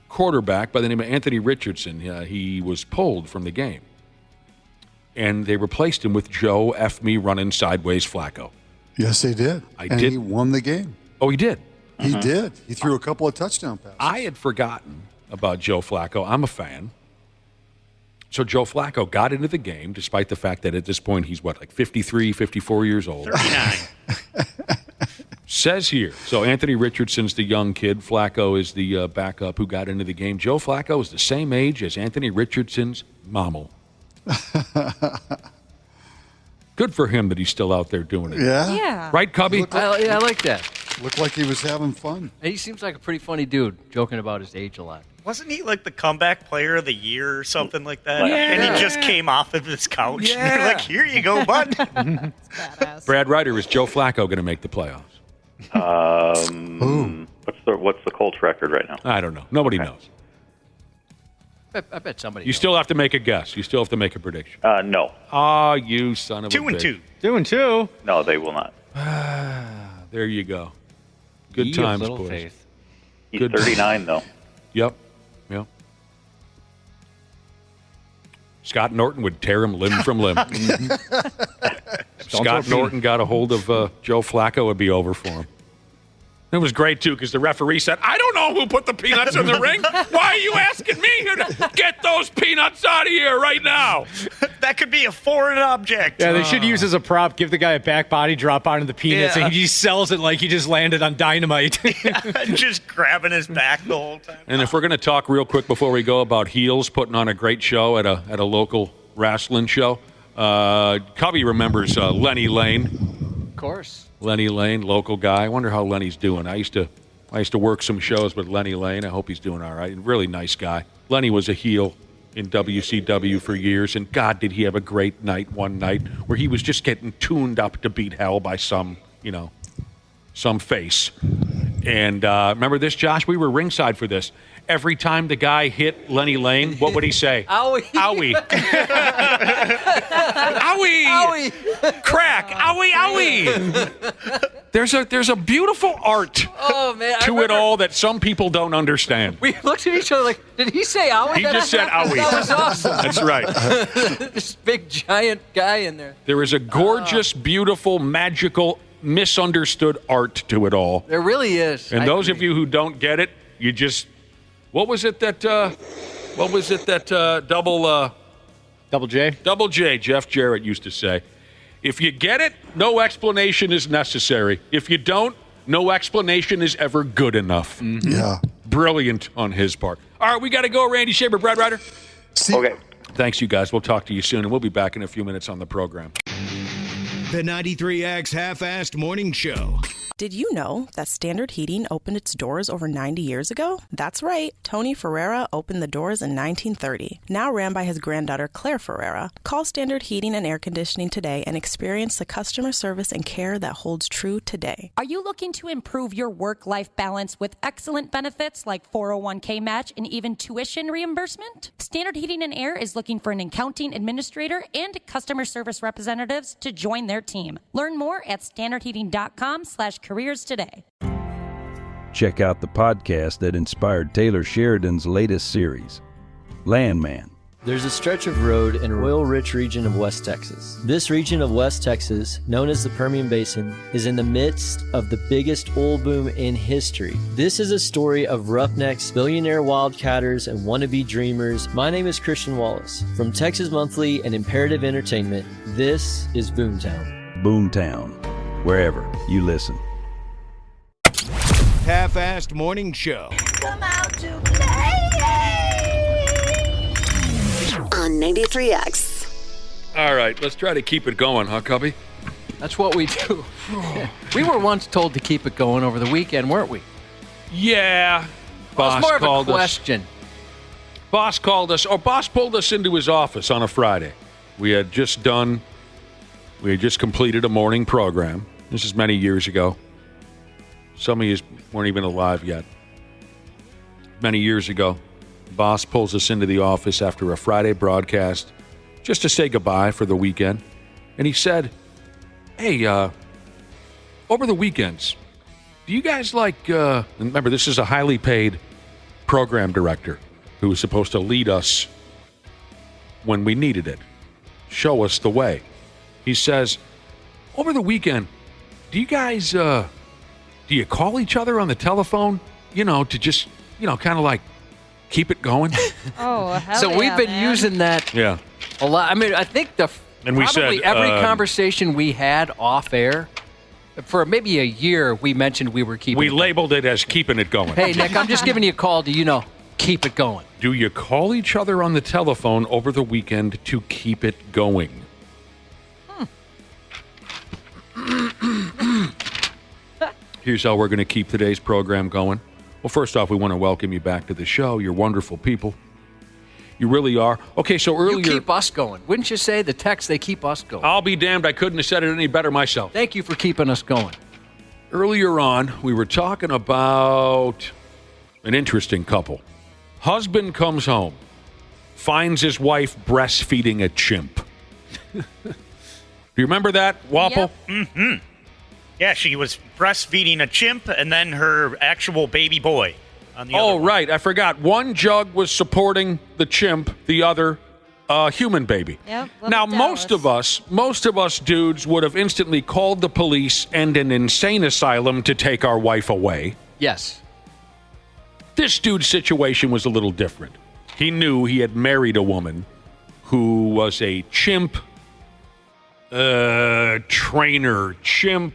quarterback by the name of Anthony Richardson, he was pulled from the game. And they replaced him with Joe F. Me running sideways Flacco. Yes, they did. He won the game. Oh, he did? He did. He threw a couple of touchdown passes. I had forgotten about Joe Flacco. I'm a fan. So Joe Flacco got into the game, despite the fact that at this point he's, 53, 54 years old? 39. Says here, so Anthony Richardson's the young kid. Flacco is the backup who got into the game. Joe Flacco is the same age as Anthony Richardson's mama. Good for him that he's still out there doing it. Yeah. Right, Cubby? I like that. Looked like he was having fun. And he seems like a pretty funny dude, joking about his age a lot. Wasn't he the comeback player of the year or something like that? Yeah. And he just came off of his couch. Yeah. And they're like, here you go, bud. Badass. Brad Ryder, is Joe Flacco going to make the playoffs? What's the Colts record right now? I don't know. Nobody knows. I bet somebody You knows. still have to make a guess. You still have to make a prediction. No. Ah, you son of a bitch. 2-2. 2-2. No, they will not. There you go. Good Ye of times, little boys. faith. He's 39, though. Yep. Scott Norton would tear him limb from limb. Scott Norton got a hold of Joe Flacco, it would be over for him. It was great, too, because the referee said, "I don't know who put the peanuts in the ring. Why are you asking me to get those peanuts out of here right now?" That could be a foreign object. Yeah, they should use as a prop, give the guy a back body drop onto the peanuts, and he just sells it like he just landed on dynamite. Just grabbing his back the whole time. And if we're going to talk real quick before we go about heels putting on a great show at a local wrestling show, Cubby remembers Lenny Lane. Of course. Lenny Lane, local guy. I wonder how Lenny's doing. I used to work some shows with Lenny Lane. I hope he's doing all right. Really nice guy. Lenny was a heel in WCW for years, and God, did he have a great night one night where he was just getting tuned up to beat hell by some face. And remember this, Josh? We were ringside for this. Every time the guy hit Lenny Lane, what would he say? Owie. Owie. Owie. Owie. Crack. Owie, owie. There's a beautiful art to it all that some people don't understand. We looked at each other like, did he say owie? He just said owie. That was awesome. That's right. This big, giant guy in there. There is a gorgeous, beautiful, magical, misunderstood art to it all. There really is. And those of you who don't get it, you just... What was it that Double J, Jeff Jarrett used to say? If you get it, no explanation is necessary. If you don't, no explanation is ever good enough. Mm-hmm. Yeah. Brilliant on his part. All right, we got to go. Randy Shaver, Brad Ryder. Okay. Thanks, you guys. We'll talk to you soon, and we'll be back in a few minutes on the program. The 93X Half-Assed Morning Show. Did you know that Standard Heating opened its doors over 90 years ago? That's right. Tony Ferreira opened the doors in 1930. Now ran by his granddaughter, Claire Ferreira. Call Standard Heating and Air Conditioning today and experience the customer service and care that holds true today. Are you looking to improve your work-life balance with excellent benefits like 401k match and even tuition reimbursement? Standard Heating and Air is looking for an accounting administrator and customer service representatives to join their team. Learn more at standardheating.com/careers today. Check out the podcast that inspired Taylor Sheridan's latest series, Landman. There's a stretch of road in the oil-rich region of West Texas. This region of West Texas, known as the Permian Basin, is in the midst of the biggest oil boom in history. This is a story of roughnecks, billionaire wildcatters, and wannabe dreamers. My name is Christian Wallace. From Texas Monthly and Imperative Entertainment, this is Boomtown. Boomtown, wherever you listen. Half-Assed Morning Show. Come out to play on 93X. All right, let's try to keep it going, huh, Cubby? That's what we do. We were once told to keep it going over the weekend, weren't we? Yeah. Well, it's more of a question. Boss called us, or Boss pulled us into his office on a Friday. We had just completed a morning program. This is many years ago. Some of you weren't even alive yet. Many years ago, Boss pulls us into the office after a Friday broadcast just to say goodbye for the weekend. And he said, hey, over the weekends, do you guys remember, this is a highly paid program director who was supposed to lead us when we needed it, show us the way. He says, over the weekend, do you guys, do you call each other on the telephone, to just, kind of like keep it going? Oh, hell So we've been man. using that a lot. I mean, I think and we probably said, every conversation we had off air, for maybe a year, we mentioned we were keeping We it labeled it as keeping it going. Hey, Nick, I'm just giving you a call to, keep it going. Do you call each other on the telephone over the weekend to keep it going? Here's how we're going to keep today's program going. Well, first off, we want to welcome you back to the show. You're wonderful people. You really are. Okay, so earlier... You keep us going. Wouldn't you say the text, they keep us going? I'll be damned. I couldn't have said it any better myself. Thank you for keeping us going. Earlier on, we were talking about an interesting couple. Husband comes home, finds his wife breastfeeding a chimp. Do you remember that, Wapple? Yep. Mm-hmm. Yeah, she was breastfeeding a chimp and then her actual baby boy on the other one. Right. I forgot. One jug was supporting the chimp, the other human baby. Yep, now, most of us dudes would have instantly called the police and an insane asylum to take our wife away. Yes. This dude's situation was a little different. He knew he had married a woman who was a chimp trainer, chimp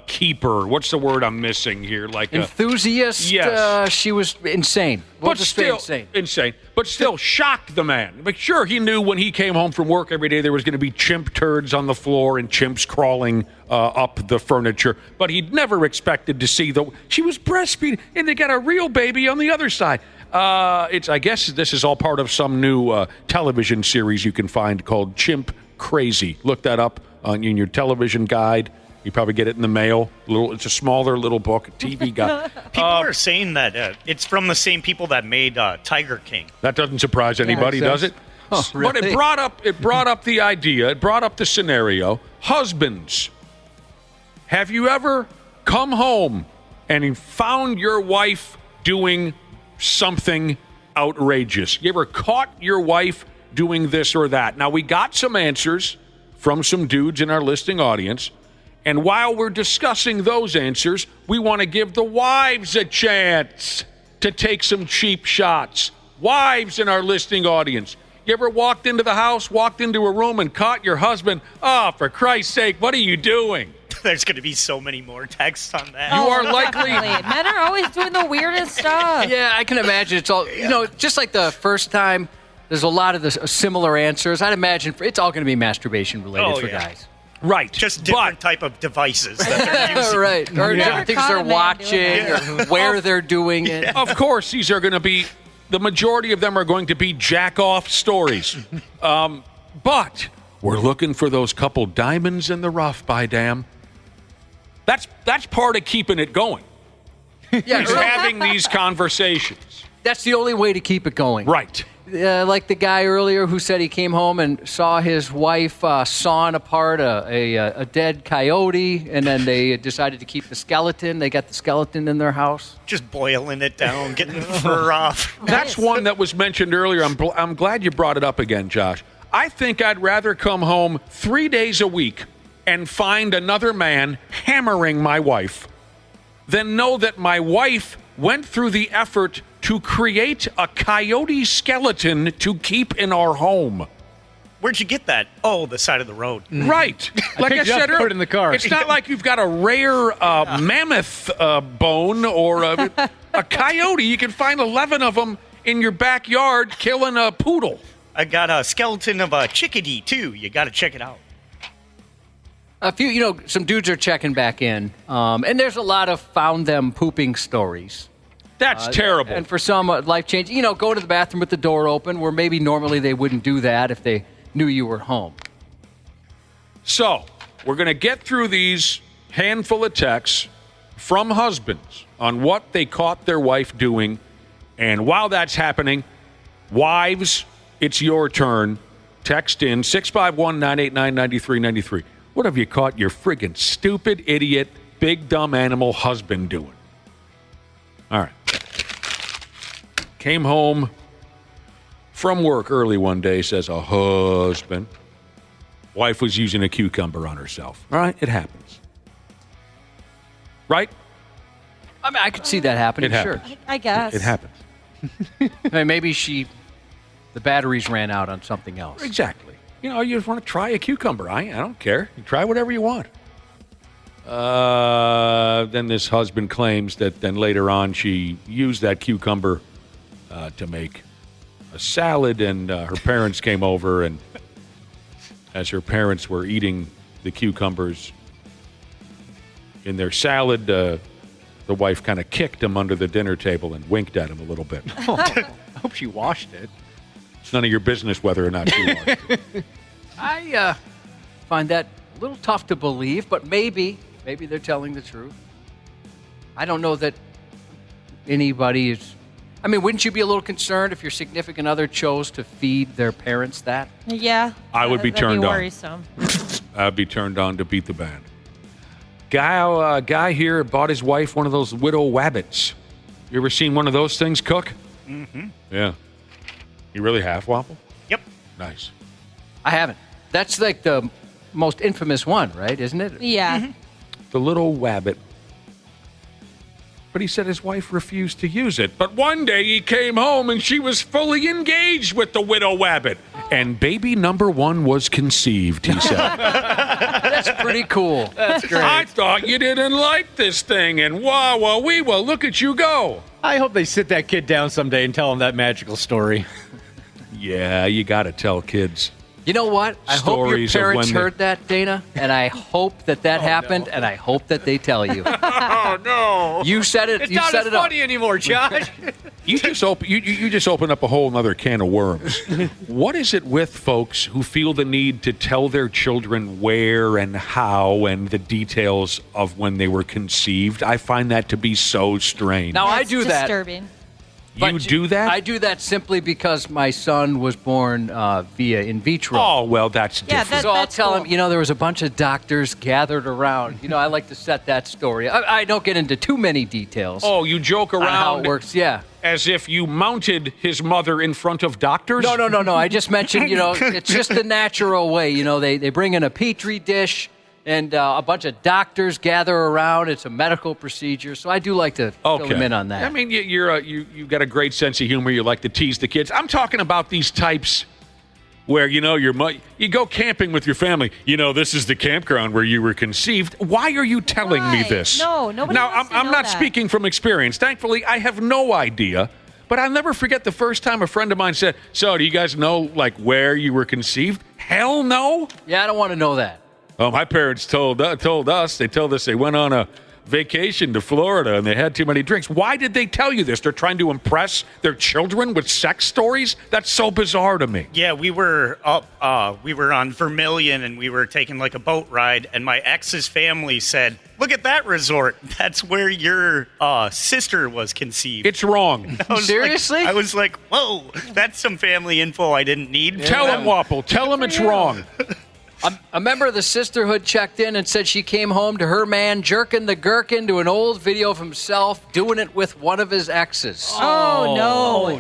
keeper. What's the word I'm missing here? Like enthusiast. Yes. She was insane. But still insane. But still shocked the man. But sure, he knew when he came home from work every day there was going to be chimp turds on the floor and chimps crawling up the furniture. But he'd never expected to see she was breastfeeding and they got a real baby on the other side. I guess this is all part of some new television series you can find called Chimp Crazy. Look that up in your television guide. You probably get it in the mail. It's a smaller little book, TV guide. People are saying that it's from the same people that made Tiger King. That doesn't surprise anybody, does it? Oh, really? But it brought up the idea. It brought up the scenario. Husbands, have you ever come home and found your wife doing something outrageous? You ever caught your wife doing this or that? Now, we got some answers from some dudes in our listening audience. And while we're discussing those answers, we want to give the wives a chance to take some cheap shots. Wives in our listening audience. You ever walked into the house, walked into a room, and caught your husband? Oh, for Christ's sake, what are you doing? There's going to be so many more texts on that. You are likely. Men are always doing the weirdest stuff. Yeah, I can imagine. It's all, just like the first time, there's a lot of the similar answers. I'd imagine it's all going to be masturbation related for guys. Right. Just different type of devices that they're using. Right. Or different things they're watching or where they're doing it. Yeah. Of course, these are going to be, the majority of them are going to be jack-off stories. But we're looking for those couple diamonds in the rough, by damn. That's part of keeping it going. Yeah, is having these conversations. That's the only way to keep it going. Right. Like the guy earlier who said he came home and saw his wife sawing apart a dead coyote, and then they decided to keep the skeleton. They got the skeleton in their house. Just boiling it down, getting the fur off. That's one that was mentioned earlier. I'm glad you brought it up again, Josh. I think I'd rather come home 3 days a week and find another man hammering my wife than know that my wife went through the effort to create a coyote skeleton to keep in our home. Where'd you get that? Oh, the side of the road. Right. Like I said earlier, put it in the car. It's not like you've got a rare mammoth bone or a coyote. You can find 11 of them in your backyard killing a poodle. I got a skeleton of a chickadee, too. You got to check it out. A few, some dudes are checking back in, and there's a lot of found them pooping stories. That's terrible. And for some, life-changing, go to the bathroom with the door open, where maybe normally they wouldn't do that if they knew you were home. So, we're going to get through these handful of texts from husbands on what they caught their wife doing. And while that's happening, wives, it's your turn. Text in 651-989-9393. What have you caught your friggin' stupid, idiot, big, dumb animal husband doing? All right. Came home from work early one day, says a husband. Wife was using a cucumber on herself. All right, it happens. Right? I mean, I could see that happening, happens. sure. I guess. It happens. Maybe the batteries ran out on something else. Exactly. You just want to try a cucumber. I don't care. You try whatever you want. Then this husband claims that then later on she used that cucumber to make a salad, and her parents came over, and as her parents were eating the cucumbers in their salad, the wife kind of kicked him under the dinner table and winked at him a little bit. I hope she washed it. It's none of your business whether or not she washed it. I find that a little tough to believe, but maybe they're telling the truth. I don't know that anybody is... I mean, wouldn't you be a little concerned if your significant other chose to feed their parents that? Yeah. I would be turned on. Worrisome. I'd be turned on to beat the band. Guy here bought his wife one of those widow wabbits. You ever seen one of those things cook? Mm-hmm. Yeah. You really have, Waffle? Yep. Nice. I haven't. That's like the most infamous one, right? Isn't it? Yeah. Mm-hmm. The little wabbit. But he said his wife refused to use it. But one day he came home and she was fully engaged with the widow wabbit. And baby number 1 was conceived, he said. That's pretty cool. That's great. I thought you didn't like this thing, and look at you go. I hope they sit that kid down someday and tell him that magical story. Yeah, you got to tell kids. You know what? I hope your parents heard that, Dana, and I hope that happened, and I hope that they tell you. Oh, no. You said it. It's you not set as it up. funny anymore, Josh. You just open up a whole other can of worms. What is it with folks who feel the need to tell their children where and how and the details of when they were conceived? I find that to be so strange. Now, I do that. Disturbing. You do that? I do that simply because my son was born via in vitro. Oh, well, that's different. So I'll tell him, there was a bunch of doctors gathered around. I like to set that story. I don't get into too many details. Oh, you joke around on how it works, yeah. As if you mounted his mother in front of doctors? No. I just mentioned, it's just the natural way. They bring in a petri dish. And a bunch of doctors gather around. It's a medical procedure, so I do like to fill them in on that. I mean, you've got a great sense of humor. You like to tease the kids. I'm talking about these types where you go camping with your family. This is the campground where you were conceived. Why are you telling me this? No, nobody. Now, wants to I'm know not that. speaking from experience. Thankfully, I have no idea. But I'll never forget the first time a friend of mine said, "So, do you guys know where you were conceived?" Hell no. Yeah, I don't want to know that. Oh, my parents told us. They told us they went on a vacation to Florida and they had too many drinks. Why did they tell you this? They're trying to impress their children with sex stories? That's so bizarre to me. Yeah, we were we were on Vermilion and we were taking a boat ride, and my ex's family said, "Look at that resort. That's where your sister was conceived." It's wrong. Seriously? I was like, whoa, that's some family info I didn't need. Yeah. Tell them, Wapple. Tell them it's wrong. A member of the sisterhood checked in and said she came home to her man jerking the gherkin to an old video of himself doing it with one of his exes. Oh, no.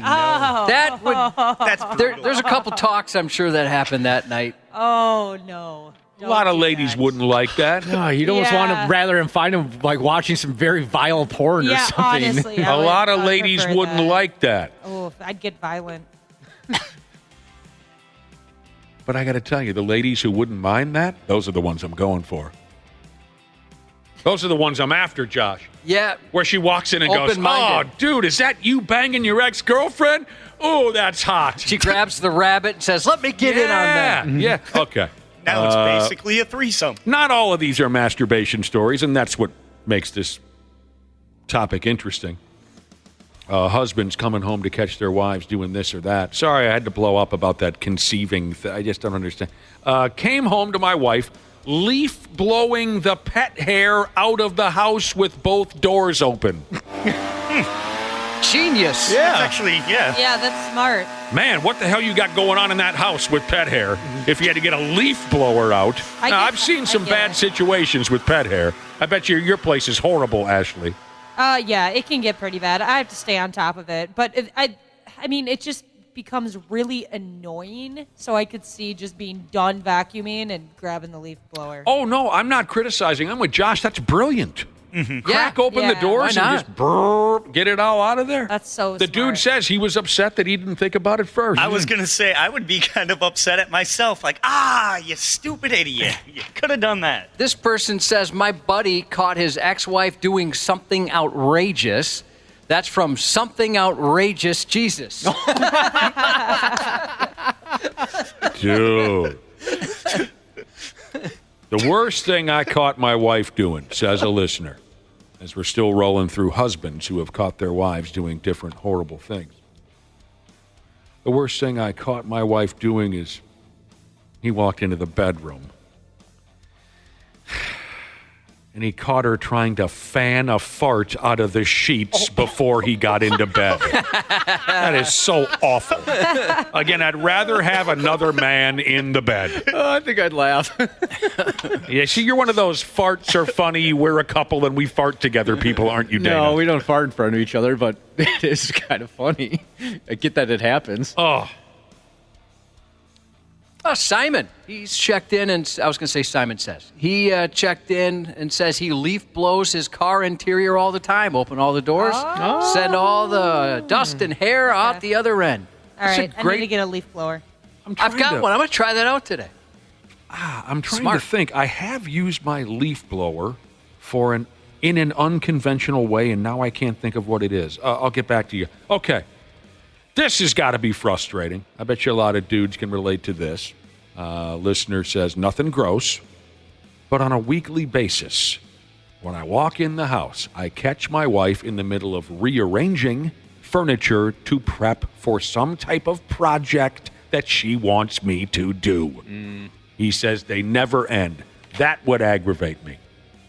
That would. There's a couple talks I'm sure that happened that night. Oh, no. A lot of ladies wouldn't like that. No, you'd almost want to rather him find him watching some very vile porn or something. Honestly, a lot of ladies wouldn't like that. Oh, I'd get violent. But I got to tell you, the ladies who wouldn't mind that, those are the ones I'm going for. Those are the ones I'm after, Josh. Yeah. Where she walks in and goes, "Oh, dude, is that you banging your ex-girlfriend? Oh, that's hot." She grabs the rabbit and says, "Let me get in on that." Yeah, okay. Now it's basically a threesome. Not all of these are masturbation stories, and that's what makes this topic interesting. Husbands coming home to catch their wives doing this or that. Sorry, I had to blow up about that conceiving thing. I just don't understand. Came home to my wife, leaf blowing the pet hair out of the house with both doors open. Genius. Yeah. That's actually, Yeah, that's smart. Man, what the hell you got going on in that house with pet hair if you had to get a leaf blower out? Now, I've seen some bad situations with pet hair. I bet your place is horrible, Ashley. Yeah, it can get pretty bad. I have to stay on top of it. But I mean, it just becomes really annoying. So I could see just being done vacuuming and grabbing the leaf blower. Oh, no, I'm not criticizing. I'm with Josh. That's brilliant. Mm-hmm. Crack open the doors and just get it all out of there. That's so The dude says he was upset that he didn't think about it first. I was going to say, I would be kind of upset at myself. You stupid idiot. You could have done that. This person says, my buddy caught his ex-wife doing something outrageous. That's from Something Outrageous Jesus. Dude. The worst thing I caught my wife doing, says a listener, as we're still rolling through husbands who have caught their wives doing different horrible things. The worst thing I caught my wife doing is he walked into the bedroom and he caught her trying to fan a fart out of the sheets before he got into bed. That is so awful. Again, I'd rather have another man in the bed. I think I'd laugh. Yeah, see, you're one of those farts are funny, we're a couple and we fart together people, aren't you, Dana? No, we don't fart in front of each other, but it is kind of funny. I get that it happens. Oh, Simon, he's checked in, and I was going to say Simon says. He checked in and says he leaf blows his car interior all the time. Open all the doors, send all the dust and hair out the other end. All right, I need to get a leaf blower. I've got one. I'm going to try that out today. I'm trying to think. I have used my leaf blower in an unconventional way, and now I can't think of what it is. I'll get back to you. Okay. This has got to be frustrating. I bet you a lot of dudes can relate to this. Listener says, nothing gross, but on a weekly basis, when I walk in the house, I catch my wife in the middle of rearranging furniture to prep for some type of project that she wants me to do. He says they never end. That would aggravate me.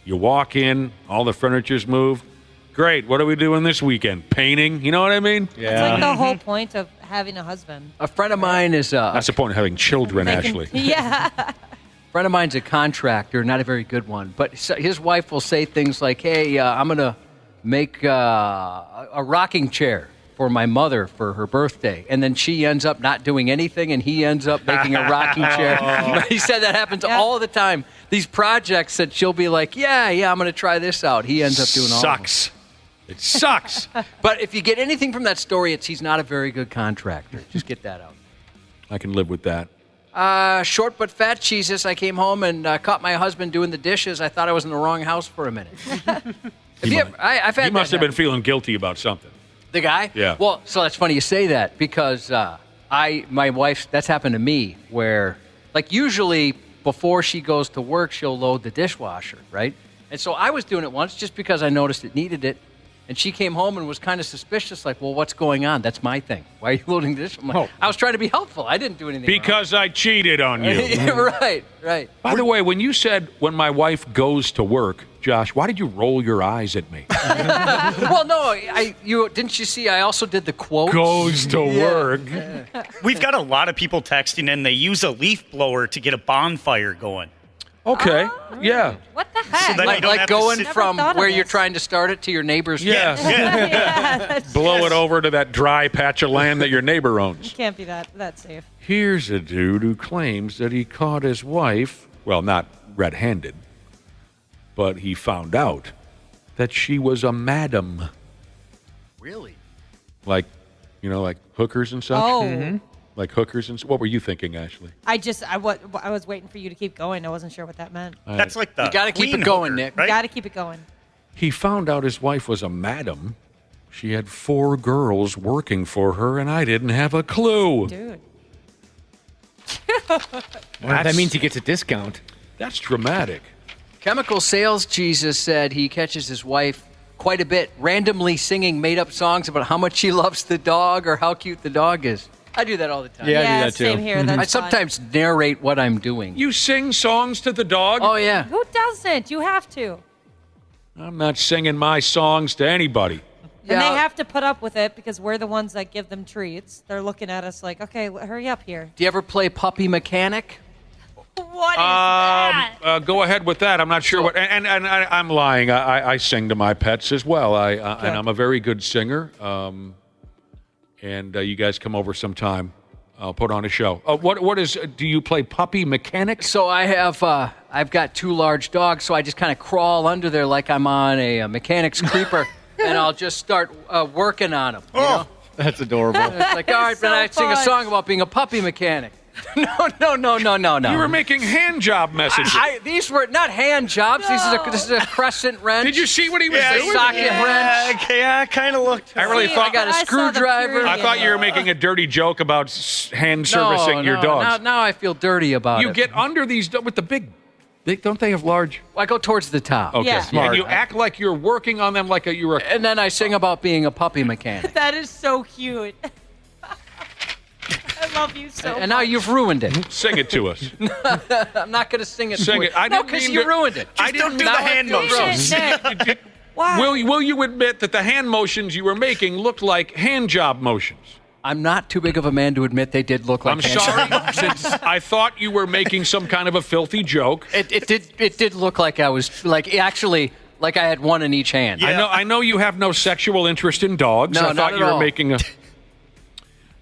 You walk in, all the furniture's moved. Great, what are we doing this weekend? Painting? You know what I mean? Yeah. It's like the whole point of having a husband. A friend of mine is... That's the point of having children, Ashley. Yeah. A friend of mine's a contractor, not a very good one, but his wife will say things like, hey, I'm going to make a rocking chair for my mother for her birthday. And then she ends up not doing anything, and he ends up making a rocking chair. He said that happens all the time. These projects that she'll be like, yeah, I'm going to try this out. He ends up doing all of them. It sucks. But if you get anything from that story, it's he's not a very good contractor. Just get that out. I can live with that. Short but fat Jesus. I came home and caught my husband doing the dishes. I thought I was in the wrong house for a minute. He must have been feeling guilty about something. The guy? Yeah. Well, so that's funny you say that because my wife, that's happened to me where, like, usually before she goes to work, she'll load the dishwasher, right? And so I was doing it once just because I noticed it needed it. And she came home and was kind of suspicious, like, well, what's going on? That's my thing. Why are you loading the dishwasher? I was trying to be helpful. I didn't do anything Because I cheated on you. Right. By the way, when you said when my wife goes to work, Josh, why did you roll your eyes at me? Well, no, didn't you see I also did the quotes? Goes to work. We've got a lot of people texting, and they use a leaf blower to get a bonfire going. Okay, yeah. What the heck? So like going from where you're trying to start it to your neighbor's. Yeah. Blow it over to that dry patch of land that your neighbor owns. You can't be that safe. Here's a dude who claims that he caught his wife, well, not red-handed, but he found out that she was a madam. Really? Like, like hookers and such? Oh. Mm-hmm. Like hookers and what were you thinking, Ashley? I was waiting for you to keep going. I wasn't sure what that meant. That's like the you got to keep it going, Nick. Right? You got to keep it going. He found out his wife was a madam. She had 4 girls working for her, and I didn't have a clue. Dude. That means he gets a discount. That's dramatic. Chemical Sales Jesus said he catches his wife quite a bit randomly singing made-up songs about how much she loves the dog or how cute the dog is. I do that all the time. Yeah, I do that too. Same here. That's I sometimes narrate what I'm doing. You sing songs to the dog? Oh, yeah. Who doesn't? You have to. I'm not singing my songs to anybody. And they have to put up with it because we're the ones that give them treats. They're looking at us like, okay, hurry up here. Do you ever play Puppy Mechanic? What is that? Go ahead with that. I'm not sure what. And I'm lying. I sing to my pets as well. And I'm a very good singer. And you guys come over sometime. I'll put on a show. What is? Do you play Puppy Mechanic? So I have. I've got 2 large dogs, so I just kind of crawl under there like I'm on a mechanic's creeper, and I'll just start working on them. You know? That's adorable. It's like, all right, then I sing a song about being a puppy mechanic. No. You were making hand job messages. These were not hand jobs. No. This is a crescent wrench. Did you see what he was doing? A socket wrench. Yeah, I kind of looked. I really thought I got a screwdriver. I thought you were making a dirty joke about hand servicing your dogs. Now I feel dirty about it. You get under these with the big. Don't they have large? I go towards the top. Okay, Yeah. smart. And you act like you're working on them like you were. And then I sing about being a puppy mechanic. That is so cute. I love you so much. And now you've ruined it. Sing it to us. I'm not going to sing it. Sing it. No, because you ruined it. Just don't do the hand motions. Wow. Will you admit that the hand motions you were making looked like hand job motions? I'm not too big of a man to admit they did look like I'm hand sorry. job motions. I thought you were making some kind of a filthy joke. It did look like I was like actually like I had one in each hand. Yeah. I know you have no sexual interest in dogs. No, I not thought at you were all. making a.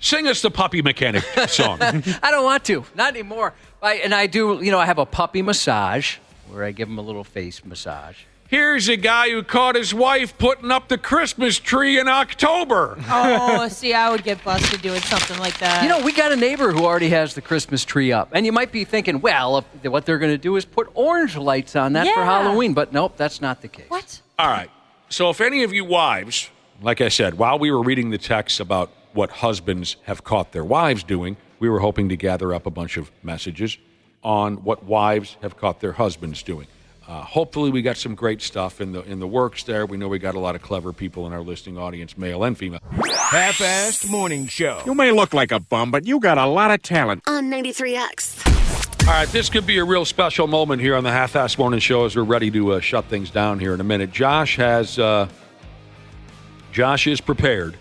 Sing us the Puppy Mechanic song. I don't want to. Not anymore. I do, I have a puppy massage where I give him a little face massage. Here's a guy who caught his wife putting up the Christmas tree in October. Oh, see, I would get busted doing something like that. We got a neighbor who already has the Christmas tree up. And you might be thinking, well, what they're going to do is put orange lights on that for Halloween. But nope, that's not the case. What? All right. So if any of you wives, like I said, while we were reading the texts about what husbands have caught their wives doing, we were hoping to gather up a bunch of messages on what wives have caught their husbands doing. Hopefully we got some great stuff in the works there. We know we got a lot of clever people in our listening audience, male and female. Half-assed morning show. You may look like a bum, but you got a lot of talent. On 93X. All right, this could be a real special moment here on the Half-assed morning show as we're ready to shut things down here in a minute. Josh is prepared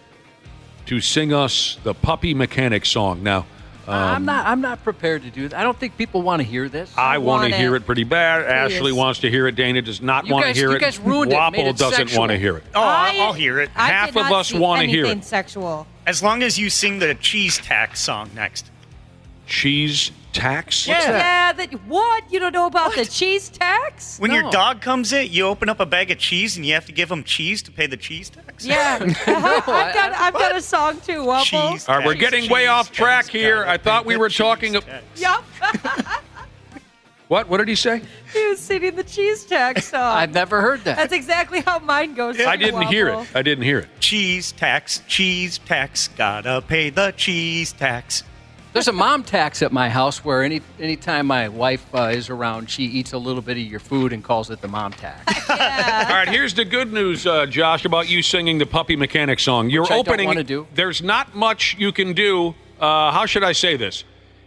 to sing us the Puppy Mechanic song. Now, I'm not prepared to do that. I don't think people want to hear this. I want to hear it pretty bad. Please. Ashley wants to hear it. Dana does not want to hear it. You guys ruined Wapple it. Made it doesn't sexual. want to hear it. Oh, I'll hear it. Half of us want to hear it. Sexual. As long as you sing the cheese tax song next. Cheese tax? Yeah. What? You don't know about the cheese tax? When your dog comes in, you open up a bag of cheese and you have to give him cheese to pay the cheese tax? Yeah. I've got a song too, Wapple. All right, we're getting way off track here. I thought we were talking. Yup. What? What did he say? He was singing the cheese tax song. I've never heard that. That's exactly how mine goes. I didn't hear it. Cheese tax, gotta pay the cheese tax. There's a mom tax at my house where anytime my wife is around, she eats a little bit of your food and calls it the mom tax. All right, here's the good news, Josh, about you singing the Puppy Mechanic song. You're Which I don't opening. wanna do. There's not much you can do. How should I say this?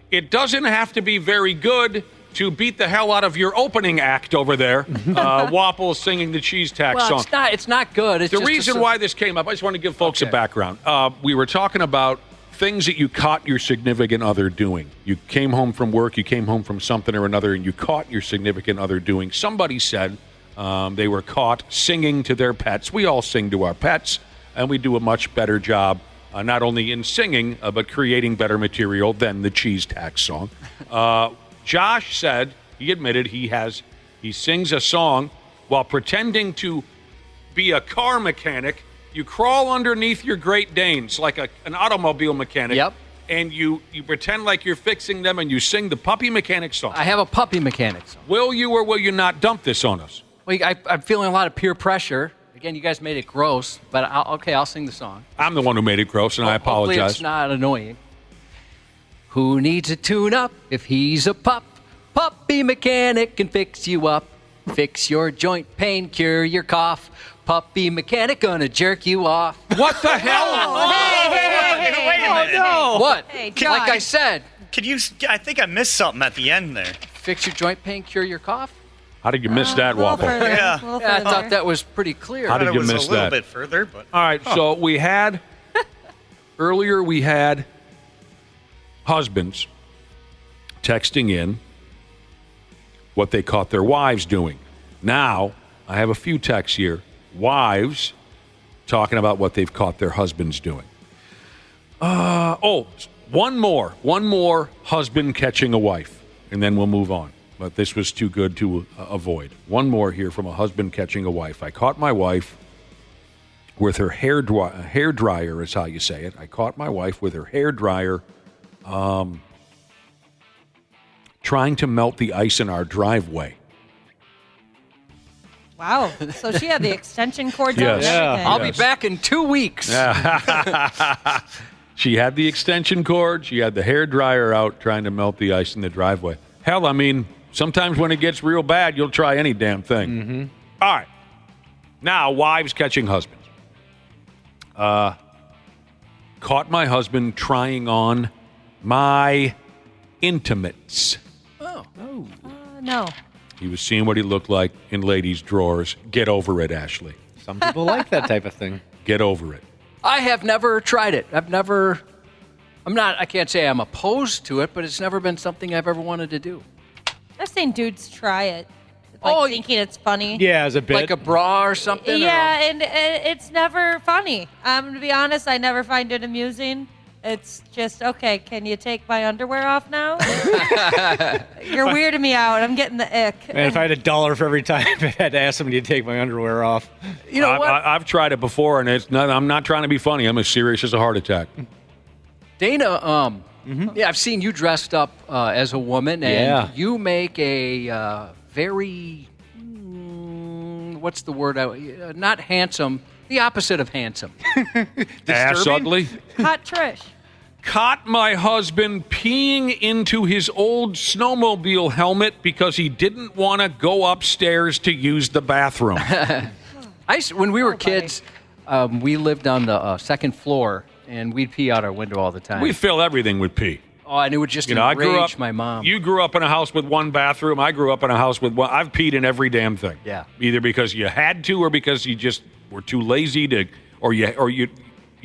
It doesn't have to be very good to beat the hell out of your opening act over there. Wapple singing the cheese tax song. It's not good. It's the just reason why this came up, I just want to give folks a background. We were talking about things that you caught your significant other doing. You came home from work, you came home from something or another, and you caught your significant other doing. Somebody said they were caught singing to their pets. We all sing to our pets, and we do a much better job, not only in singing, but creating better material than the cheese tax song. Josh said, he admitted he sings a song while pretending to be a car mechanic. You crawl underneath your Great Danes like an automobile mechanic. Yep. And you pretend like you're fixing them and you sing the Puppy Mechanic song. I have a Puppy Mechanic song. Will you or will you not dump this on us? Well, I'm feeling a lot of peer pressure. Again, you guys made it gross, but I'll sing the song. I'm the one who made it gross, and I apologize. Hopefully it's not annoying. Who needs a tune-up if he's a pup? Puppy Mechanic can fix you up. Fix your joint pain, cure your cough. Puppy Mechanic gonna jerk you off. What the hell? Wait a minute. No. What? Hey, like I said. I think I missed something at the end there. Fix your joint pain, cure your cough? How did you miss that, Wapple? Yeah. I thought that was pretty clear. How did you miss a little that? bit further, but All right, so we had husbands texting in what they caught their wives doing. Now, I have a few texts here. Wives talking about what they've caught their husbands doing. One more husband catching a wife, and then we'll move on. But this was too good to avoid. One more here from a husband catching a wife. I caught my wife with her hair dryer is how you say it. I caught my wife with her hair dryer trying to melt the ice in our driveway. Wow. So she had the extension cords out and Yes. everything. I'll be back in 2 weeks. She had the extension cord. She had the hair dryer out trying to melt the ice in the driveway. Hell, I mean, sometimes when it gets real bad, you'll try any damn thing. Mm-hmm. All right. Now, wives catching husbands. Caught my husband trying on my intimates. No. He was seeing what he looked like in ladies' drawers. Get over it, Ashley. Some people like that type of thing. Get over it. I have never tried it. I can't say I'm opposed to it, but it's never been something I've ever wanted to do. I've seen dudes try it. Like thinking it's funny. Yeah, as a bit. Like a bra or something? Yeah, and it's never funny. To be honest, I never find it amusing. It's just, okay, can you take my underwear off now? You're weirding me out. I'm getting the ick. Man, if I had $1 for every time I had to ask somebody to take my underwear off. You know what? I've tried it before, and I'm not trying to be funny. I'm as serious as a heart attack. Dana, yeah, I've seen you dressed up as a woman, and you make a very, what's the word? Not handsome, the opposite of handsome. Ass ugly? Hot Trish. Caught my husband peeing into his old snowmobile helmet because he didn't want to go upstairs to use the bathroom. When we were kids, we lived on the second floor, and we'd pee out our window all the time. We fill everything with pee. Oh, and it would just enrage my mom. You grew up in a house with one bathroom. I grew up in a house with one. I've peed in every damn thing. Yeah. Either because you had to or because you just were too lazy to, or you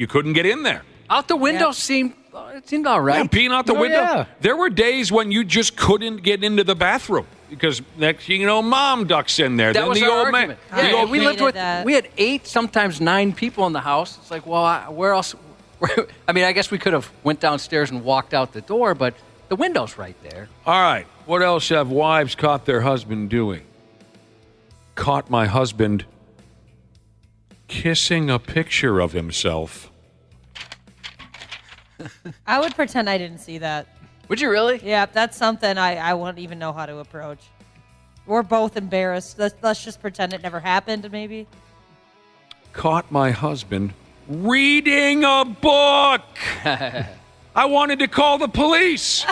couldn't get in there. Out the window seemed all right. Yeah, peeing out the window. Yeah. There were days when you just couldn't get into the bathroom because next thing you know, mom ducks in there. That then was the our old argument. man. Yeah, we lived with. We had 8, sometimes 9 people in the house. It's like, well, where else? I mean, I guess we could have went downstairs and walked out the door, but the window's right there. All right. What else have wives caught their husband doing? Caught my husband kissing a picture of himself. I would pretend I didn't see that. Would you really? Yeah, that's something I wouldn't even know how to approach. We're both embarrassed. Let's just pretend it never happened, maybe. Caught my husband reading a book. I wanted to call the police.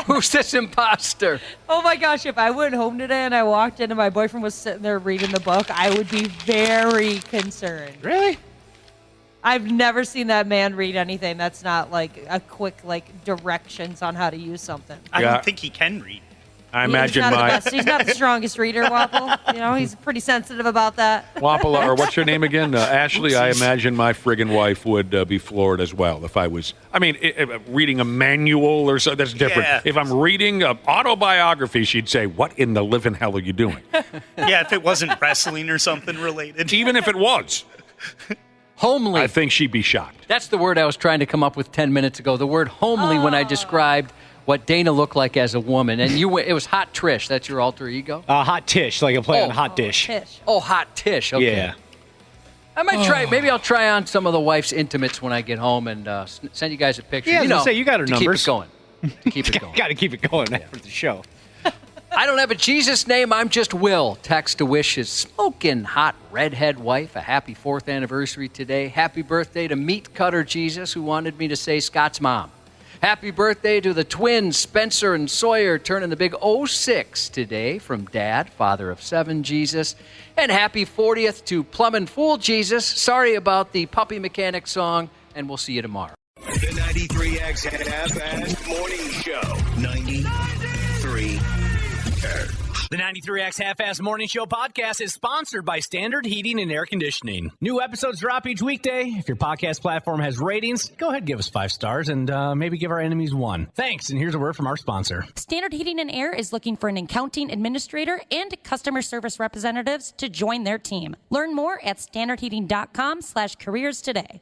Who's this imposter? Oh my gosh, if I went home today and I walked in and my boyfriend was sitting there reading the book, I would be very concerned. Really? I've never seen that man read anything that's not like a quick directions on how to use something. I don't think he can read. I imagine he's not the strongest reader, Wapple. He's pretty sensitive about that. Wapple, or what's your name again? Ashley. Oopsies. I imagine my friggin' wife would be floored as well if I was. I mean, reading a manual or so, that's different. Yeah. If I'm reading an autobiography, she'd say, "What in the living hell are you doing?" Yeah, if it wasn't wrestling or something related. Even if it was. Homely. I think she'd be shocked. That's the word I was trying to come up with 10 minutes ago. The word homely when I described what Dana looked like as a woman. And it was Hot Trish. That's your alter ego? Hot Tish, like a play on Hot Dish. Tish. Oh, Hot Tish. Okay. Yeah. I might try. Maybe I'll try on some of the wife's intimates when I get home and send you guys a picture. Yeah, I was gonna say, you got her to numbers. Keep it going. To keep it going. Got to keep it going after the show. I don't have a Jesus name. I'm just Will. Text to wish his smoking hot redhead wife a happy 4th anniversary today. Happy birthday to Meat Cutter Jesus, who wanted me to say Scott's mom. Happy birthday to the twins, Spencer and Sawyer, turning the big 06 today from Dad, father of 7 Jesus. And happy 40th to Plumb Fool Jesus. Sorry about the Puppy Mechanic song, and we'll see you tomorrow. The 93X Half-Assed Morning Show. 93. The 93X Half-Assed Morning Show podcast is sponsored by Standard Heating and Air Conditioning. New episodes drop each weekday. If your podcast platform has ratings, go ahead and give us 5 stars and maybe give our enemies 1. Thanks, and here's a word from our sponsor. Standard Heating and Air is looking for an accounting administrator and customer service representatives to join their team. Learn more at standardheating.com/careers today.